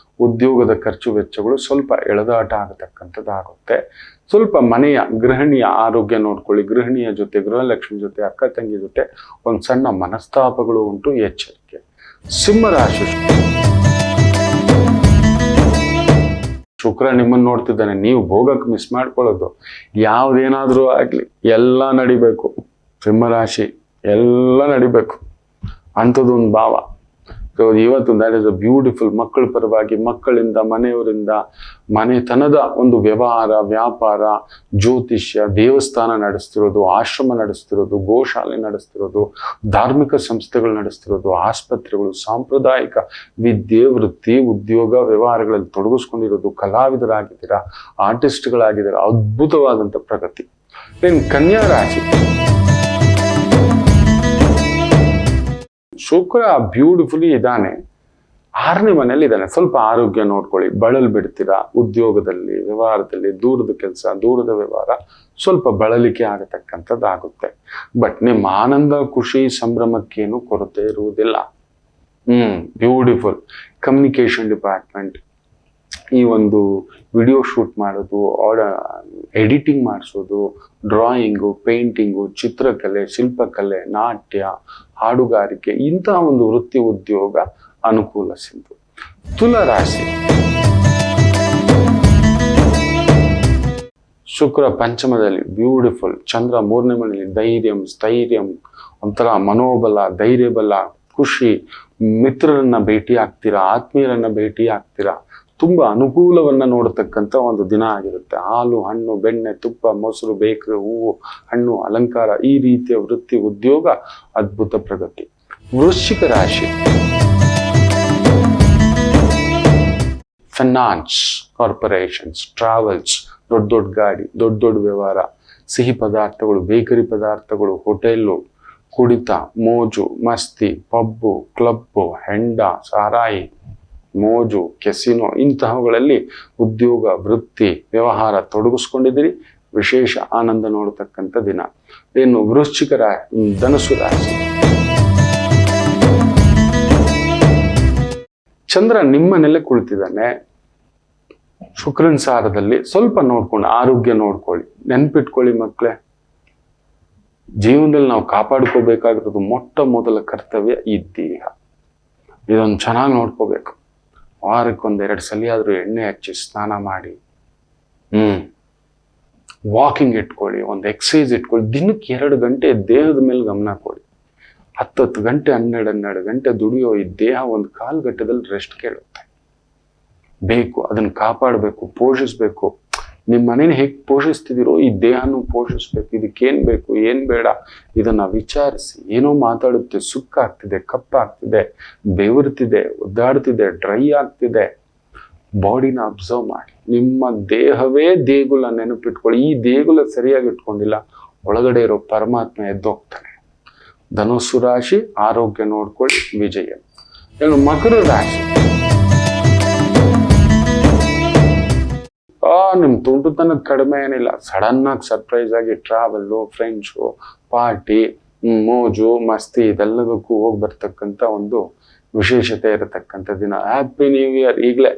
ಉದ್ಯೋಗದ ಖರ್ಚು ವೆಚ್ಚಗಳು ಸ್ವಲ್ಪ ಎಳೆದಾಟ ಆಗತಕ್ಕಂಥದ್ದಾಗುತ್ತೆ. ಸ್ವಲ್ಪ ಮನೆಯ ಗೃಹಿಣಿಯ ಆರೋಗ್ಯ ನೋಡ್ಕೊಳ್ಳಿ. ಗೃಹಿಣಿಯ ಜೊತೆ, ಗೃಹಲಕ್ಷ್ಮಿ ಜೊತೆ, ಅಕ್ಕ ತಂಗಿ ಜೊತೆ ಒಂದು ಸಣ್ಣ ಮನಸ್ತಾಪಗಳು ಉಂಟು, ಎಚ್ಚರಿಕೆ. ಸಿಂಹರಾಶಿ, ಶುಕ್ರ ನಿಮ್ಮನ್ನು ನೋಡ್ತಿದ್ದಾನೆ. ನೀವು ಭೋಗಕ್ಕೆ ಮಿಸ್ ಮಾಡ್ಕೊಳ್ಳೋದು, ಯಾವ್ದೇನಾದ್ರೂ ಆಗ್ಲಿ ಎಲ್ಲ ನಡಿಬೇಕು. ಸಿಂಹರಾಶಿ ಎಲ್ಲ ನಡಿಬೇಕು ಅಂಥದ್ದೊಂದು ಭಾವ. ಸೊ ಇವತ್ತು ದ್ಯಾಟ್ ಇಸ್ ಅ ಬ್ಯೂಟಿಫುಲ್. ಮಕ್ಕಳ ಪರವಾಗಿ, ಮಕ್ಕಳಿಂದ, ಮನೆಯವರಿಂದ, ಮನೆತನದ ಒಂದು ವ್ಯವಹಾರ, ವ್ಯಾಪಾರ, ಜ್ಯೋತಿಷ್ಯ, ದೇವಸ್ಥಾನ ನಡೆಸ್ತಿರೋದು, ಆಶ್ರಮ ನಡೆಸ್ತಿರೋದು, ಗೋಶಾಲೆ ನಡೆಸ್ತಿರೋದು, ಧಾರ್ಮಿಕ ಸಂಸ್ಥೆಗಳು ನಡೆಸ್ತಿರೋದು, ಆಸ್ಪತ್ರೆಗಳು, ಸಾಂಪ್ರದಾಯಿಕ ವಿದ್ಯೆ, ವೃತ್ತಿ, ಉದ್ಯೋಗ, ವ್ಯವಹಾರಗಳಲ್ಲಿ ತೊಡಗಿಸ್ಕೊಂಡಿರೋದು, ಕಲಾವಿದರಾಗಿದ್ದೀರಾ, ಆರ್ಟಿಸ್ಟ್ಗಳಾಗಿದ್ದೀರಾ, ಅದ್ಭುತವಾದಂಥ ಪ್ರಗತಿ. ಇನ್ನು ಕನ್ಯಾ ರಾಶಿ, ಶುಕ್ರ ಬ್ಯೂಟಿಫುಲಿ ಇದ್ದಾನೆ, 6ನೇ ಮನೆಯಲ್ಲಿ ಇದ್ದಾನೆ. ಸ್ವಲ್ಪ ಆರೋಗ್ಯ ನೋಡ್ಕೊಳ್ಳಿ. ಬಳಲ್ ಬಿಡ್ತೀರಾ ಉದ್ಯೋಗದಲ್ಲಿ, ವ್ಯವಹಾರದಲ್ಲಿ, ದೂರದ ಕೆಲಸ, ದೂರದ ವ್ಯವಹಾರ, ಸ್ವಲ್ಪ ಬಳಲಿಕೆ ಆಗತಕ್ಕಂಥದ್ದಾಗುತ್ತೆ. ಬಟ್ ನಿಮ್ಮ ಆನಂದ, ಖುಷಿ, ಸಂಭ್ರಮಕ್ಕೇನು ಕೊರತೆ ಇರುವುದಿಲ್ಲ. ಬ್ಯೂಟಿಫುಲ್. ಕಮ್ಯುನಿಕೇಶನ್ ಡಿಪಾರ್ಟ್ಮೆಂಟ್, ಈ ಒಂದು ವಿಡಿಯೋ ಶೂಟ್ ಮಾಡೋದು, ಎಡಿಟಿಂಗ್ ಮಾಡಿಸೋದು, ಡ್ರಾಯಿಂಗು, ಪೇಂಟಿಂಗು, ಚಿತ್ರಕಲೆ, ಶಿಲ್ಪಕಲೆ, ನಾಟ್ಯ, ಹಾಡುಗಾರಿಕೆ, ಇಂತಹ ಒಂದು ವೃತ್ತಿ ಉದ್ಯೋಗ ಅನುಕೂಲ ಸಿಂಧು. ತುಲಾರಾಶಿ, ಶುಕ್ರ ಪಂಚಮದಲ್ಲಿ ಬ್ಯೂಟಿಫುಲ್. ಚಂದ್ರ 3ನೇ ಮನೆಯಲ್ಲಿ ಧೈರ್ಯಂ, ಸ್ಥೈರ್ಯಂ, ಒಂಥರ ಮನೋಬಲ, ಧೈರ್ಯಬಲ, ಖುಷಿ, ಮಿತ್ರರನ್ನ ಭೇಟಿ ಆಗ್ತೀರಾ, ಆತ್ಮೀಯರನ್ನ ಭೇಟಿ ಆಗ್ತೀರಾ. ತುಂಬಾ ಅನುಕೂಲವನ್ನ ನೋಡತಕ್ಕಂಥ ಒಂದು ದಿನ ಆಗಿರುತ್ತೆ. ಹಾಲು, ಹಣ್ಣು, ಬೆಣ್ಣೆ, ತುಪ್ಪ, ಮೊಸರು, ಬೇಕರಿ, ಹೂವು, ಹಣ್ಣು, ಅಲಂಕಾರ, ಈ ರೀತಿಯ ವೃತ್ತಿ ಉದ್ಯೋಗ ಅದ್ಭುತ ಪ್ರಗತಿ. ವೃಶ್ಚಿಕ ರಾಶಿ, ಫೈನಾನ್ಸ್, ಕಾರ್ಪೊರೇಷನ್ಸ್, ಟ್ರಾವೆಲ್ಸ್, ದೊಡ್ಡ ದೊಡ್ಡ ಗಾಡಿ, ದೊಡ್ಡ ದೊಡ್ಡ ವ್ಯವಹಾರ, ಸಿಹಿ ಪದಾರ್ಥಗಳು, ಬೇಕರಿ ಪದಾರ್ಥಗಳು, ಹೋಟೆಲ್ಲು, ಕುಡಿತ, ಮೋಜು, ಮಸ್ತಿ, ಪಬ್ಬು, ಕ್ಲಬ್ಬು, ಹೆಂಡ, ಸಾರಾಯಿ, ಮೋಜು, ಕೆಸಿನೋ, ಇಂತಹವುಗಳಲ್ಲಿ ಉದ್ಯೋಗ, ವೃತ್ತಿ, ವ್ಯವಹಾರ ತೊಡಗಿಸ್ಕೊಂಡಿದ್ದೀರಿ. ವಿಶೇಷ ಆನಂದ ನೋಡತಕ್ಕಂಥ ದಿನ. ಇನ್ನು ವೃಶ್ಚಿಕ ಧನಸ್ಸು ರಾಶಿ. ಚಂದ್ರ ನಿಮ್ಮನೆಲ್ಲೇ ಕುಳಿತಿದ್ದಾನೆ. ಶುಕ್ರನ ಸಾರದಲ್ಲಿ ಸ್ವಲ್ಪ ನೋಡ್ಕೊಂಡು ಆರೋಗ್ಯ ನೋಡ್ಕೊಳ್ಳಿ. ನೆನ್ಪಿಟ್ಕೊಳ್ಳಿ ಮಕ್ಕಳೇ, ಜೀವನದಲ್ಲಿ ನಾವು ಕಾಪಾಡ್ಕೋಬೇಕಾಗಿರೋದು ಮೊಟ್ಟ ಮೊದಲ ಕರ್ತವ್ಯ ಈ ದೇಹ. ಇದೊಂದು ಚೆನ್ನಾಗಿ ನೋಡ್ಕೋಬೇಕು. ವಾರಕ್ಕೊಂದೆರಡು ಸಲ ಆದ್ರೂ ಎಣ್ಣೆ ಹಚ್ಚಿ ಸ್ನಾನ ಮಾಡಿ, ವಾಕಿಂಗ್ ಇಟ್ಕೊಳ್ಳಿ, ಒಂದು ಎಕ್ಸಸೈಸ್ ಇಟ್ಕೊಳ್ಳಿ. ದಿನಕ್ಕೆ 2 ಗಂಟೆ ದೇಹದ ಮೇಲೆ ಗಮನ ಕೊಡಿ. 10 ಗಂಟೆ 12 ಗಂಟೆ ದುಡಿಯೋ ಈ ದೇಹ ಒಂದು ಕಾಲಘಟ್ಟದಲ್ಲಿ ರೆಸ್ಟ್ ಕೇಳುತ್ತೆ. ಬೇಕು, ಅದನ್ನ ಕಾಪಾಡಬೇಕು, ಪೋಷಿಸ್ಬೇಕು. ನಿಮ್ಮ ಮನೇನ ಹೇಗೆ ಪೋಷಿಸ್ತಿದ್ದೀರೋ ಈ ದೇಹನೂ ಪೋಷಿಸ್ಬೇಕು. ಇದಕ್ಕೇನ್ ಬೇಕು, ಏನ್ ಬೇಡ, ಇದನ್ನ ವಿಚಾರಿಸಿ. ಏನೋ ಮಾತಾಡುತ್ತೆ, ಸುಕ್ಕಾಗ್ತಿದೆ, ಕಪ್ಪಾಗ್ತಿದೆ, ಬೆವರ್ತಿದೆ, ಒದ್ದಾಡ್ತಿದೆ, ಡ್ರೈ ಆಗ್ತಿದೆ. ಬಾಡಿನ ಅಬ್ಸರ್ವ್ ಮಾಡಿ. ನಿಮ್ಮ ದೇಹವೇ ದೇಗುಲ, ನೆನಪಿಟ್ಕೊಳ್ಳಿ. ಈ ದೇಗುಲ ಸರಿಯಾಗಿ ಇಟ್ಕೊಂಡಿಲ್ಲ, ಒಳಗಡೆ ಇರೋ ಪರಮಾತ್ಮ ಎದ್ದೋಗ್ತಾನೆ. ಧನುಸ್ಸು ರಾಶಿ, ಆರೋಗ್ಯ ನೋಡ್ಕೊಳ್ಳಿ, ವಿಜಯ. ಇನ್ನು ಮಕರ ರಾಶಿ. ನಿಮ್ ತುಂಟುತನದ ಕಡಿಮೆ ಏನಿಲ್ಲ. ಸಡನ್ ಆಗಿ ಸರ್ಪ್ರೈಸ್ ಆಗಿ ಟ್ರಾವೆಲ್ಲು, ಫ್ರೆಂಡ್ಸು, ಪಾರ್ಟಿ, ಮೋಜು, ಮಸ್ತಿ, ಇದೆಲ್ಲದಕ್ಕೂ ಹೋಗಿ ಬರ್ತಕ್ಕಂಥ ಒಂದು ವಿಶೇಷತೆ ಇರತಕ್ಕಂಥ ದಿನ. ಹ್ಯಾಪಿ ನ್ಯೂ ಇಯರ್ ಈಗಲೇ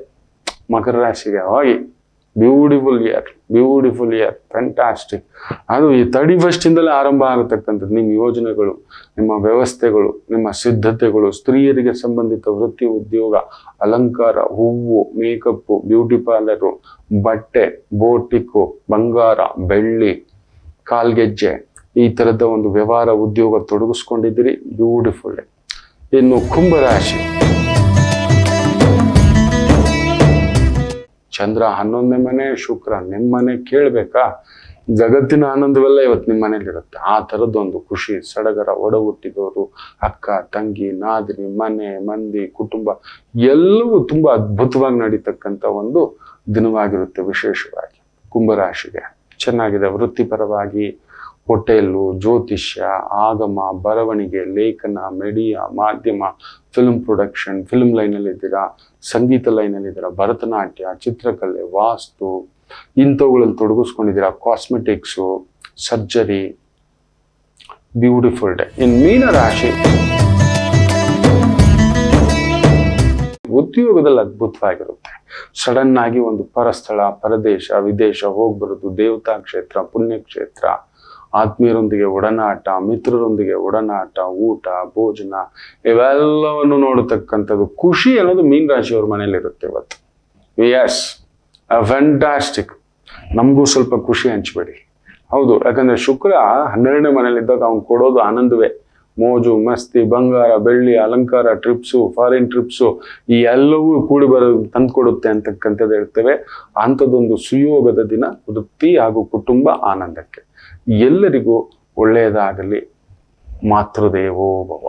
ಮಕರ ರಾಶಿಗೆ ಹೋಗಿ. Beautiful year, fantastic. ಅದು ಈ 31st ಇಂದಲೇ ಆರಂಭ ಆಗತಕ್ಕಂಥದ್ದು. ನಿಮ್ಮ ಯೋಜನೆಗಳು, ನಿಮ್ಮ ವ್ಯವಸ್ಥೆಗಳು, ನಿಮ್ಮ ಸಿದ್ಧತೆಗಳು, ಸ್ತ್ರೀಯರಿಗೆ ಸಂಬಂಧಿತ ವೃತ್ತಿ, ಉದ್ಯೋಗ, ಅಲಂಕಾರ, ಹೂವು, ಮೇಕಪ್ಪು, ಬ್ಯೂಟಿ ಪಾರ್ಲರು, ಬಟ್ಟೆ, ಬೋಟಿಕ್ಕು, ಬಂಗಾರ, ಬೆಳ್ಳಿ, ಕಾಲ್ಗೆಜ್ಜೆ, ಈ ಥರದ ಒಂದು ವ್ಯವಹಾರ, ಉದ್ಯೋಗ ತೊಡಗಿಸ್ಕೊಂಡಿದ್ದೀರಿ. ಬ್ಯೂಟಿಫುಲ್. ಇನ್ನು ಕುಂಭರಾಶಿ. ಚಂದ್ರ 11ನೇ ಮನೆ, ಶುಕ್ರ ನಿಮ್ಮನೆ. ಕೇಳ್ಬೇಕಾ? ಜಗತ್ತಿನ ಆನಂದವೆಲ್ಲ ಇವತ್ತು ನಿಮ್ಮ ಮನೇಲಿರುತ್ತೆ. ಆ ಥರದ್ದೊಂದು ಖುಷಿ, ಸಡಗರ, ಒಡ ಹುಟ್ಟಿದವರು, ಅಕ್ಕ, ತಂಗಿ, ನಾದಿನಿ, ಮನೆ, ಮಂದಿ, ಕುಟುಂಬ ಎಲ್ಲವೂ ತುಂಬಾ ಅದ್ಭುತವಾಗಿ ನಡೀತಕ್ಕಂಥ ಒಂದು ದಿನವಾಗಿರುತ್ತೆ. ವಿಶೇಷವಾಗಿ ಕುಂಭರಾಶಿಗೆ ಚೆನ್ನಾಗಿದೆ. ವೃತ್ತಿಪರವಾಗಿ ಹೋಟೆಲ್ಲು, ಜ್ಯೋತಿಷ್ಯ, ಆಗಮ, ಬರವಣಿಗೆ, ಲೇಖನ, ಮೀಡಿಯಾ, ಮಾಧ್ಯಮ, ಫಿಲ್ಮ್ ಪ್ರೊಡಕ್ಷನ್, ಫಿಲ್ಮ್ ಲೈನಲ್ಲಿ ಇದ್ದೀರಾ, ಸಂಗೀತ ಲೈನಲ್ಲಿ ಇದ್ದೀರಾ, ಭರತನಾಟ್ಯ, ಚಿತ್ರಕಲೆ, ವಾಸ್ತು, ಇಂಥವುಗಳಲ್ಲಿ ತೊಡಗಿಸ್ಕೊಂಡಿದ್ದೀರಾ, cosmetics, surgery. Beautiful day. In Meena rashi. ಉದ್ಯೋಗದಲ್ಲಿ ಅದ್ಭುತವಾಗಿರುತ್ತೆ. ಸಡನ್ ಆಗಿ ಒಂದು ಪರಸ್ಥಳ, ಪರದೇಶ, ವಿದೇಶ ಹೋಗ್ಬರೋದು, ದೇವತಾ ಕ್ಷೇತ್ರ, ಪುಣ್ಯಕ್ಷೇತ್ರ, ಆತ್ಮೀಯರೊಂದಿಗೆ ಒಡನಾಟ, ಮಿತ್ರರೊಂದಿಗೆ ಒಡನಾಟ, ಊಟ, ಭೋಜನ, ಇವೆಲ್ಲವನ್ನು ನೋಡತಕ್ಕಂಥದ್ದು. ಖುಷಿ ಅನ್ನೋದು ಮೀನ ರಾಶಿಯವ್ರ ಮನೇಲಿ ಇರುತ್ತೆ ಇವತ್ತು. Yes, fantastic. ನಮಗೂ ಸ್ವಲ್ಪ ಖುಷಿ ಹಂಚ್ಬೇಡಿ. ಹೌದು, ಯಾಕಂದ್ರೆ ಶುಕ್ರ 12ನೇ ಮನೇಲಿದ್ದಾಗ ಅವ್ನು ಕೊಡೋದು ಆನಂದವೇ. ಮೋಜು, ಮಸ್ತಿ, ಬಂಗಾರ, ಬೆಳ್ಳಿ, ಅಲಂಕಾರ, ಟ್ರಿಪ್ಸು, ಫಾರಿನ್ ಟ್ರಿಪ್ಸು, ಈ ಎಲ್ಲವೂ ಕೂಡಿ ತಂದು ಕೊಡುತ್ತೆ ಅಂತಕ್ಕಂಥದ್ದು ಹೇಳ್ತೇವೆ. ಅಂಥದ್ದೊಂದು ಸುಯೋಗದ ದಿನ, ವೃತ್ತಿ ಹಾಗೂ ಕುಟುಂಬ ಆನಂದಕ್ಕೆ. ಎಲ್ಲರಿಗೂ ಒಳ್ಳೆಯದಾಗಲಿ. ಮಾತೃದೇವೋ ಭವ.